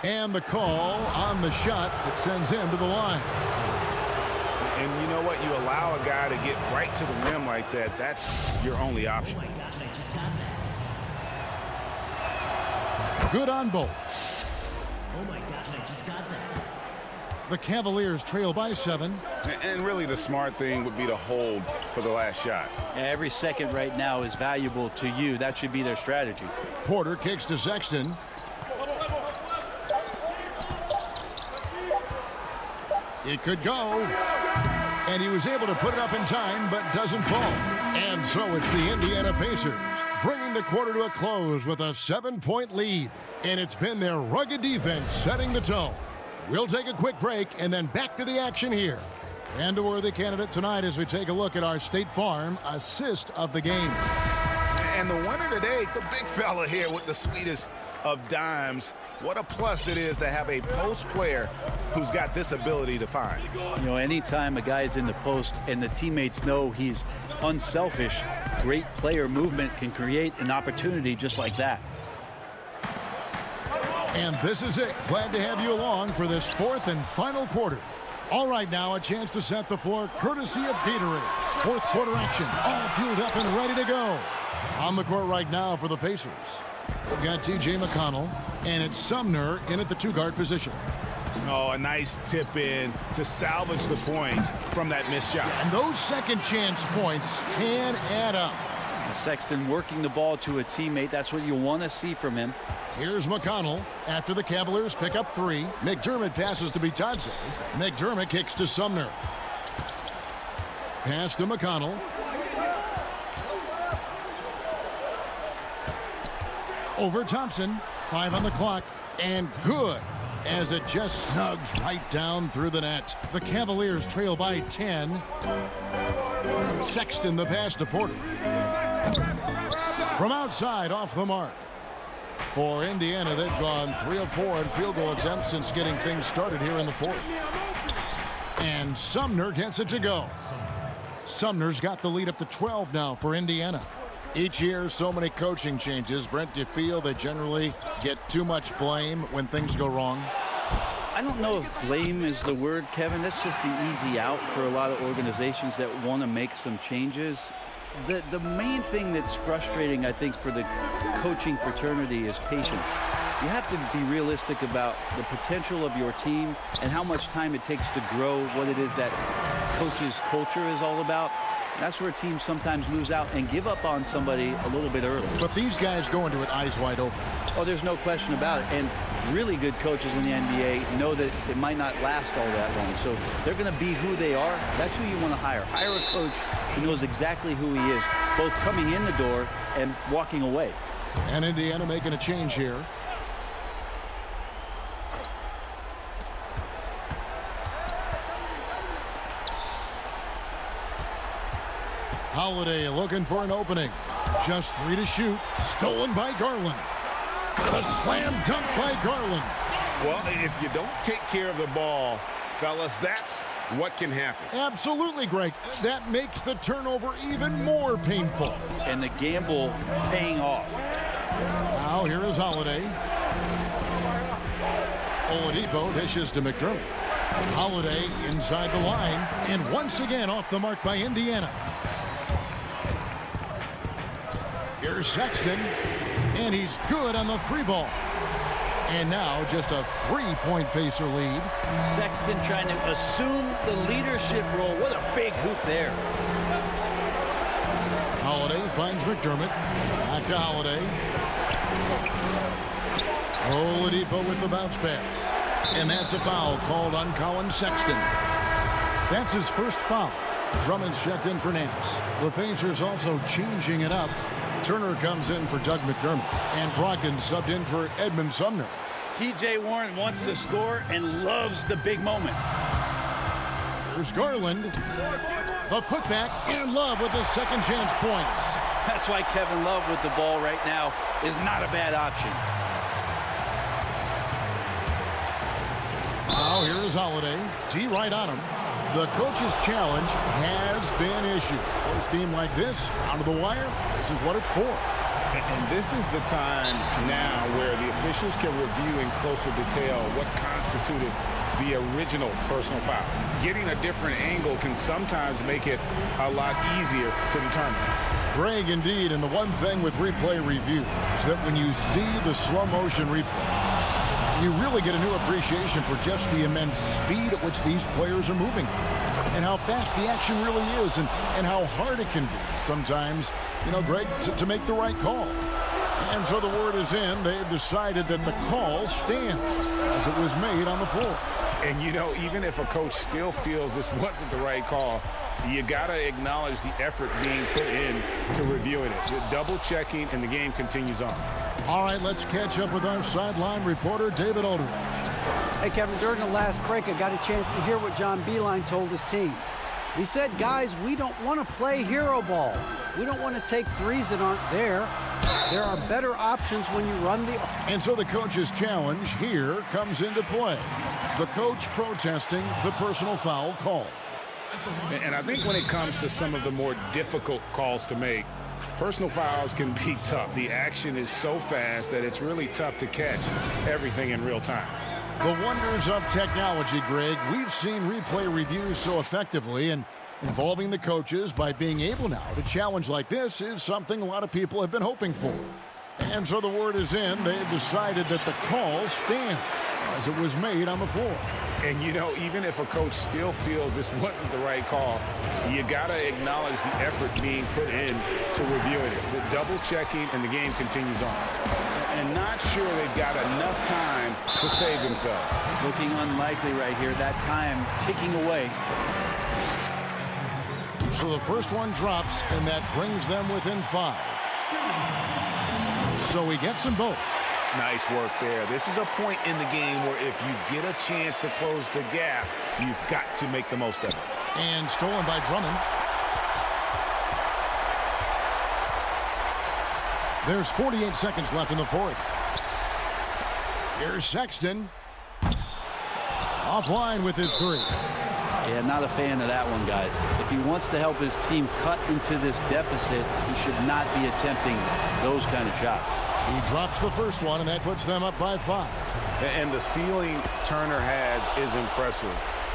And the call on the shot that sends him to the line. And you know what? You allow a guy to get right to the rim like that. That's your only option. Good on both. Oh my gosh, I just got that. The Cavaliers trail by 7. And really the smart thing would be to hold for the last shot. Every second right now is valuable to you. That should be their strategy. Porter kicks to Sexton. It could go. And he was able to put it up in time, but doesn't fall. And so it's the Indiana Pacers bringing the quarter to a close with a 7-point lead. And it's been their rugged defense setting the tone. We'll take a quick break and then back to the action here And a worthy candidate tonight as we take a look at our State Farm assist of the game. And the winner today, the big fella here with the sweetest of dimes. What a plus it is to have a post player who's got this ability to find. You know, anytime a guy is in the post and the teammates know he's unselfish, great player movement can create an opportunity just like that. And this is it. Glad to have you along for this fourth and final quarter. All right, now a chance to set the floor courtesy of Gatorade. Fourth quarter action, all fueled up and ready to go. On the court right now for the Pacers. We've got T.J. McConnell, and it's Sumner in at the two-guard position. Oh, a nice tip in to salvage the points from that missed shot. And those second chance points can add up. Sexton working the ball to a teammate. That's what you want to see from him. Here's McConnell after the Cavaliers pick up three. McDermott passes to Bitadze. McDermott kicks to Sumner. Pass to McConnell. Over Thompson. 5 on the clock. And good, as it just snugs right down through the net. The Cavaliers trail by 10. Sexton the pass to Porter. From outside, off the mark. For Indiana, they've gone 3 of 4 in field goal attempts since getting things started here in the fourth. And Sumner gets it to go. Sumner's got the lead up to 12 now for Indiana. Each year, so many coaching changes. Brent, do you feel they generally get too much blame when things go wrong? I don't know if blame is the word, Kevin. That's just the easy out for a lot of organizations that want to make some changes. The main thing that's frustrating, I think, for the coaching fraternity is patience. You have to be realistic about the potential of your team and how much time it takes to grow what it is that coach's culture is all about. That's where teams sometimes lose out and give up on somebody a little bit early. But these guys go into it eyes wide open. Oh, there's no question about it. And really good coaches in the NBA know that it might not last all that long. So they're going to be who they are. That's who you want to hire. Hire a coach who knows exactly who he is, both coming in the door and walking away. And Indiana making a change here. Holiday looking for an opening. Just 3 to shoot. Stolen by Garland. A slam dunk by Garland. Well, if you don't take care of the ball, fellas, that's what can happen. Absolutely, Greg. That makes the turnover even more painful. And the gamble paying off. Now here is Holiday. Oladipo dishes to McDermott. Holiday inside the line. And once again off the mark by Indiana. Here's Sexton, and he's good on the 3-ball. And now just a 3-point Pacer lead. Sexton trying to assume the leadership role. What a big hoop there. Holiday finds McDermott. Back to Holiday. Oladipo with the bounce pass. And that's a foul called on Colin Sexton. That's his first foul. Drummond's checked in for Nance. The Pacers also changing it up. Turner comes in for Doug McDermott. And Brogdon subbed in for Edmund Sumner. T.J. Warren wants to score and loves the big moment. There's Garland. The putback, and Love with his second chance points. That's why Kevin Love with the ball right now is not a bad option. Now here is Holiday. D right on him. The coach's challenge has been issued. Close game like this, out of the wire, this is what it's for. And this is the time now where the officials can review in closer detail what constituted the original personal foul. Getting a different angle can sometimes make it a lot easier to determine. Greg, indeed, and the one thing with replay review is that when you see the slow motion replay, you really get a new appreciation for just the immense speed at which these players are moving and how fast the action really is and how hard it can be sometimes, you know, Greg, to make the right call. And so the word is in. They've decided that the call stands as it was made on the floor. And, you know, even if a coach still feels this wasn't the right call, you got to acknowledge the effort being put in to reviewing it. The double checking, and the game continues on. All right, let's catch up with our sideline reporter, David Aldridge. Hey, Kevin, during the last break, I got a chance to hear what John Beilein told his team. He said, guys, we don't want to play hero ball. We don't want to take threes that aren't there. There are better options when you run the... And so the coach's challenge here comes into play. The coach protesting the personal foul call. And I think when it comes to some of the more difficult calls to make, personal fouls can be tough. The action is so fast that it's really tough to catch everything in real time. The wonders of technology, Greg. We've seen replay reviews so effectively, and involving the coaches by being able now to challenge like this is something a lot of people have been hoping for. And so the word is in. They've decided that the call stands as it was made on the floor. And, you know, even if a coach still feels this wasn't the right call, you got to acknowledge the effort being put in to reviewing it. The double checking, and the game continues on. And not sure they've got enough time to save themselves. Looking unlikely right here. That time ticking away. So the first one drops, and that brings them within 5. So he gets them both. Nice work there. This is a point in the game where if you get a chance to close the gap, you've got to make the most of it. And stolen by Drummond. There's 48 seconds left in the fourth. Here's Sexton. Offline with his 3. Yeah, not a fan of that one, guys. If he wants to help his team cut into this deficit, he should not be attempting those kind of shots. He drops the first one, and that puts them up by 5. And the ceiling Turner has is impressive.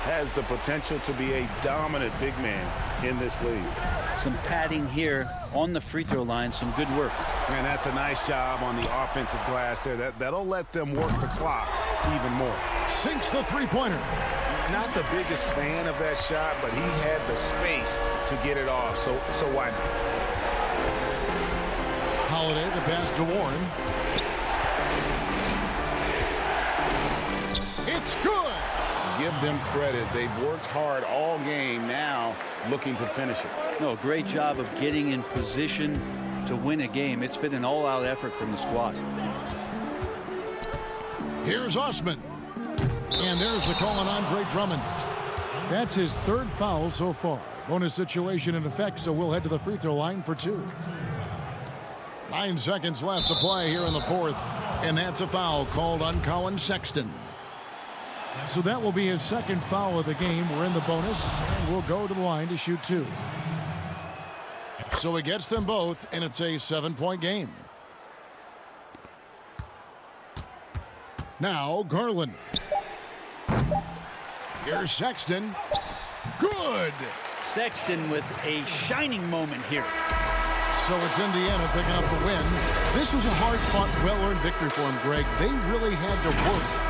Has the potential to be a dominant big man in this league. Some padding here on the free throw line. Some good work. And that's a nice job on the offensive glass there. That'll let them work the clock even more. Sinks the three-pointer. Not the biggest fan of that shot, but he had the space to get it off, so why not? Holiday, the pass to Warren. It's good. Give them credit. They've worked hard all game, now looking to finish it. No, great job of getting in position to win a game. It's been an all-out effort from the squad. Here's Osman. And there's the call on Andre Drummond. That's his 3rd foul so far. Bonus situation in effect, so we'll head to the free throw line for 2. 9 seconds left to play here in the fourth. And that's a foul called on Colin Sexton. So that will be his 2nd foul of the game. We're in the bonus, and we'll go to the line to shoot 2. So he gets them both, and it's a 7-point game. Now Garland. Here's Sexton. Good. Sexton with a shining moment here. So it's Indiana picking up the win. This was a hard-fought, well-earned victory for him, Greg. They really had to work.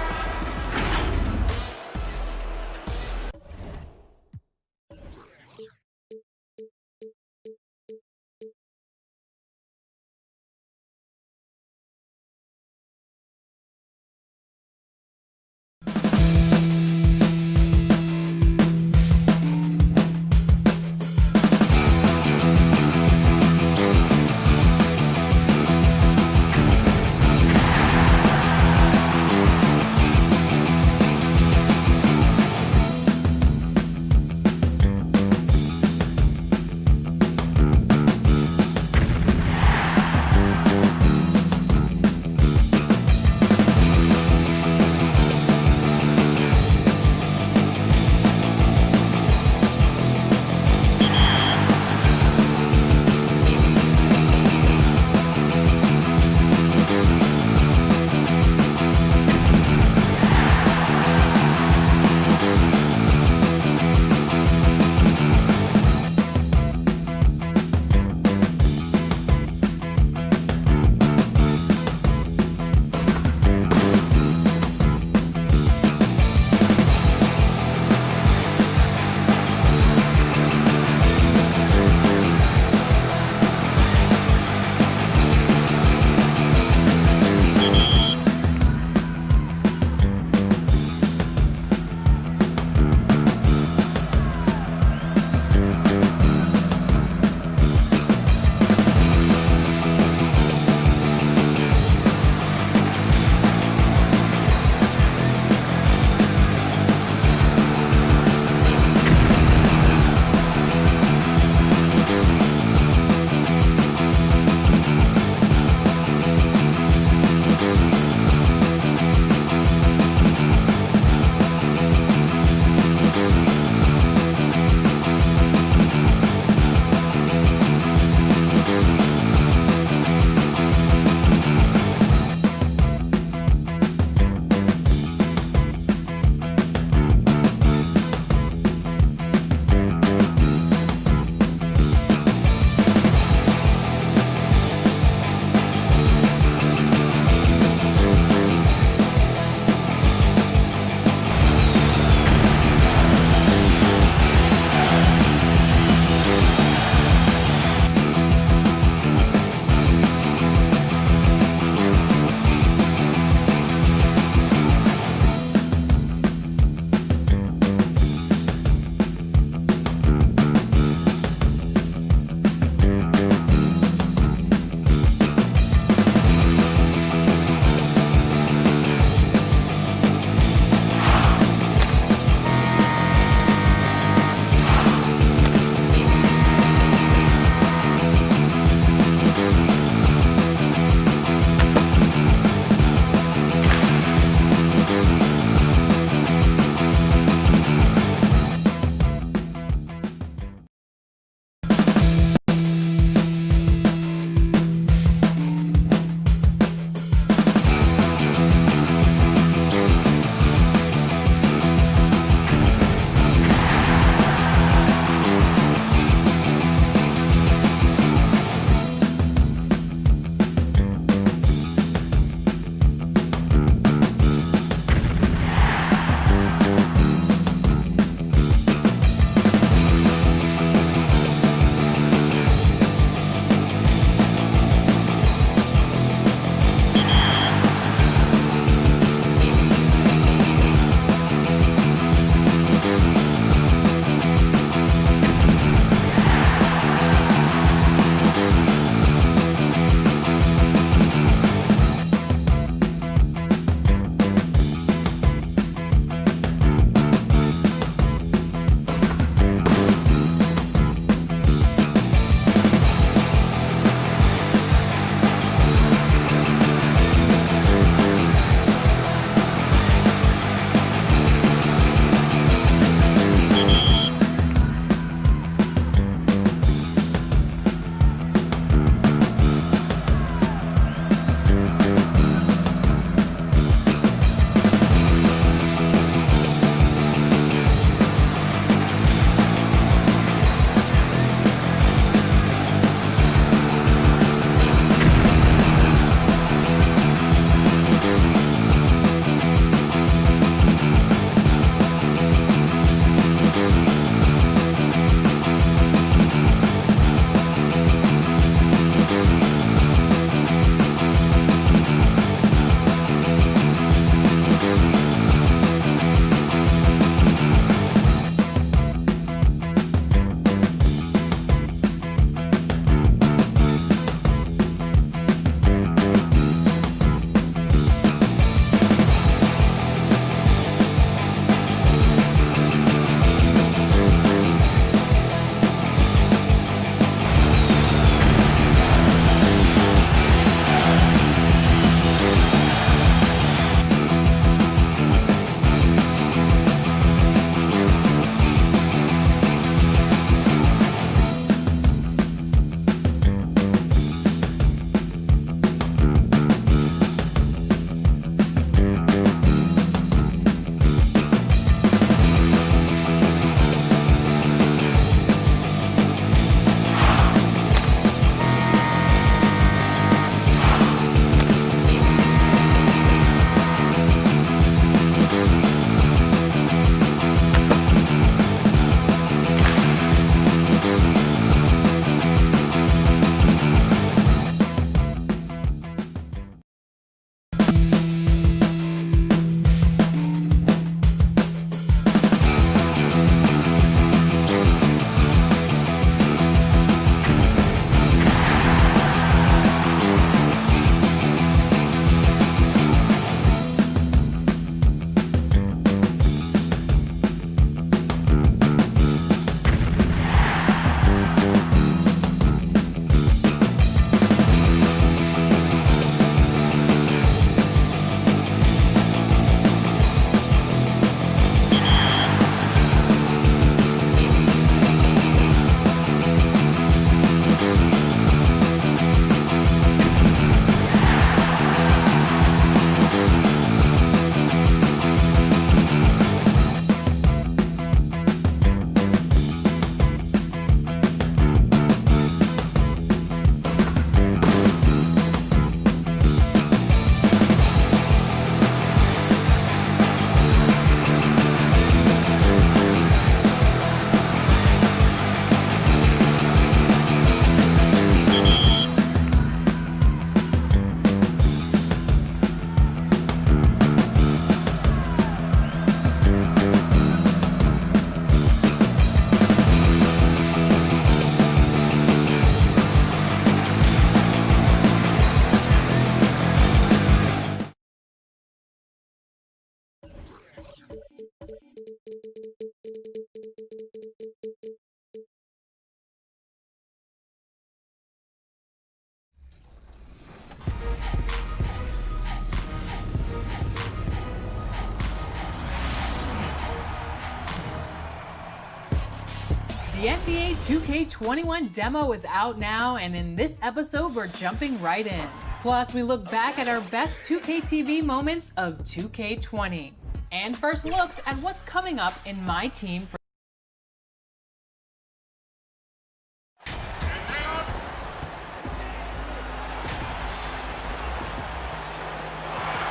The NBA 2K21 demo is out now, and in this episode, we're jumping right in. Plus, we look back at our best 2K TV moments of 2K20. And first looks at what's coming up in My Team.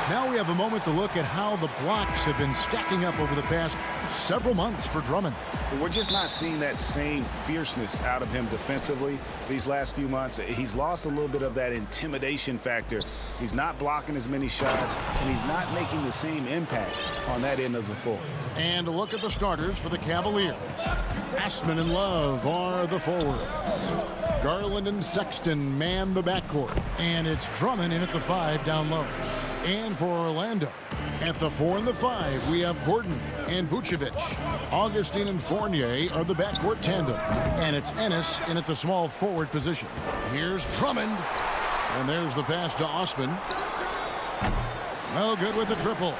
Now we have a moment to look at how the blocks have been stacking up over the past several months for Drummond. We're just not seeing that same fierceness out of him defensively these last few months. He's lost a little bit of that intimidation factor. He's not blocking as many shots, and he's not making the same impact on that end of the floor. And a look at the starters for the Cavaliers. Ashman and Love are the forwards. Garland and Sexton man the backcourt. And it's Drummond in at the 5 down low. And for Orlando, at the 4 and the 5, we have Gordon and Vucevic. Augustine and Fournier are the backcourt tandem. And it's Ennis in at the small forward position. Here's Drummond. And there's the pass to Osman. No good with the triple.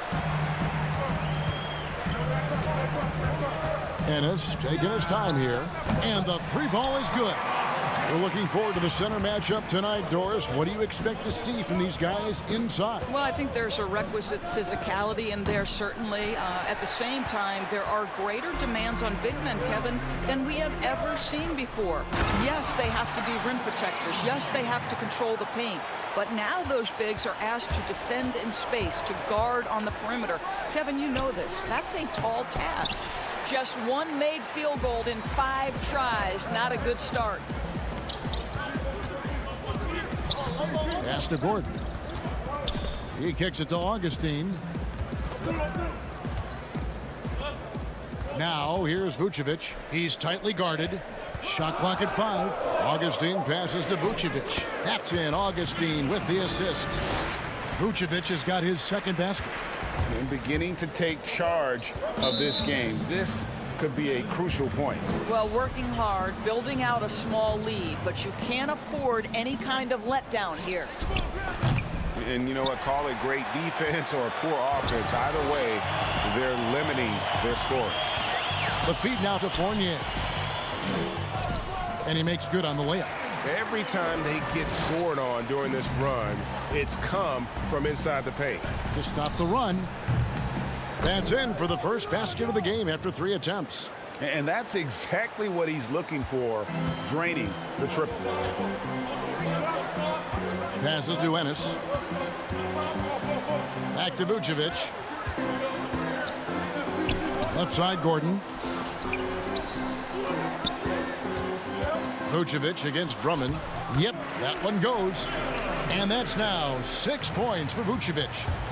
Ennis taking his time here. And the 3 ball is good. We're looking forward to the center matchup tonight, Doris. What do you expect to see from these guys inside? Well, I think there's a requisite physicality in there, certainly. At the same time, there are greater demands on big men, Kevin, than we have ever seen before. Yes, they have to be rim protectors. Yes, they have to control the paint. But now those bigs are asked to defend in space, to guard on the perimeter. Kevin, you know this. That's a tall task. Just one made field goal in 5 tries. Not a good start. Pass to Gordon. He kicks it to Augustine. Now here's Vucevic. He's tightly guarded. Shot clock at 5. Augustine passes to Vucevic. That's in. Augustine with the assist. Vucevic has got his second basket. And beginning to take charge of this game. This could be a crucial point. Well, working hard, building out a small lead, but you can't afford any kind of letdown here. And you know what, call it great defense or poor offense. Either way, they're limiting their scoring. The feed now to Fournier. And he makes good on the layup. Every time they get scored on during this run, it's come from inside the paint. To stop the run. That's in for the first basket of the game after 3 attempts. And that's exactly what he's looking for, draining the triple. Passes to Ennis. Back to Vucevic. Left side, Gordon. Vucevic against Drummond. Yep, that one goes. And that's now 6 points for Vucevic.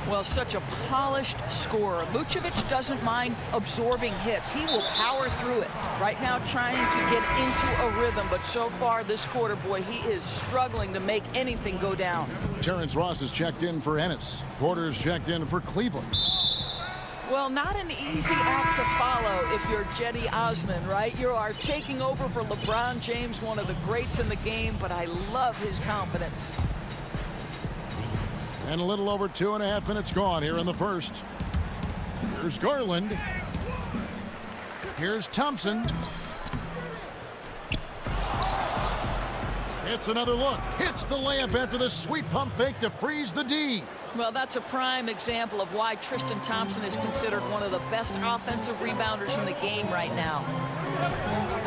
Well, such a polished scorer. Vucevic doesn't mind absorbing hits. He will power through it. Right now trying to get into a rhythm, but so far this quarter, boy, he is struggling to make anything go down. Terrence Ross is checked in for Ennis. Porter's checked in for Cleveland. Well, not an easy act to follow if you're Cedi Osman, right? You are taking over for LeBron James, one of the greats in the game, but I love his confidence. And a little over 2.5 minutes gone here in the first. Here's Garland. Here's Thompson. It's another look. Hits the layup after the sweet pump fake to freeze the D. Well, that's a prime example of why Tristan Thompson is considered one of the best offensive rebounders in the game right now.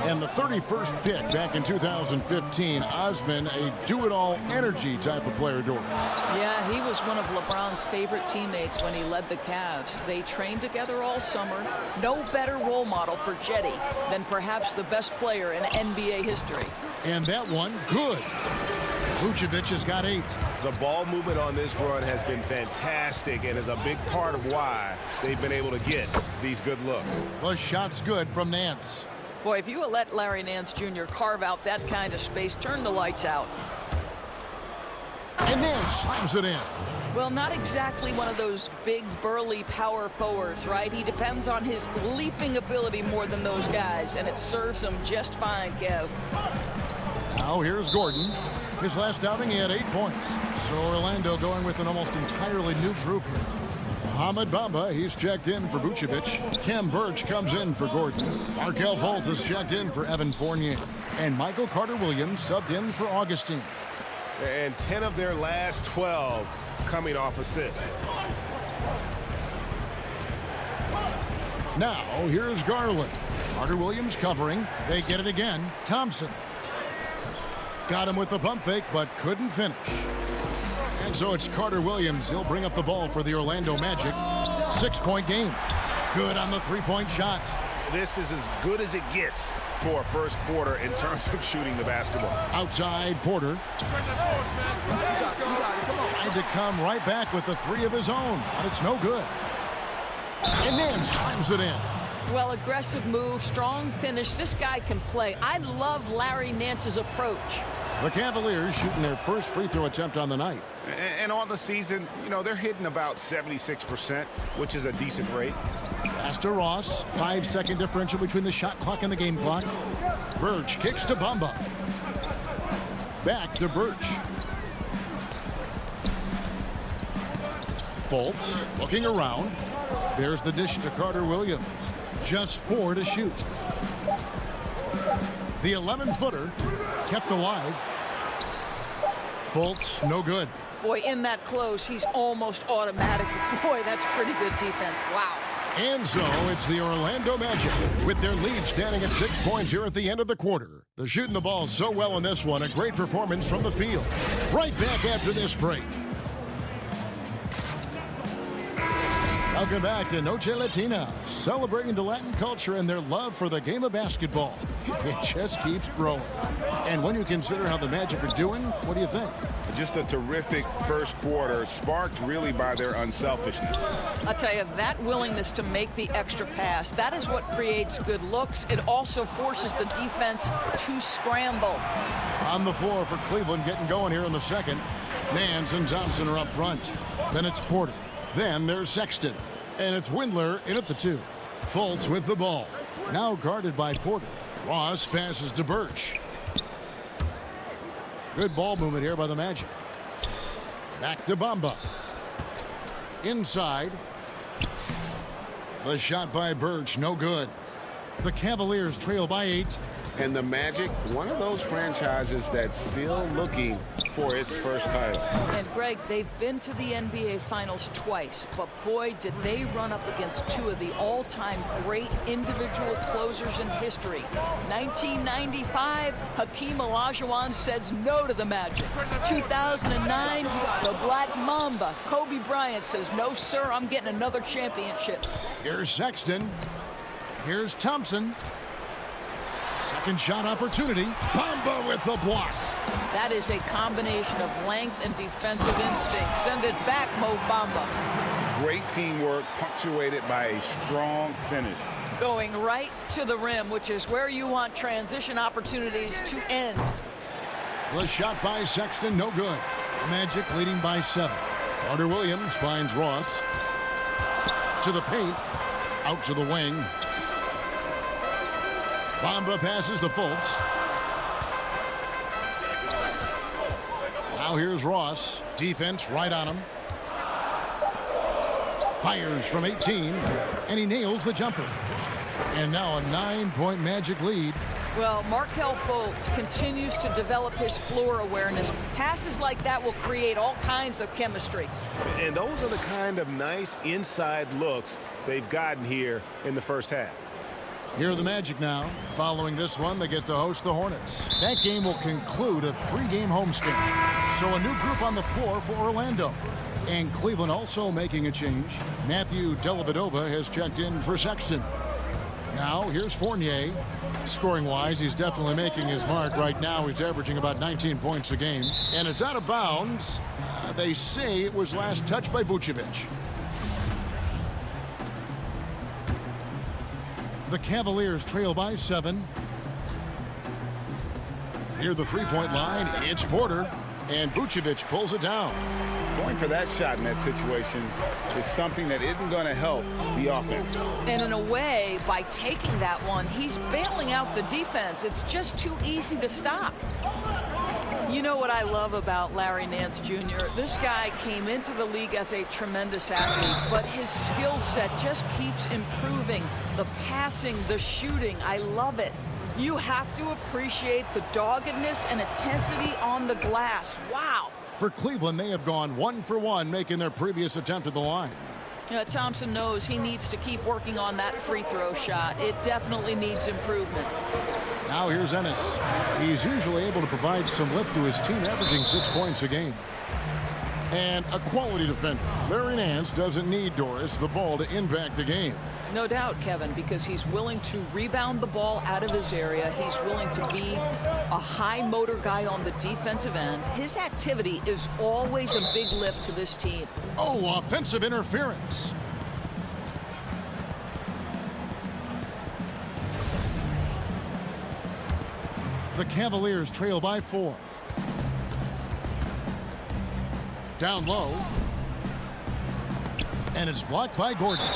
And the 31st pick back in 2015, Osman, a do-it-all energy type of player, Doris. Yeah, he was one of LeBron's favorite teammates when he led the Cavs. They trained together all summer. No better role model for Cedi than perhaps the best player in NBA history. And that one, good. Vucevic has got 8. The ball movement on this run has been fantastic and is a big part of why they've been able to get these good looks. Well, shot's good from Nance. Boy, if you let Larry Nance Jr. carve out that kind of space, turn the lights out. And then slams it in. Well, not exactly one of those big, burly power forwards, right? He depends on his leaping ability more than those guys, and it serves him just fine, Kev. Now here's Gordon. His last outing, he had 8 points. So Orlando going with an almost entirely new group here. Mohamed Bamba, he's checked in for Vucevic. Kem Birch comes in for Gordon. Markelle Fultz is checked in for Evan Fournier. And Michael Carter-Williams subbed in for Augustine. And 10 of their last 12 coming off assists. Now, here's Garland. Carter-Williams covering. They get it again. Thompson. Got him with the pump fake, but couldn't finish. And so it's Carter-Williams. He'll bring up the ball for the Orlando Magic. 6-point game. Good on the three-point shot. This is as good as it gets for a first quarter in terms of shooting the basketball. Outside Porter. Tried to come right back with the three of his own, but it's no good. And then slams it in. Well, aggressive move, strong finish. This guy can play. I love Larry Nance's approach. The Cavaliers shooting their first free throw attempt on the night. And on the season, you know, they're hitting about 76%, which is a decent rate. Pass to Ross. 5-second differential between the shot clock and the game clock. Birch kicks to Bamba. Back to Birch. Fultz looking around. There's the dish to Carter-Williams. Just 4 to shoot. The 11-footer kept alive. Fultz, no good. Boy, in that close, he's almost automatic. Boy, that's pretty good defense. Wow. And so it's the Orlando Magic with their lead standing at 6 points here at the end of the quarter. They're shooting the ball so well in this one. A great performance from the field. Right back after this break. Welcome back to Noche Latina, celebrating the Latin culture and their love for the game of basketball. It just keeps growing. And when you consider how the Magic are doing, what do you think? Just a terrific first quarter, sparked really by their unselfishness. I'll tell you, that willingness to make the extra pass, that is what creates good looks. It also forces the defense to scramble. On the floor for Cleveland, getting going here in the second. Nance and Thompson are up front. Then it's Porter. Then there's Sexton. And it's Windler in at the 2. Fultz with the ball. Now guarded by Porter. Ross passes to Birch. Good ball movement here by the Magic. Back to Bamba. Inside. The shot by Birch, no good. The Cavaliers trail by 8. And the Magic, one of those franchises that's still looking for its first title. And Greg, they've been to the NBA Finals twice, but boy, did they run up against two of the all-time great individual closers in history. 1995, Hakeem Olajuwon says no to the Magic. 2009, the Black Mamba, Kobe Bryant says, no, sir, I'm getting another championship. Here's Sexton. Here's Thompson. Second shot opportunity. Bamba with the block. That is a combination of length and defensive instinct. Send it back, Mo Bamba. Great teamwork punctuated by a strong finish. Going right to the rim, which is where you want transition opportunities to end. The shot by Sexton, no good. Magic leading by 7. Carter-Williams finds Ross. To the paint. Out to the wing. Bamba passes to Fultz. Now here's Ross. Defense right on him. Fires from 18, and he nails the jumper. And now a 9-point Magic lead. Well, Markelle Fultz continues to develop his floor awareness. Passes like that will create all kinds of chemistry. And those are the kind of nice inside looks they've gotten here in the first half. Here are the Magic now. Following this one, they get to host the Hornets. That game will conclude a 3-game homestand. So a new group on the floor for Orlando. And Cleveland also making a change. Matthew Dellavedova has checked in for Sexton. Now, here's Fournier. Scoring-wise, he's definitely making his mark. Right now, he's averaging about 19 points a game. And it's out of bounds. They say it was last touched by Vucevic. The Cavaliers trail by 7. Near the three-point line, it's Porter, and Vucevic pulls it down. Going for that shot in that situation is something that isn't going to help the offense. And in a way, by taking that one, he's bailing out the defense. It's just too easy to stop. You know what I love about Larry Nance Jr.? This guy came into the league as a tremendous athlete, but his skill set just keeps improving. The passing, the shooting, I love it. You have to appreciate the doggedness and intensity on the glass. Wow. For Cleveland, they have gone 1 for 1, making their previous attempt at the line. Thompson knows he needs to keep working on that free throw shot. It definitely needs improvement. Now here's Ennis. He's usually able to provide some lift to his team, averaging 6 points a game. And a quality defender. Larry Nance doesn't need Doris the ball to impact the game. No doubt, Kevin, because he's willing to rebound the ball out of his area. He's willing to be a high motor guy on the defensive end. His activity is always a big lift to this team. Oh, offensive interference. The Cavaliers trail by 4. Down low. And it's blocked by Gordon.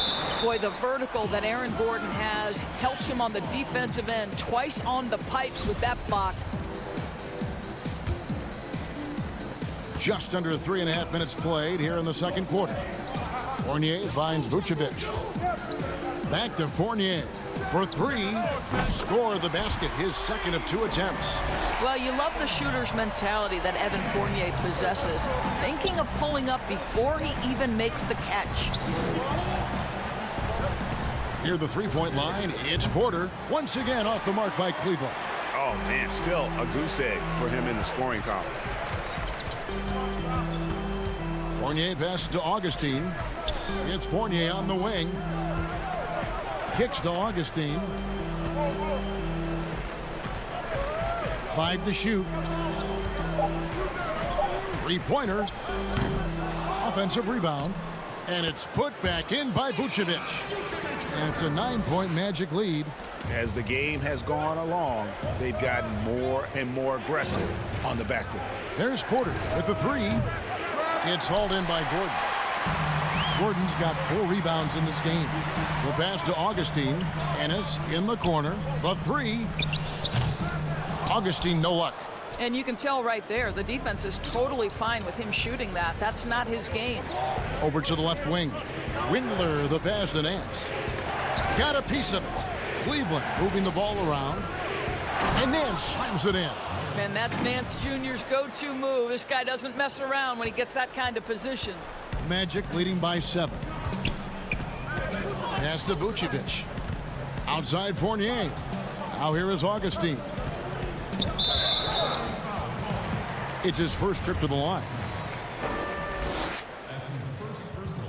Boy, the vertical that Aaron Gordon has helps him on the defensive end. Twice on the pipes with that block. Just under 3.5 minutes played here in the second quarter. Fournier finds Vucevic. Back to Fournier for 3. Score the basket, his second of 2 attempts. Well, you love the shooter's mentality that Evan Fournier possesses, thinking of pulling up before he even makes the catch. Near the three-point line, it's Porter, once again off the mark by Cleveland. Oh, man, still a goose egg for him in the scoring column. Fournier passes to Augustine. It's Fournier on the wing. Kicks to Augustine. 5 to shoot. Three-pointer. Offensive rebound. And it's put back in by Vucevic. And it's a 9-point Magic lead. As the game has gone along, they've gotten more and more aggressive on the backcourt. There's Porter with the 3. It's hauled in by Gordon. Gordon's got 4 rebounds in this game. The pass to Augustine. Ennis in the corner. The 3. Augustine, no luck. And you can tell right there, the defense is totally fine with him shooting that. That's not his game. Over to the left wing. Windler, the pass to Nance. Got a piece of it. Cleveland moving the ball around. And Nance slams it in. And that's Nance Jr.'s go-to move. This guy doesn't mess around when he gets that kind of position. Magic leading by 7. Pass to Vucevic. Outside Fournier. Now here is Augustine. It's his first trip to the line.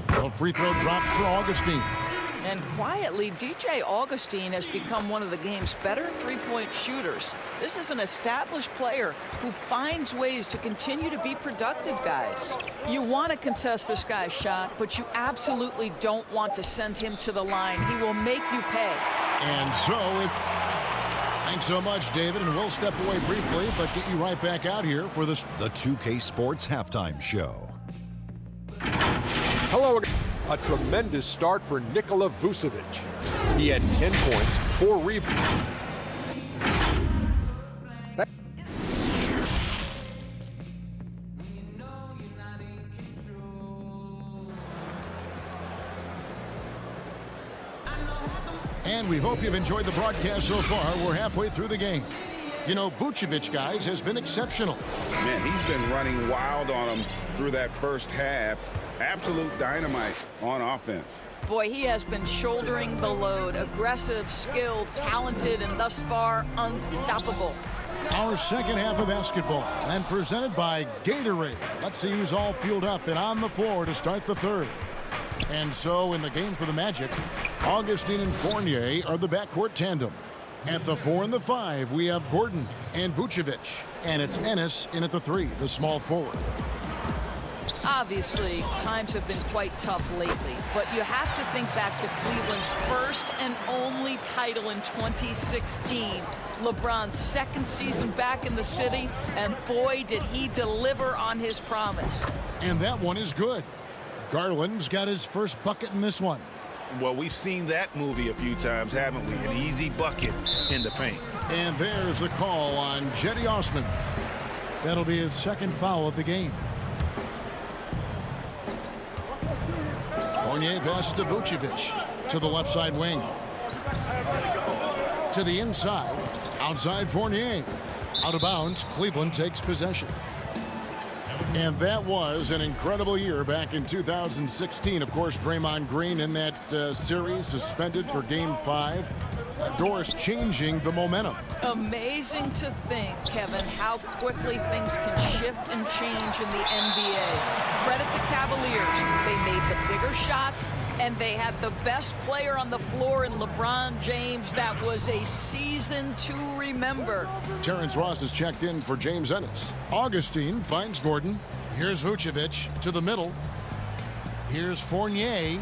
The free throw drops for Augustine. And quietly, DJ Augustine has become one of the game's better three-point shooters. This is an established player who finds ways to continue to be productive, guys. You want to contest this guy's shot, but you absolutely don't want to send him to the line. He will make you pay. And so thanks so much, David, and we'll step away briefly, but get you right back out here for the 2K Sports Halftime Show. Hello again. A tremendous start for Nikola Vucevic. He had 10 points, 4 rebounds. And we hope you've enjoyed the broadcast so far. We're halfway through the game. You know, Vucevic, guys, has been exceptional. Man, he's been running wild on him through that first half. Absolute dynamite on offense. Boy, he has been shouldering the load. Aggressive, skilled, talented, and thus far, unstoppable. Our second half of basketball, and presented by Gatorade. Let's see who's all fueled up and on the floor to start the third. And so, in the game for the Magic, Augustine and Fournier are the backcourt tandem. At the 4 and the 5, we have Gordon and Vucevic. And it's Ennis in at the 3, the small forward. Obviously, times have been quite tough lately, but you have to think back to Cleveland's first and only title in 2016. LeBron's second season back in the city, and boy, did he deliver on his promise. And that one is good. Garland's got his first bucket in this one. Well, we've seen that movie a few times, haven't we? An easy bucket in the paint. And there's the call on Jetty Osman. That'll be his second foul of the game. Fournier passes to Vucevic to the left side wing. To the inside. Outside Fournier. Out of bounds. Cleveland takes possession. And that was an incredible year back in 2016. Of course, Draymond Green in that series suspended for Game 5. Doris changing the momentum. Amazing to think, Kevin, how quickly things can shift and change in the NBA. Credit the Cavaliers. They made the bigger shots, and they had the best player on the floor in LeBron James. That was a season to remember. Terrence Ross is checked in for James Ennis. Augustine finds Gordon. Here's Vucevic to the middle. Here's Fournier.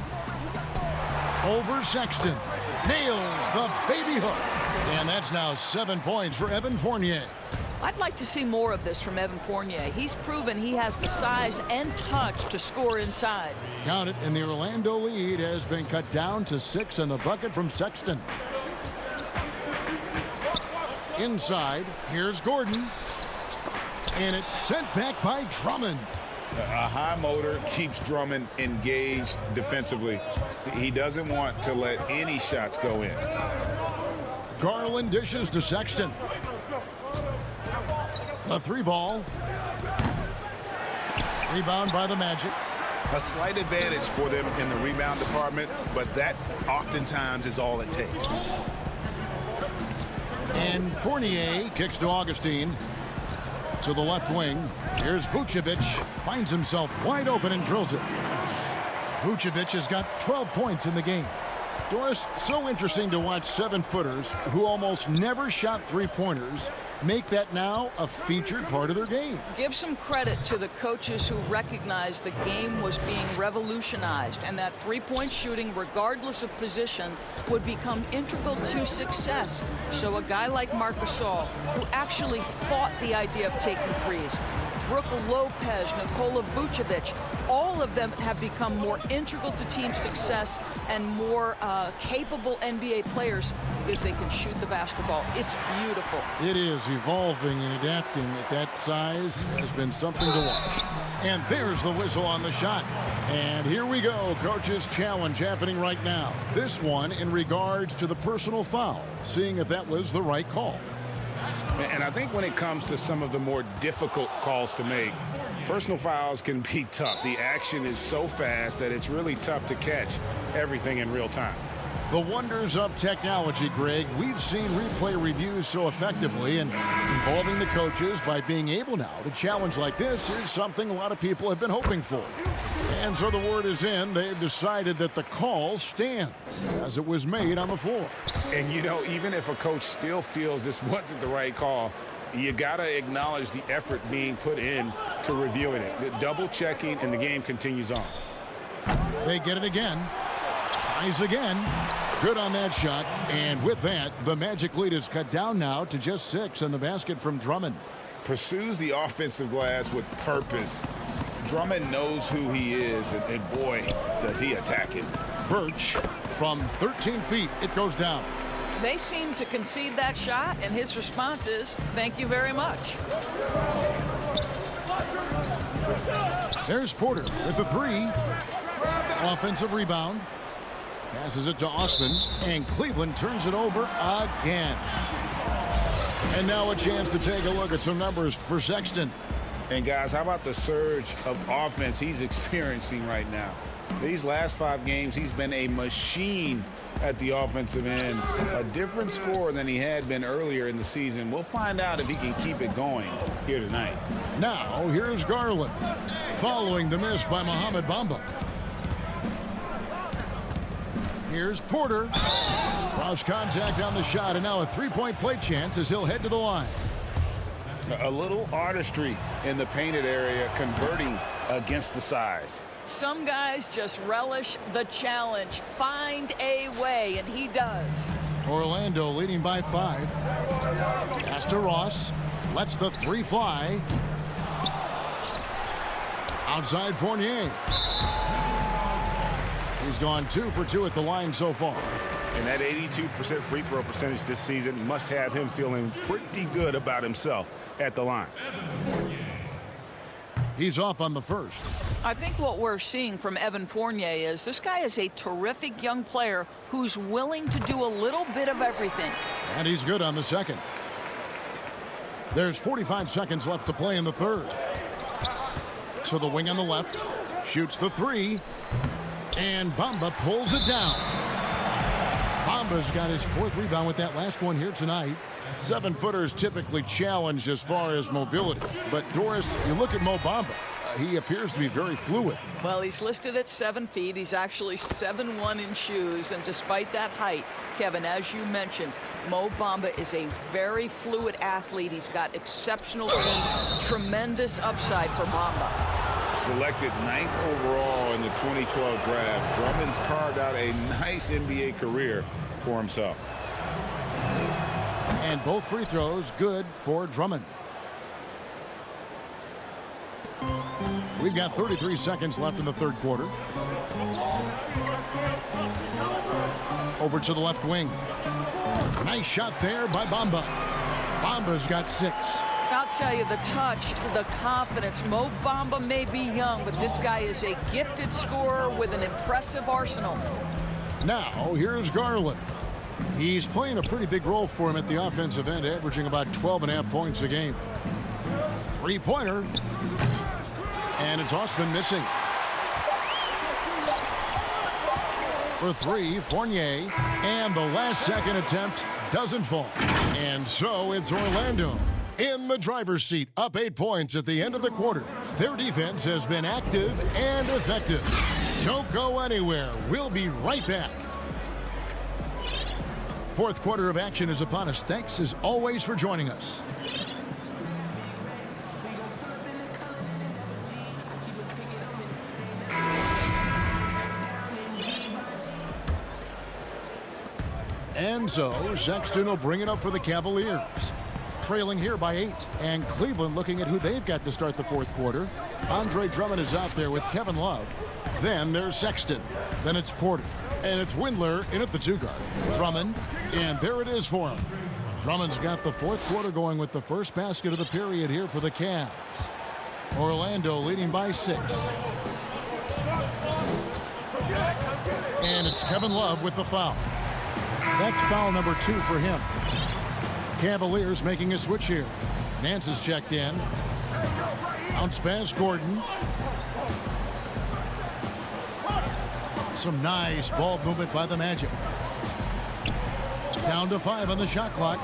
Over Sexton. Nails the baby hook. And that's now 7 points for Evan Fournier. I'd like to see more of this from Evan Fournier. He's proven he has the size and touch to score inside. Count it, and the Orlando lead has been cut down to 6 in the bucket from Sexton. Inside, here's Gordon. And it's sent back by Drummond. A high motor keeps Drummond engaged defensively. He doesn't want to let any shots go in. Garland dishes to Sexton. A 3-ball. Rebound by the Magic. A slight advantage for them in the rebound department, but that oftentimes is all it takes. And Fournier kicks to Augustine. To the left wing. Here's Vucevic. Finds himself wide open and drills it. Vucevic has got 12 points in the game. Doris, so interesting to watch 7-footers who almost never shot 3-pointers make that now a featured part of their game. Give some credit to the coaches who recognized the game was being revolutionized and that three-point shooting, regardless of position, would become integral to success. So a guy like Marc Gasol, who actually fought the idea of taking threes, Brook Lopez, Nikola Vucevic, all of them have become more integral to team success and more capable NBA players because they can shoot the basketball. It's beautiful. It is. Evolving and adapting at that size has been something to watch. And there's the whistle on the shot. And here we go. Coach's challenge happening right now. This one in regards to the personal foul, seeing if that was the right call. And I think when it comes to some of the more difficult calls to make, personal fouls can be tough. The action is so fast that it's really tough to catch everything in real time. The wonders of technology, Greg. We've seen replay reviews so effectively, and involving the coaches by being able now to challenge like this is something a lot of people have been hoping for. And so the word is in. They've decided that the call stands as it was made on the floor. And, you know, even if a coach still feels this wasn't the right call, you got to acknowledge the effort being put in to reviewing it. Double checking, and the game continues on. They get it again. Tries again. Good on that shot. And with that, the Magic lead is cut down now to just 6 in the basket from Drummond. Pursues the offensive glass with purpose. Drummond knows who he is, and boy, does he attack it. Birch from 13 feet. It goes down. They seem to concede that shot, and his response is, thank you very much. There's Porter with the 3. Offensive rebound. Passes it to Osman, and Cleveland turns it over again. And now a chance to take a look at some numbers for Sexton. And guys, how about the surge of offense he's experiencing right now? These last 5 games, he's been a machine at the offensive end. A different scorer than he had been earlier in the season. We'll find out if he can keep it going here tonight. Now, here's Garland, following the miss by Mohamed Bamba. Here's Porter. Draws contact on the shot, and now a 3-point play chance as he'll head to the line. A little artistry in the painted area, converting against the size. Some guys just relish the challenge. Find a way, and he does. Orlando leading by 5. Pass to Ross. Lets the 3 fly. Outside Fournier. He's gone 2 for 2 at the line so far. And that 82% free throw percentage this season must have him feeling pretty good about himself at the line. He's off on the first. I think what we're seeing from Evan Fournier is this guy is a terrific young player who's willing to do a little bit of everything. And he's good on the second. There's 45 seconds left to play in the third. So the wing on the left shoots the three. And Bamba pulls it down. Bamba's got his fourth rebound with that last one here tonight. 7-footers typically challenged as far as mobility. But Doris, you look at Mo Bamba, he appears to be very fluid. Well, he's listed at 7 feet. He's actually 7'1" in shoes. And despite that height, Kevin, as you mentioned, Mo Bamba is a very fluid athlete. He's got exceptional speed, tremendous upside for Bamba. Selected 9th overall in the 2012 draft, Drummond's carved out a nice NBA career for himself. And both free throws good for Drummond. We've got 33 seconds left in the third quarter. Over to the left wing. Nice shot there by Bamba. Bamba's got 6. I'll tell you, the touch, the confidence. Mo Bamba may be young, but this guy is a gifted scorer with an impressive arsenal. Now, here's Garland. He's playing a pretty big role for him at the offensive end, averaging about 12.5 points a game. Three-pointer. And it's Osman missing. For 3, Fournier. And the last second attempt doesn't fall. And so it's Orlando in the driver's seat, up 8 points at the end of the quarter. Their defense has been active and effective. Don't go anywhere. We'll be right back. Fourth quarter of action is upon us. Thanks, as always, for joining us. And so, Sexton will bring it up for the Cavaliers. Trailing here by 8. And Cleveland looking at who they've got to start the fourth quarter. Andre Drummond is out there with Kevin Love. Then there's Sexton. Then it's Porter. And it's Windler in at the 2-guard. Drummond, and there it is for him. Drummond's got the fourth quarter going with the first basket of the period here for the Cavs. Orlando leading by 6. And it's Kevin Love with the foul. That's foul number 2 for him. Cavaliers making a switch here. Nance is checked in. Bounce pass, Gordon. Some nice ball movement by the Magic. Down to 5 on the shot clock.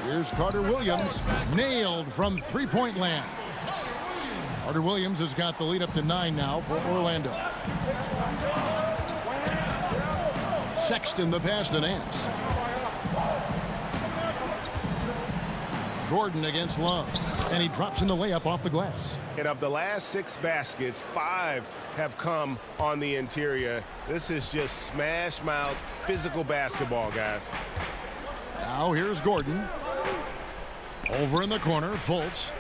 Here's Carter Williams. Nailed from three-point land. Carter Williams has got the lead up to 9 now for Orlando. Sexton the pass to Nance. Gordon against Love. And he drops in the layup off the glass. And of the last 6 baskets, 5 have come on the interior. This is just smash mouth physical basketball, guys. Now here's Gordon. Over in the corner, Fultz.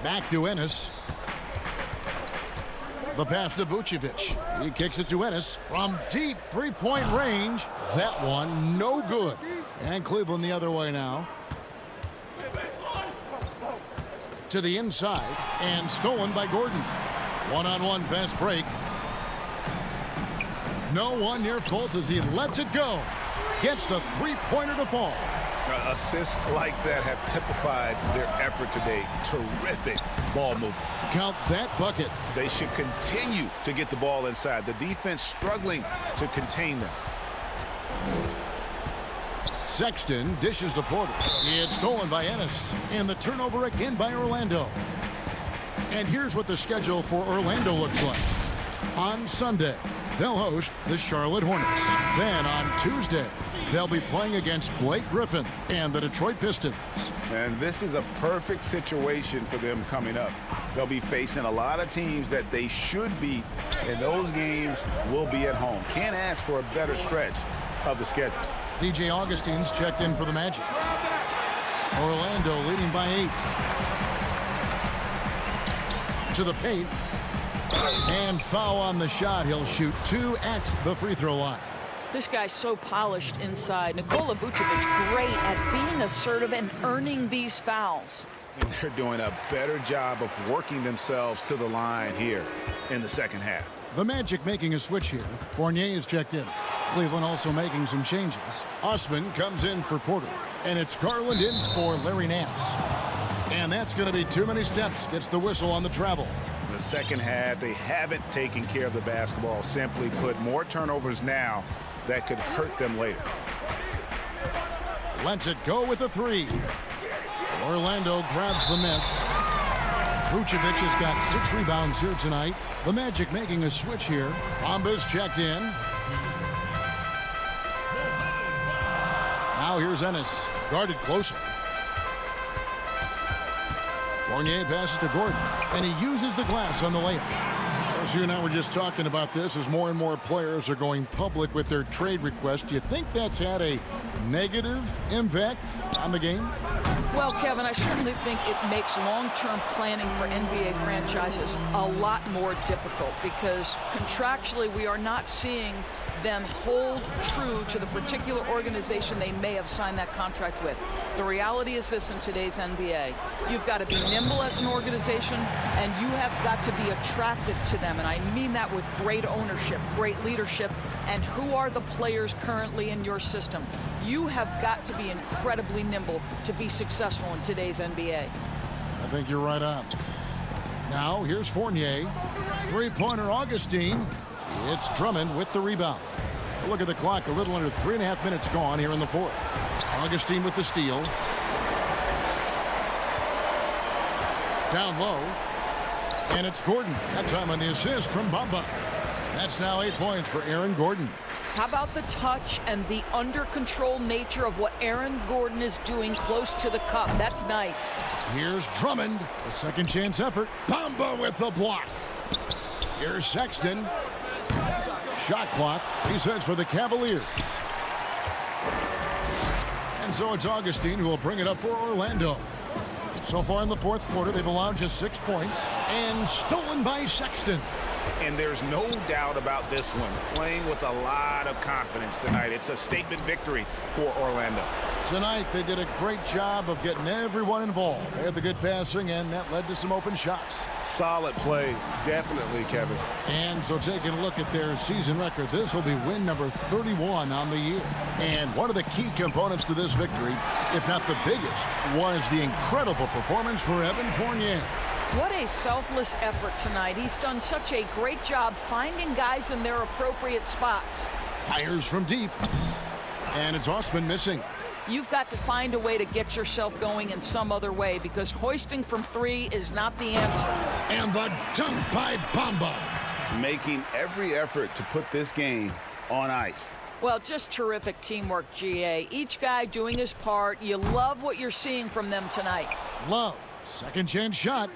Back to Ennis. The pass to Vucevic. He kicks it to Ennis from deep three-point range. That one no good. And Cleveland the other way now. To the inside and stolen by Gordon. One-on-one fast break. No one near Fultz as he lets it go. Gets the three-pointer to fall. Assists like that have typified their effort today. Terrific ball movement. Count that bucket. They should continue to get the ball inside. The defense struggling to contain them. Sexton dishes to Porter. It's stolen by Ennis. And the turnover again by Orlando. And here's what the schedule for Orlando looks like. On Sunday, they'll host the Charlotte Hornets. Then on Tuesday, they'll be playing against Blake Griffin and the Detroit Pistons. And this is a perfect situation for them coming up. They'll be facing a lot of teams that they should beat, and those games will be at home. Can't ask for a better stretch of the schedule. DJ Augustine's checked in for the Magic. Orlando leading by 8. To the paint. And foul on the shot. He'll shoot 2 at the free throw line. This guy's so polished inside. Nikola Vucevic, great at being assertive and earning these fouls. And they're doing a better job of working themselves to the line here in the second half. The Magic making a switch here. Fournier is checked in. Cleveland also making some changes. Osman comes in for Porter. And it's Garland in for Larry Nance. And that's going to be too many steps. Gets the whistle on the travel. In the second half, they haven't taken care of the basketball. Simply put, more turnovers now that could hurt them later. Lets it go with a 3. Orlando grabs the miss. Vucevic has got 6 rebounds here tonight. The Magic making a switch here. Bamba's checked in. Now here's Ennis, guarded closely. Fournier passes to Gordon, and he uses the glass on the layup. As you and I were just talking about this, as more and more players are going public with their trade requests, do you think that's had a negative impact on the game? Well, Kevin, I certainly think it makes long-term planning for NBA franchises a lot more difficult because contractually we are not seeing them hold true to the particular organization they may have signed that contract with. The reality is this in today's NBA. You've got to be nimble as an organization, and you have got to be attractive to them. And I mean that with great ownership, great leadership, and who are the players currently in your system. You have got to be incredibly nimble to be successful in today's NBA. I think you're right on. Now, here's Fournier. Three-pointer Augustine. It's Drummond with the rebound. Look at the clock, a little under 3.5 minutes gone here in the fourth. Augustine with the steal. Down low. And it's Gordon. That time on the assist from Bamba. That's now 8 points for Aaron Gordon. How about the touch and the under-control nature of what Aaron Gordon is doing close to the cup? That's nice. Here's Drummond, a second chance effort. Bamba with the block. Here's Sexton. Shot clock. He says for the Cavaliers. And so it's Augustine who will bring it up for Orlando. So far in the fourth quarter, they've allowed just 6 points and stolen by Sexton. And there's no doubt about this one. Playing with a lot of confidence tonight. It's a statement victory for Orlando. Tonight, they did a great job of getting everyone involved. They had the good passing, and that led to some open shots. Solid play, definitely, Kevin. And so taking a look at their season record, this will be win number 31 on the year. And one of the key components to this victory, if not the biggest, was the incredible performance for Evan Fournier. What a selfless effort tonight. He's done such a great job finding guys in their appropriate spots. Fires from deep. And it's Osman missing. You've got to find a way to get yourself going in some other way because hoisting from 3 is not the answer. And the dunk by Bamba. Making every effort to put this game on ice. Well, just terrific teamwork, GA. Each guy doing his part. You love what you're seeing from them tonight. Love. Second chance shot.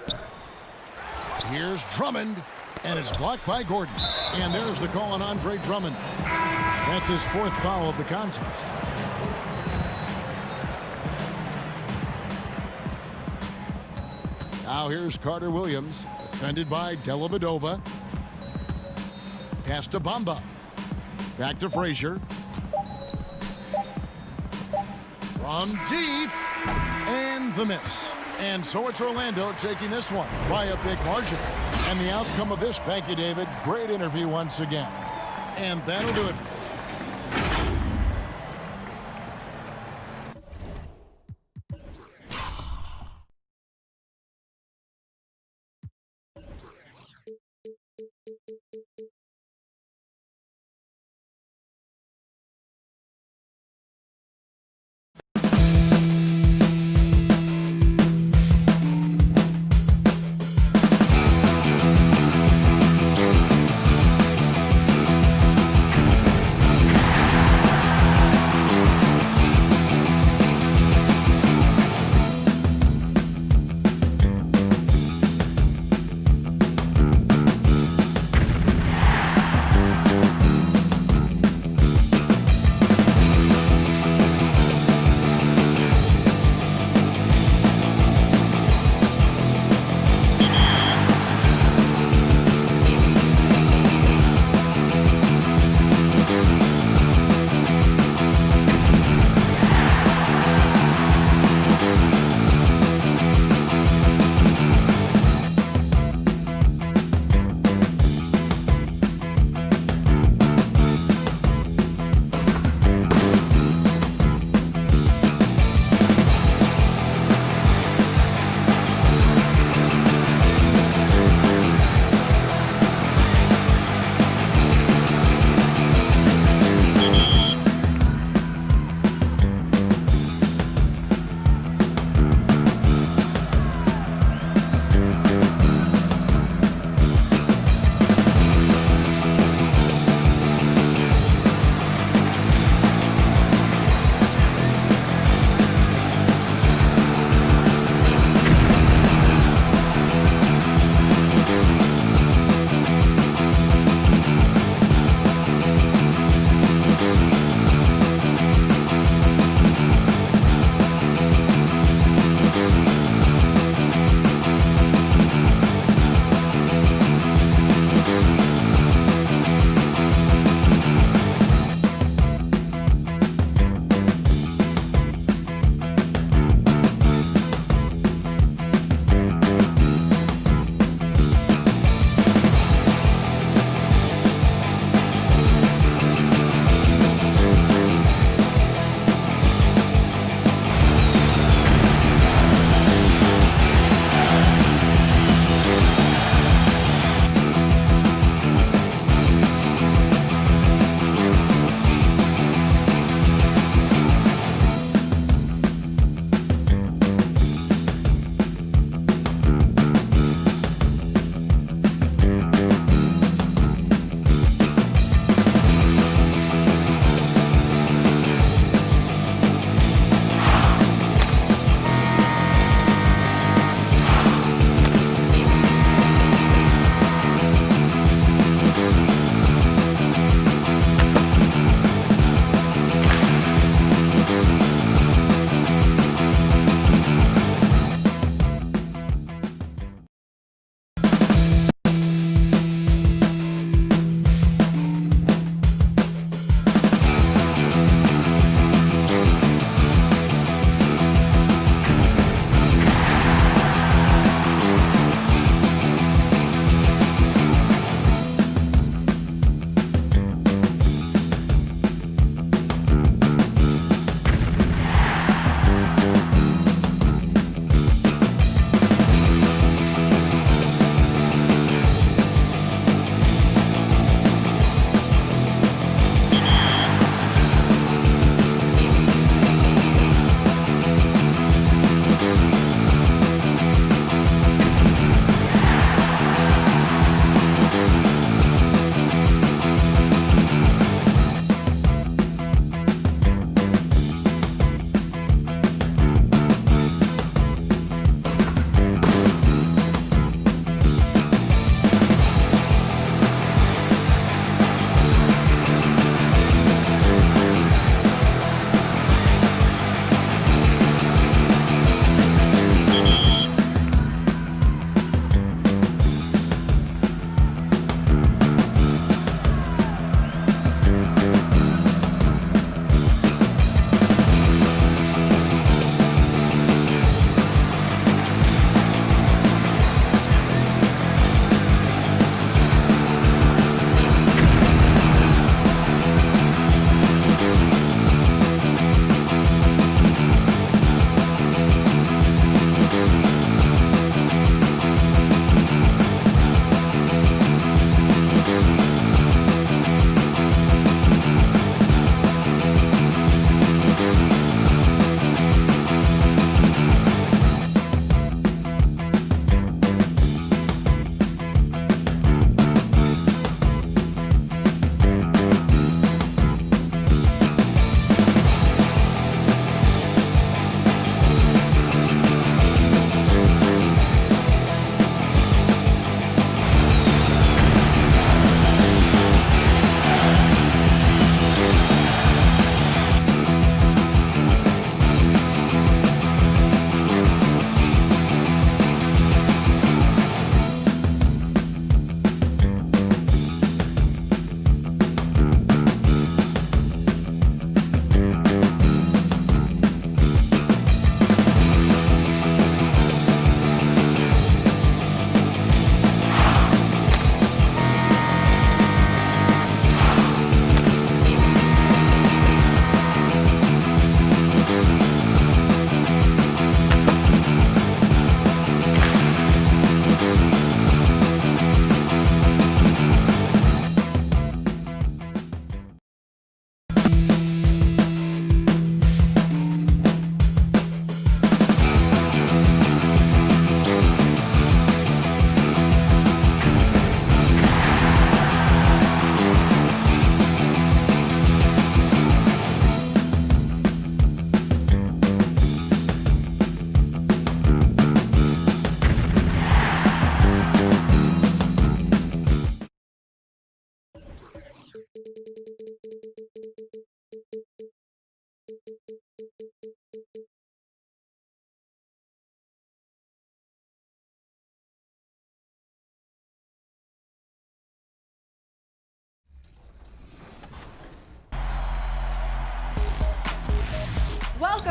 Here's Drummond. And it's blocked by Gordon. And there's the call on Andre Drummond. That's his 4th foul of the contest. Now here's Carter Williams, defended by Dellavedova. Pass to Bamba. Back to Frazier. From deep. And the miss. And so it's Orlando taking this one by a big margin. And the outcome of this, thank you, David. Great interview once again. And that'll do it.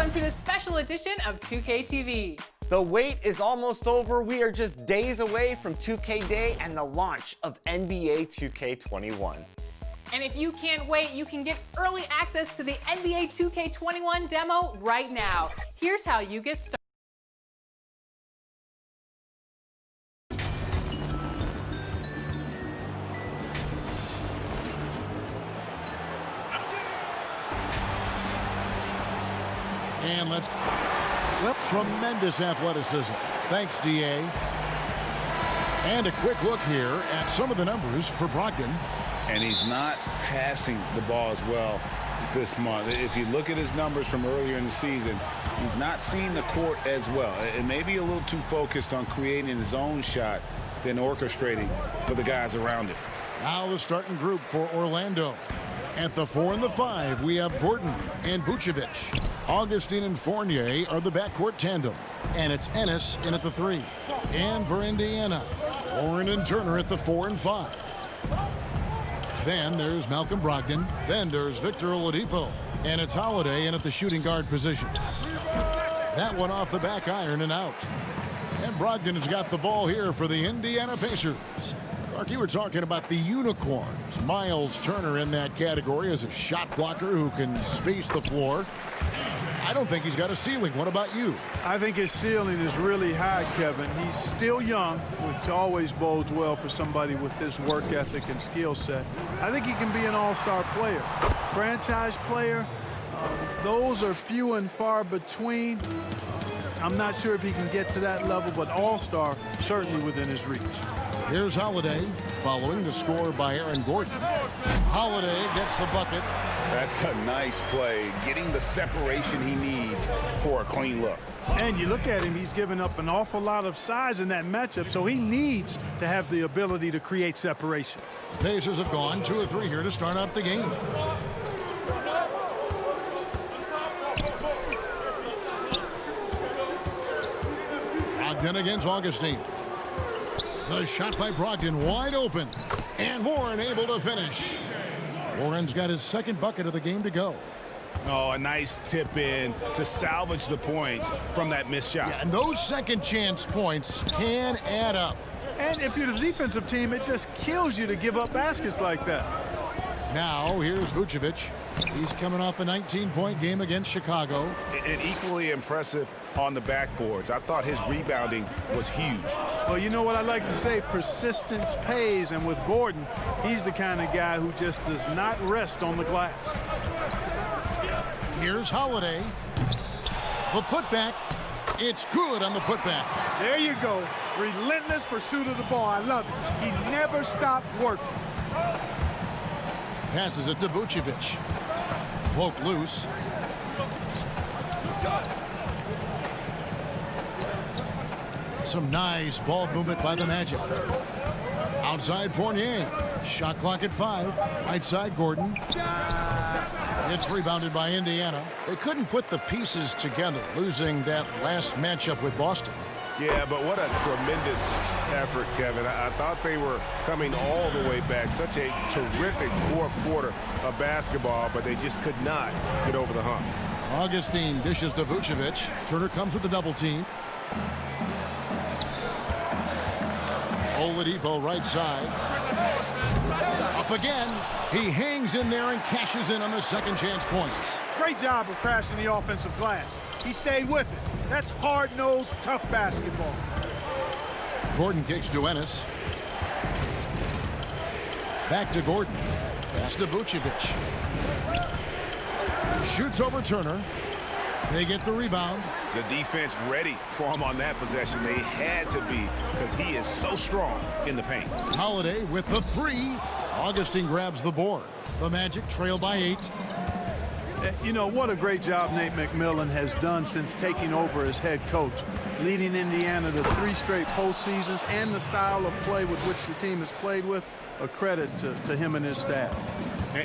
Welcome to this special edition of 2K TV. The wait is almost over. We are just days away from 2K Day and the launch of NBA 2K21. And if you can't wait, you can get early access to the NBA 2K21 demo right now. Here's how you get started. And let's... Well, tremendous athleticism. Thanks, DA. And a quick look here at some of the numbers for Brogdon. And he's not passing the ball as well this month. If you look at his numbers from earlier in the season, he's not seeing the court as well. It may be a little too focused on creating his own shot than orchestrating for the guys around it. Now the starting group for Orlando. At the 4 and the 5, we have Gordon and Vucevic. Augustine and Fournier are the backcourt tandem. And it's Ennis in at the 3. And for Indiana, Warren and Turner at the 4 and 5. Then there's Malcolm Brogdon. Then there's Victor Oladipo. And it's Holiday in at the shooting guard position. That one off the back iron and out. And Brogdon has got the ball here for the Indiana Pacers. Clark, you were talking about the unicorns. Miles Turner in that category as a shot blocker who can space the floor. I don't think he's got a ceiling. What about you? I think his ceiling is really high, Kevin. He's still young, which always bodes well for somebody with this work ethic and skill set. I think he can be an all-star player. Franchise player, those are few and far between. I'm not sure if he can get to that level, but all-star certainly within his reach. Here's Holiday following the score by Aaron Gordon. Holiday gets the bucket. That's a nice play, getting the separation he needs for a clean look. And you look at him, he's given up an awful lot of size in that matchup, so he needs to have the ability to create separation. The Pacers have gone 2 of 3 here to start out the game. Brogdon against Augustine. The shot by Brogdon wide open. And Warren able to finish. Warren's got his second bucket of the game to go. Oh, a nice tip in to salvage the points from that missed shot. Yeah, and those second chance points can add up. And if you're the defensive team, it just kills you to give up baskets like that. Now, here's Vucevic. He's coming off a 19-point game against Chicago. And equally impressive on the backboards. I thought his rebounding was huge. Well, you know what I like to say, persistence pays, and with Gordon, he's the kind of guy who just does not rest on the glass. Here's Holiday. The putback. It's good on the putback. There you go. Relentless pursuit of the ball. I love it. He never stopped working. Passes it to Vucevic. Poked loose. Some nice ball movement by the Magic. Outside Fournier. Shot clock at 5. Right side Gordon. It's rebounded by Indiana. They couldn't put the pieces together, losing that last matchup with Boston. Yeah, but what a tremendous effort, Kevin. I thought they were coming all the way back. Such a terrific fourth quarter of basketball, but they just could not get over the hump. Augustine dishes to Vucevic. Turner comes with the double team. Oladipo right side. Up again. He hangs in there and cashes in on the second chance points. Great job of crashing the offensive glass. He stayed with it. That's hard-nosed, tough basketball. Gordon kicks to Ennis. Back to Gordon. Pass to Vucevic. Shoots over Turner. They get the rebound. The defense ready for him on that possession. They had to be because he is so strong in the paint. Holiday with the 3. Augustine grabs the board. The Magic trail by 8. You know, what a great job Nate McMillan has done since taking over as head coach, leading Indiana to 3 straight postseasons, and the style of play with which the team has played with, a credit to him and his staff.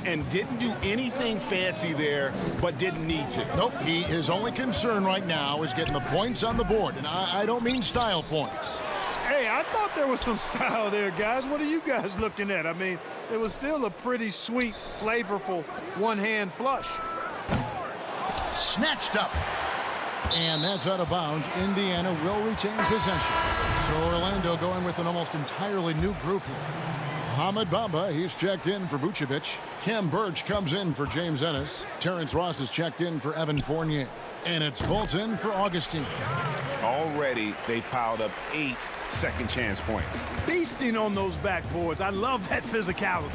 And didn't do anything fancy there, but didn't need to. Nope, his only concern right now is getting the points on the board, and I don't mean style points. Hey, I thought there was some style there, guys. What are you guys looking at? I mean, it was still a pretty sweet, flavorful one-hand flush. Snatched up. And that's out of bounds. Indiana will retain possession. So Orlando going with an almost entirely new group here. Mohamed Bamba, he's checked in for Vucevic. Kem Birch comes in for James Ennis. Terrence Ross is checked in for Evan Fournier. And it's Fulton for Augustine. Already, they piled up 8 second chance points. Feasting on those backboards. I love that physicality.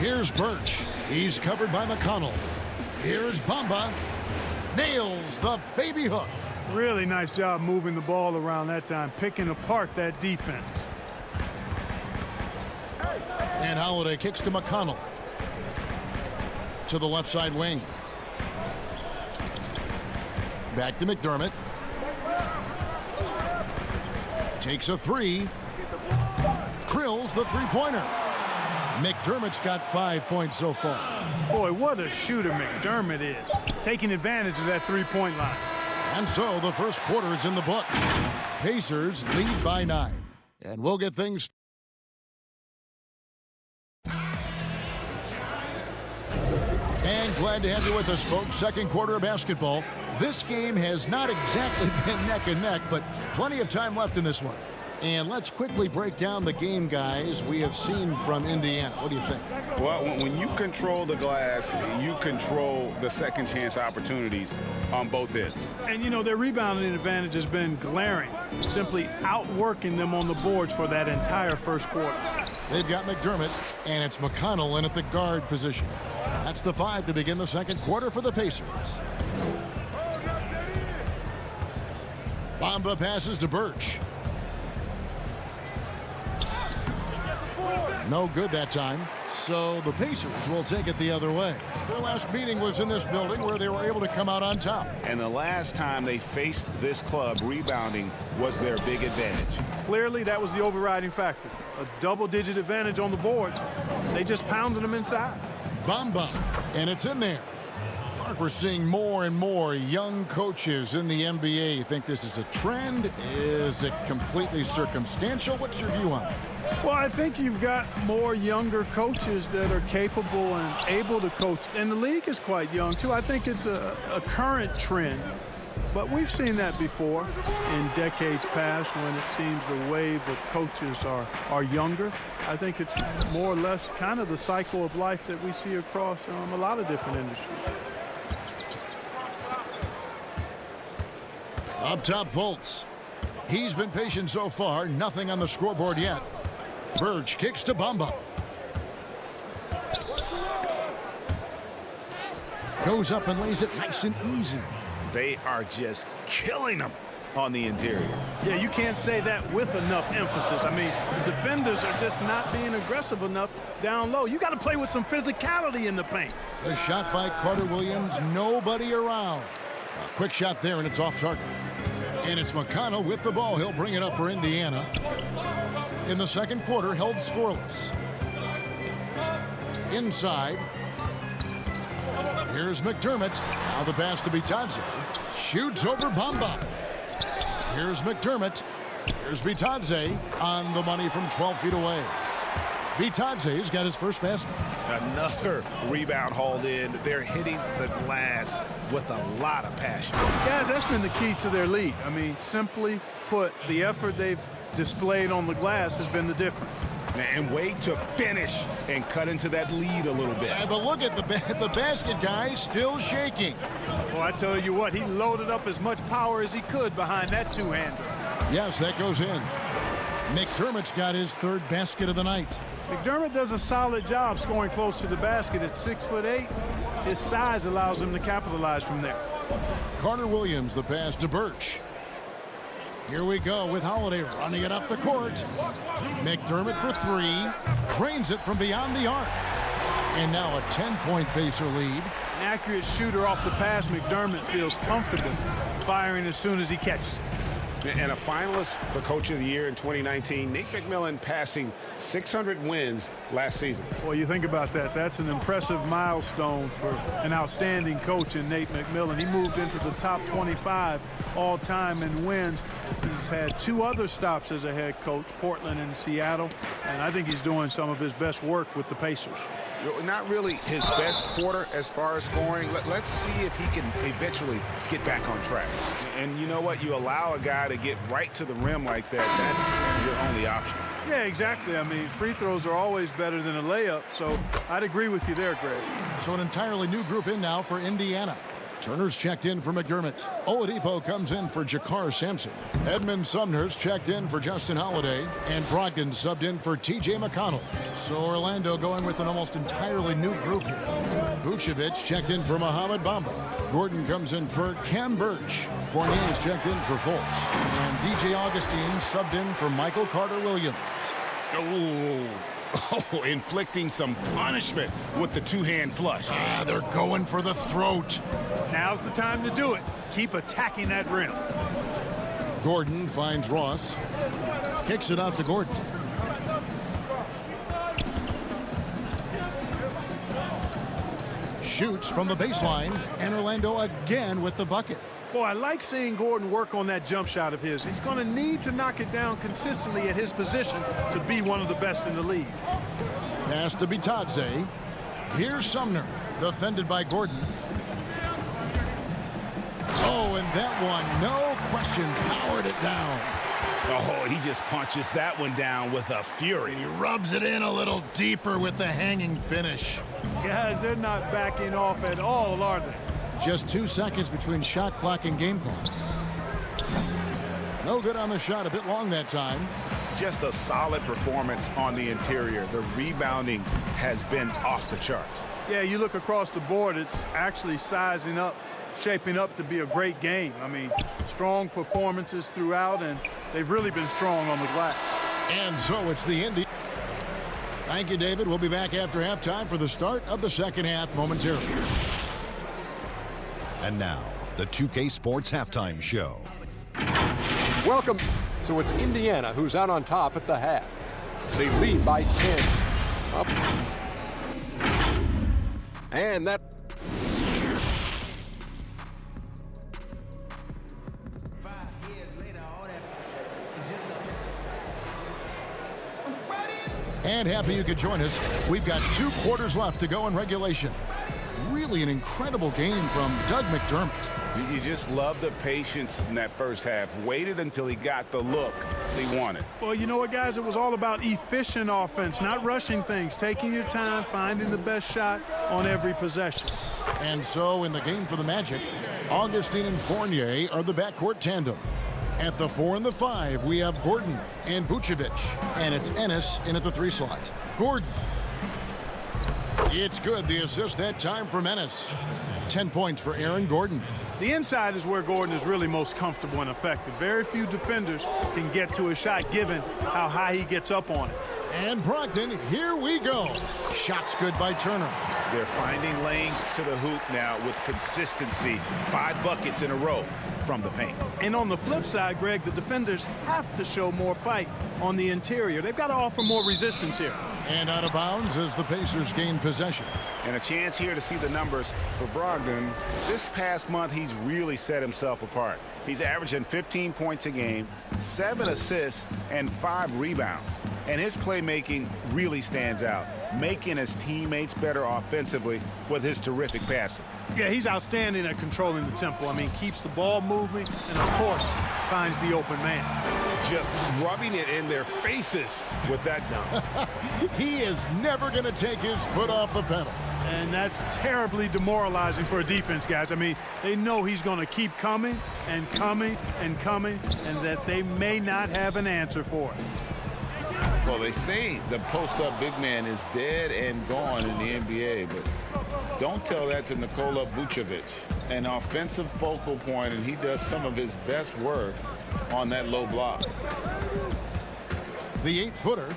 Here's Birch. He's covered by McConnell. Here's Bamba. Nails the baby hook. Really nice job moving the ball around that time, picking apart that defense. And Holiday kicks to McConnell. To the left side wing. Back to McDermott. Takes a three. Drills the three-pointer. McDermott's got 5 points so far. Boy, what a shooter McDermott is. Taking advantage of that three-point line. And so the first quarter is in the books. Pacers lead by 9. And we'll get things. And glad to have you with us, folks. Second quarter of basketball. This game has not exactly been neck and neck, but plenty of time left in this one. And let's quickly break down the game, guys, we have seen from Indiana. What do you think? Well, when you control the glass, you control the second chance opportunities on both ends. And, you know, their rebounding advantage has been glaring, simply outworking them on the boards for that entire first quarter. They've got McDermott, and it's McConnell in at the guard position. That's the 5 to begin the second quarter for the Pacers. Bamba passes to Birch. No good that time. So the Pacers will take it the other way. Their last meeting was in this building where they were able to come out on top. And the last time they faced this club, rebounding was their big advantage. Clearly, that was the overriding factor. A double-digit advantage on the boards. They just pounded them inside. Bamba, and it's in there. Mark, we're seeing more and more young coaches in the NBA. You think this is a trend? Is it completely circumstantial? What's your view on it? Well, I think you've got more younger coaches that are capable and able to coach. And the league is quite young, too. I think it's a current trend. But we've seen that before in decades past when it seems the wave of coaches are younger. I think it's more or less kind of the cycle of life that we see across a lot of different industries. Up top, Fultz. He's been patient so far. Nothing on the scoreboard yet. Birch kicks to Bamba. Goes up and lays it nice and easy. They are just killing them on the interior. Yeah, you can't say that with enough emphasis. I mean, the defenders are just not being aggressive enough down low. You got to play with some physicality in the paint. The shot by Carter Williams, nobody around. A quick shot there, and it's off target. And it's McConnell with the ball. He'll bring it up for Indiana. In the second quarter, held scoreless. Inside. Here's McDermott. Now the pass to Bitadze. Shoots over Bamba. Here's McDermott. Here's Bitadze on the money from 12 feet away. Bitadze's got his first basket. Another rebound hauled in. They're hitting the glass with a lot of passion. Guys, that's been the key to their lead. I mean, simply put, the effort they've displayed on the glass has been the difference. And wait to finish and cut into that lead a little bit. Yeah, but look at the basket, guys, still shaking. Well, I tell you what, he loaded up as much power as he could behind that two-hander. Yes, that goes in. McDermott's got his third basket of the night. McDermott does a solid job scoring close to the basket at 6'8". His size allows him to capitalize from there. Carter Williams, the pass to Birch. Here we go with Holiday running it up the court. McDermott for three. Drains it from beyond the arc. And now a 10-point Pacer lead. An accurate shooter off the pass, McDermott feels comfortable firing as soon as he catches it. And a finalist for Coach of the Year in 2019, Nate McMillan passing 600 wins last season. Well, you think about that. That's an impressive milestone for an outstanding coach in Nate McMillan. He moved into the top 25 all-time in wins He's had 2 other stops as a head coach, Portland and Seattle, and I think he's doing some of his best work with the Pacers. Not really his best quarter as far as scoring. Let's see if he can eventually get back on track. And you know what? You allow a guy to get right to the rim like that, that's your only option. Yeah, exactly. I mean, free throws are always better than a layup, so I'd agree with you there, Greg. So an entirely new group in now for Indiana. Turner's checked in for McDermott. Oladipo comes in for Jakar Sampson. Edmund Sumner's checked in for Justin Holiday. And Brogdon subbed in for T.J. McConnell. So Orlando going with an almost entirely new group here. Vucevic checked in for Mohamed Bamba. Gordon comes in for Cam Birch. Fournier's checked in for Fultz. And DJ Augustine subbed in for Michael Carter-Williams. Oh, inflicting some punishment with the two-hand flush. They're going for the throat. Now's the time to do it. Keep attacking that rim. Gordon finds Ross. Kicks it out to Gordon. Shoots from the baseline, and Orlando again with the bucket. Boy, I like seeing Gordon work on that jump shot of his. He's going to need to knock it down consistently at his position to be one of the best in the league. Pass to Bitadze. Here's Sumner, defended by Gordon. Oh, and that one, no question, powered it down. Oh, he just punches that one down with a fury. And he rubs it in a little deeper with the hanging finish. Guys, they're not backing off at all, are they? Just 2 seconds between shot clock and game clock. No good on the shot, a bit long that time. Just a solid performance on the interior. The rebounding has been off the charts. Yeah, you look across the board, it's actually sizing up, shaping up to be a great game. I mean, strong performances throughout, and they've really been strong on the glass. And so it's the Indy. Thank you, David. We'll be back after halftime for the start of the second half momentarily. And now, the 2K Sports Halftime Show. Welcome. So it's Indiana who's out on top at the half. They lead by 10. Up. And that. And happy you could join us. We've got 2 quarters left to go in regulation. Really an incredible game from Doug McDermott. You just love the patience in that first half. Waited until he got the look he wanted. Well, you know what, guys? It was all about efficient offense, not rushing things, taking your time, finding the best shot on every possession. And so in the game for the Magic, Augustine and Fournier are the backcourt tandem. At the 4 and the 5, we have Gordon and Vucevic. And it's Ennis in at the 3 slot. Gordon. It's good. The assist that time from Ennis. 10 points for Aaron Gordon. The inside is where Gordon is really most comfortable and effective. Very few defenders can get to a shot given how high he gets up on it. And Brogdon, here we go. Shots good by Turner. They're finding lanes to the hoop now with consistency. 5 buckets in a row from the paint. And on the flip side, Greg, the defenders have to show more fight on the interior. They've got to offer more resistance here. And out of bounds as the Pacers gain possession. And a chance here to see the numbers for Brogdon. This past month, he's really set himself apart. He's averaging 15 points a game, 7 assists, and 5 rebounds. And his playmaking really stands out, making his teammates better offensively with his terrific passing. Yeah, he's outstanding at controlling the tempo. I mean, keeps the ball moving and, of course, finds the open man. Just rubbing it in their faces with that dunk. He is never going to take his foot off the pedal. And that's terribly demoralizing for a defense, guys. I mean, they know he's going to keep coming and coming and coming, and that they may not have an answer for it. Well, they say the post-up big man is dead and gone in the NBA, but don't tell that to Nikola Vucevic. An offensive focal point, and he does some of his best work on that low block. The 8-footer,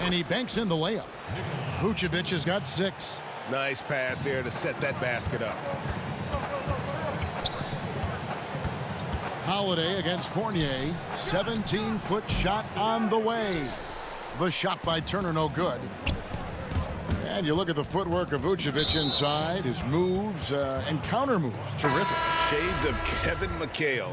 and he banks in the layup. Vucevic has got 6. Nice pass there to set that basket up. Holiday against Fournier. 17-foot shot on the way. The shot by Turner, no good. And you look at the footwork of Vucevic inside, his moves and counter moves, terrific. Shades of Kevin McHale.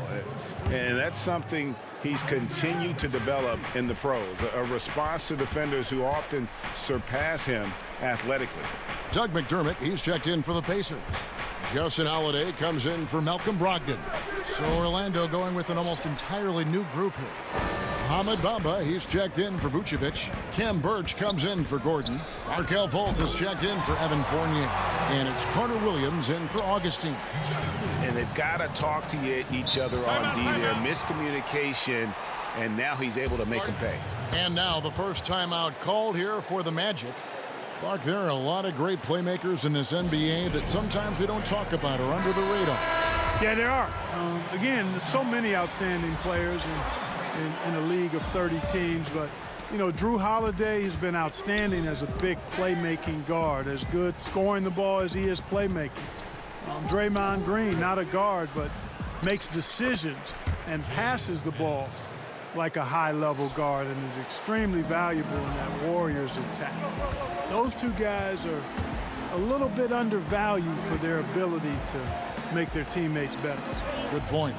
And that's something he's continued to develop in the pros, a response to defenders who often surpass him athletically. Doug McDermott, he's checked in for the Pacers. Justin Holiday comes in for Malcolm Brogdon. So Orlando going with an almost entirely new group here. Mohamed Bamba, he's checked in for Vucevic. Kem Birch comes in for Gordon. Markelle Fultz has checked in for Evan Fournier. And it's Carter Williams in for Augustine. And they've got to talk to each other on D there. Miscommunication, and now he's able to make them pay. And now the first timeout called here for the Magic. Clark, there are a lot of great playmakers in this NBA that sometimes we don't talk about or under the radar. Yeah, there are. Again, there's so many outstanding players in a league of 30 teams, but you know, Drew Holiday has been outstanding as a big playmaking guard, as good scoring the ball as he is playmaking. Draymond Green, not a guard, but makes decisions and passes the ball like a high-level guard and is extremely valuable in that Warriors attack. Those two guys are a little bit undervalued for their ability to make their teammates better. Good point.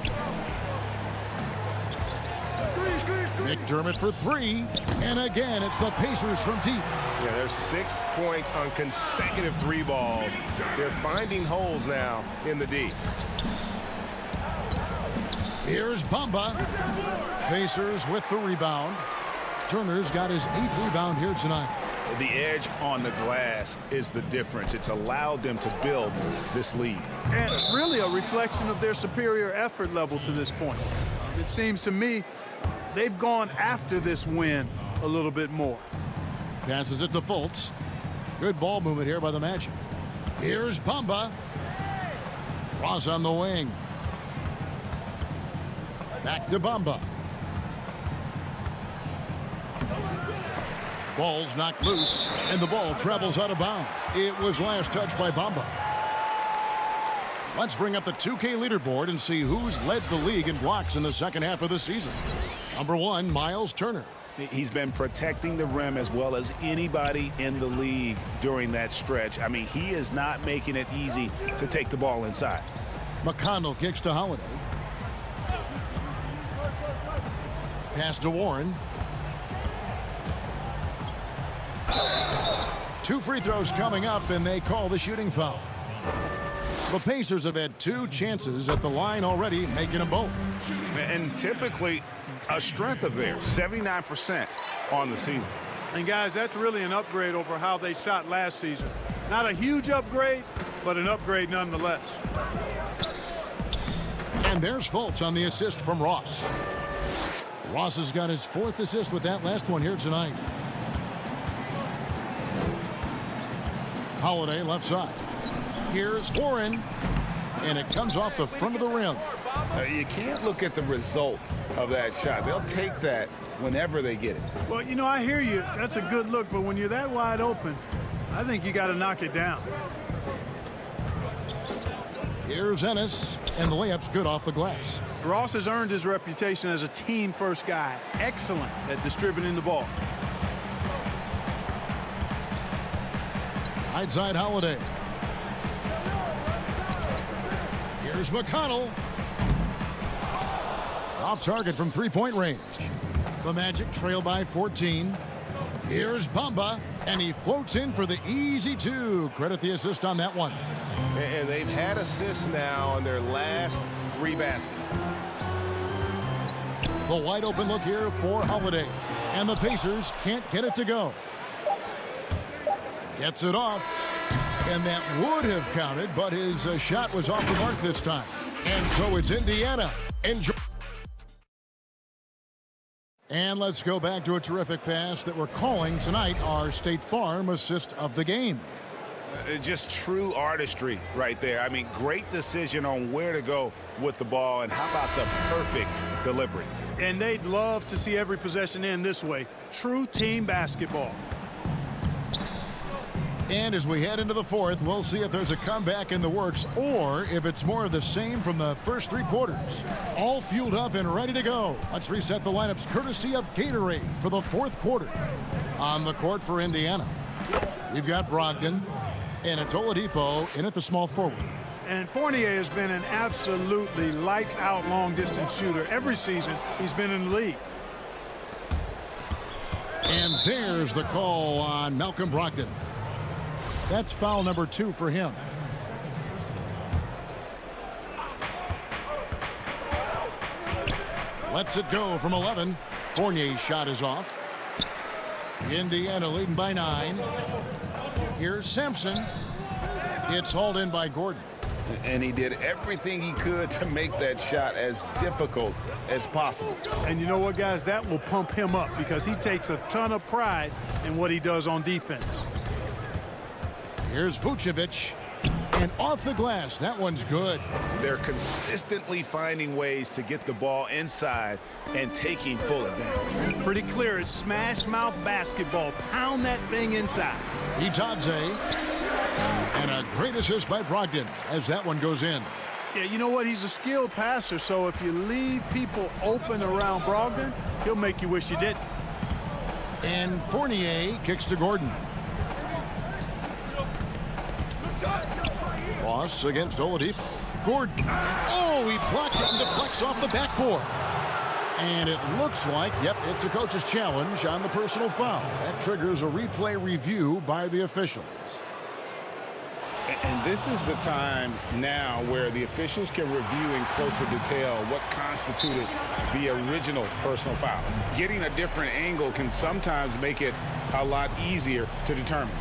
McDermott for three, and again it's the Pacers from deep. Yeah, there's 6 points on consecutive three balls. They're finding holes now in the D. Here's Bamba. Pacers with the rebound. Turner's got his 8th rebound here tonight. The edge on the glass is the difference. It's allowed them to build this lead. And really a reflection of their superior effort level to this point. It seems to me they've gone after this win a little bit more. Passes it to Fultz. Good ball movement here by the Magic. Here's Bamba. Ross on the wing. Back to Bamba. Ball's knocked loose, and the ball travels out of bounds. It was last touched by Bamba. Let's bring up the 2K leaderboard and see who's led the league in blocks in the second half of the season. Number 1, Miles Turner. He's been protecting the rim as well as anybody in the league during that stretch. I mean, he is not making it easy to take the ball inside. McConnell kicks to Holiday. Pass to Warren. 2 free throws coming up, and they call the shooting foul. The Pacers have had 2 chances at the line already, making them both. And typically a strength of theirs, 79% on the season. And guys, that's really an upgrade over how they shot last season. Not a huge upgrade, but an upgrade nonetheless. And there's Fultz on the assist from Ross. Ross has got his 4th assist with that last one here tonight. Holiday left side. Here's Warren, and it comes off the front of the rim. You can't look at the result of that shot. They'll take that whenever they get it. Well, you know, I hear you. That's a good look, but when you're that wide open, I think you got to knock it down. Here's Ennis, and the layup's good off the glass. Ross has earned his reputation as a team-first guy. Excellent at distributing the ball. Right side Holiday. Here's McConnell. Off target from 3-point range. The Magic trail by 14. Here's Bamba, and he floats in for the easy 2. Credit the assist on that one. And they've had assists now on their last 3 baskets. The wide open look here for Holiday, and the Pacers can't get it to go. Gets it off, and that would have counted, but his shot was off the mark this time. And so it's Indiana. Enjoy. And let's go back to a terrific pass that we're calling tonight our State Farm assist of the game. Just true artistry right there. I mean, great decision on where to go with the ball, and how about the perfect delivery. And they'd love to see every possession end this way. True team basketball. And as we head into the 4th, we'll see if there's a comeback in the works or if it's more of the same from the first 3 quarters. All fueled up and ready to go. Let's reset the lineups courtesy of Gatorade for the 4th quarter. On the court for Indiana, we've got Brogdon, and it's Oladipo in at the small forward. And Fournier has been an absolutely lights-out long-distance shooter every season he's been in the league. And there's the call on Malcolm Brogdon. That's foul number 2 for him. Lets it go from 11. Fournier's shot is off. Indiana leading by 9. Here's Sampson. It's hauled in by Gordon. And he did everything he could to make that shot as difficult as possible. And you know what, guys? That will pump him up because he takes a ton of pride in what he does on defense. Here's Vucevic. And off the glass. That one's good. They're consistently finding ways to get the ball inside and taking full advantage. Pretty clear. It's smash mouth basketball. Pound that thing inside. Itadze. And a great assist by Brogdon as that one goes in. Yeah, you know what? He's a skilled passer, so if you leave people open around Brogdon, he'll make you wish you didn't. And Fournier kicks to Gordon. Ross against Oladipo. Gordon. Oh, he blocked it and deflects off the backboard. And it looks like, yep, it's a coach's challenge on the personal foul. That triggers a replay review by the officials. And this is the time now where the officials can review in closer detail what constituted the original personal foul. Getting a different angle can sometimes make it a lot easier to determine.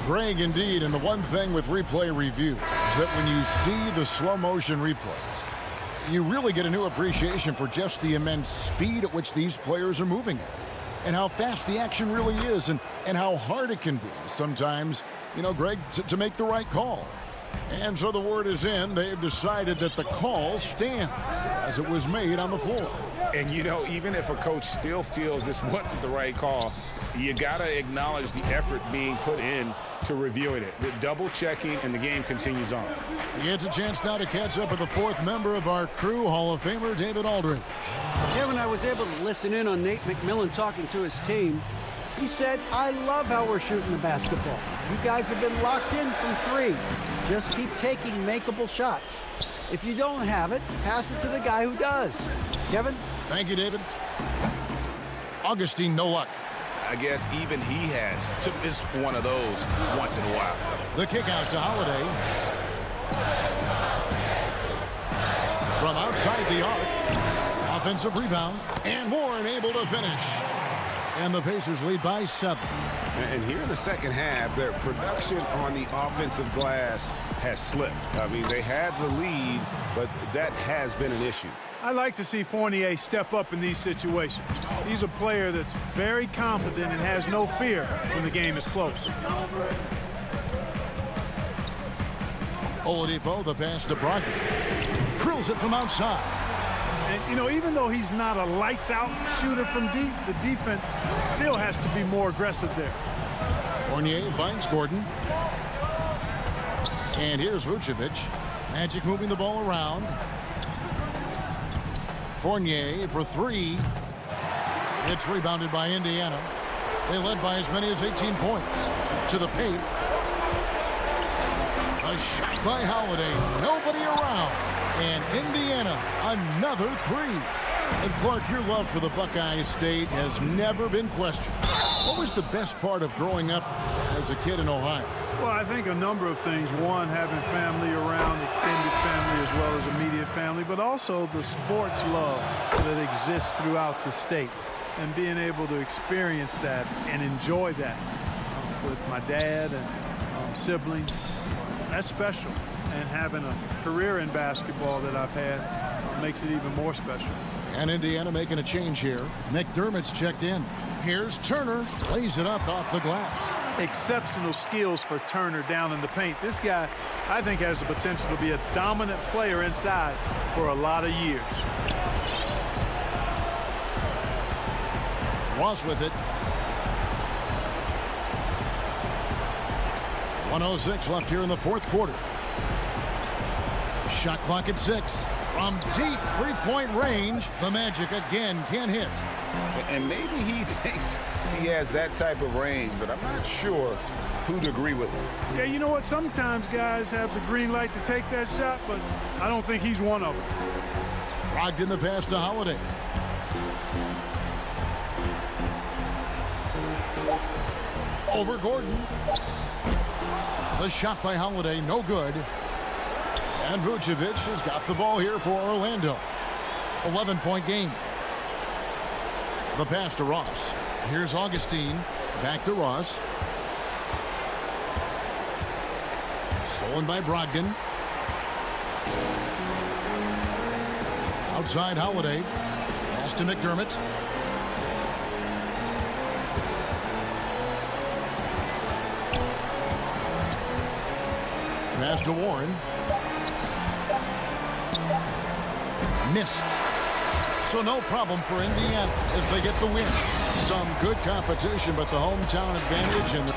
Greg, indeed, and the one thing with replay review is that when you see the slow motion replays, you really get a new appreciation for just the immense speed at which these players are moving at, and how fast the action really is, and how hard it can be sometimes, you know, Greg, to make the right call. And so the word is in. They've decided that the call stands as it was made on the floor. And, you know, even if a coach still feels this wasn't the right call, you got to acknowledge the effort being put in to reviewing it. The double checking, and the game continues on. It's a chance now to catch up with the 4th member of our crew, Hall of Famer David Aldridge. Kevin, I was able to listen in on Nate McMillan talking to his team. He said, I love how we're shooting the basketball. You guys have been locked in from 3. Just keep taking makeable shots. If you don't have it, pass it to the guy who does. Kevin? Thank you, David. Augustine, no luck. I guess even he has to miss one of those once in a while. The kick out to Holiday. From outside the arc. Offensive rebound. And Warren able to finish. And the Pacers lead by 7. And here in the second half, their production on the offensive glass has slipped. I mean, they had the lead, but that has been an issue. I like to see Fournier step up in these situations. He's a player that's very confident and has no fear when the game is close. Oladipo, the pass to Brogdon. Drills it from outside. And, you know, even though he's not a lights-out shooter from deep, the defense still has to be more aggressive there. Fournier finds Gordon. And here's Vucevic. Magic moving the ball around. Fournier for 3. It's rebounded by Indiana. They led by as many as 18 points. To the paint. A shot by Holiday. Nobody around. And Indiana, another 3. And Clark, your love for the Buckeye State has never been questioned. What was the best part of growing up as a kid in Ohio? Well, I think a number of things. One, having family around, extended family as well as immediate family, but also the sports love that exists throughout the state. And being able to experience that and enjoy that with my dad and siblings, that's special. And having a career in basketball that I've had makes it even more special. And Indiana making a change here. McDermott's checked in. Here's Turner. Lays it up off the glass. Exceptional skills for Turner down in the paint. This guy, I think, has the potential to be a dominant player inside for a lot of years. Ross with it. 1:06 left here in the 4th quarter. Shot clock at 6. From deep three-point range, the Magic again can't hit. And maybe he thinks he has that type of range, but I'm not sure who'd agree with him. Yeah, you know what? Sometimes guys have the green light to take that shot, but I don't think he's one of them. Brogdon the pass to Holiday. Over Gordon. The shot by Holiday, no good. And Vucevic has got the ball here for Orlando. 11-point game. The pass to Ross. Here's Augustine. Back to Ross. Stolen by Brogdon. Outside Holiday. Pass to McDermott. Pass to Warren. Missed. So no problem for Indiana as they get the win. Some good competition, but the hometown advantage and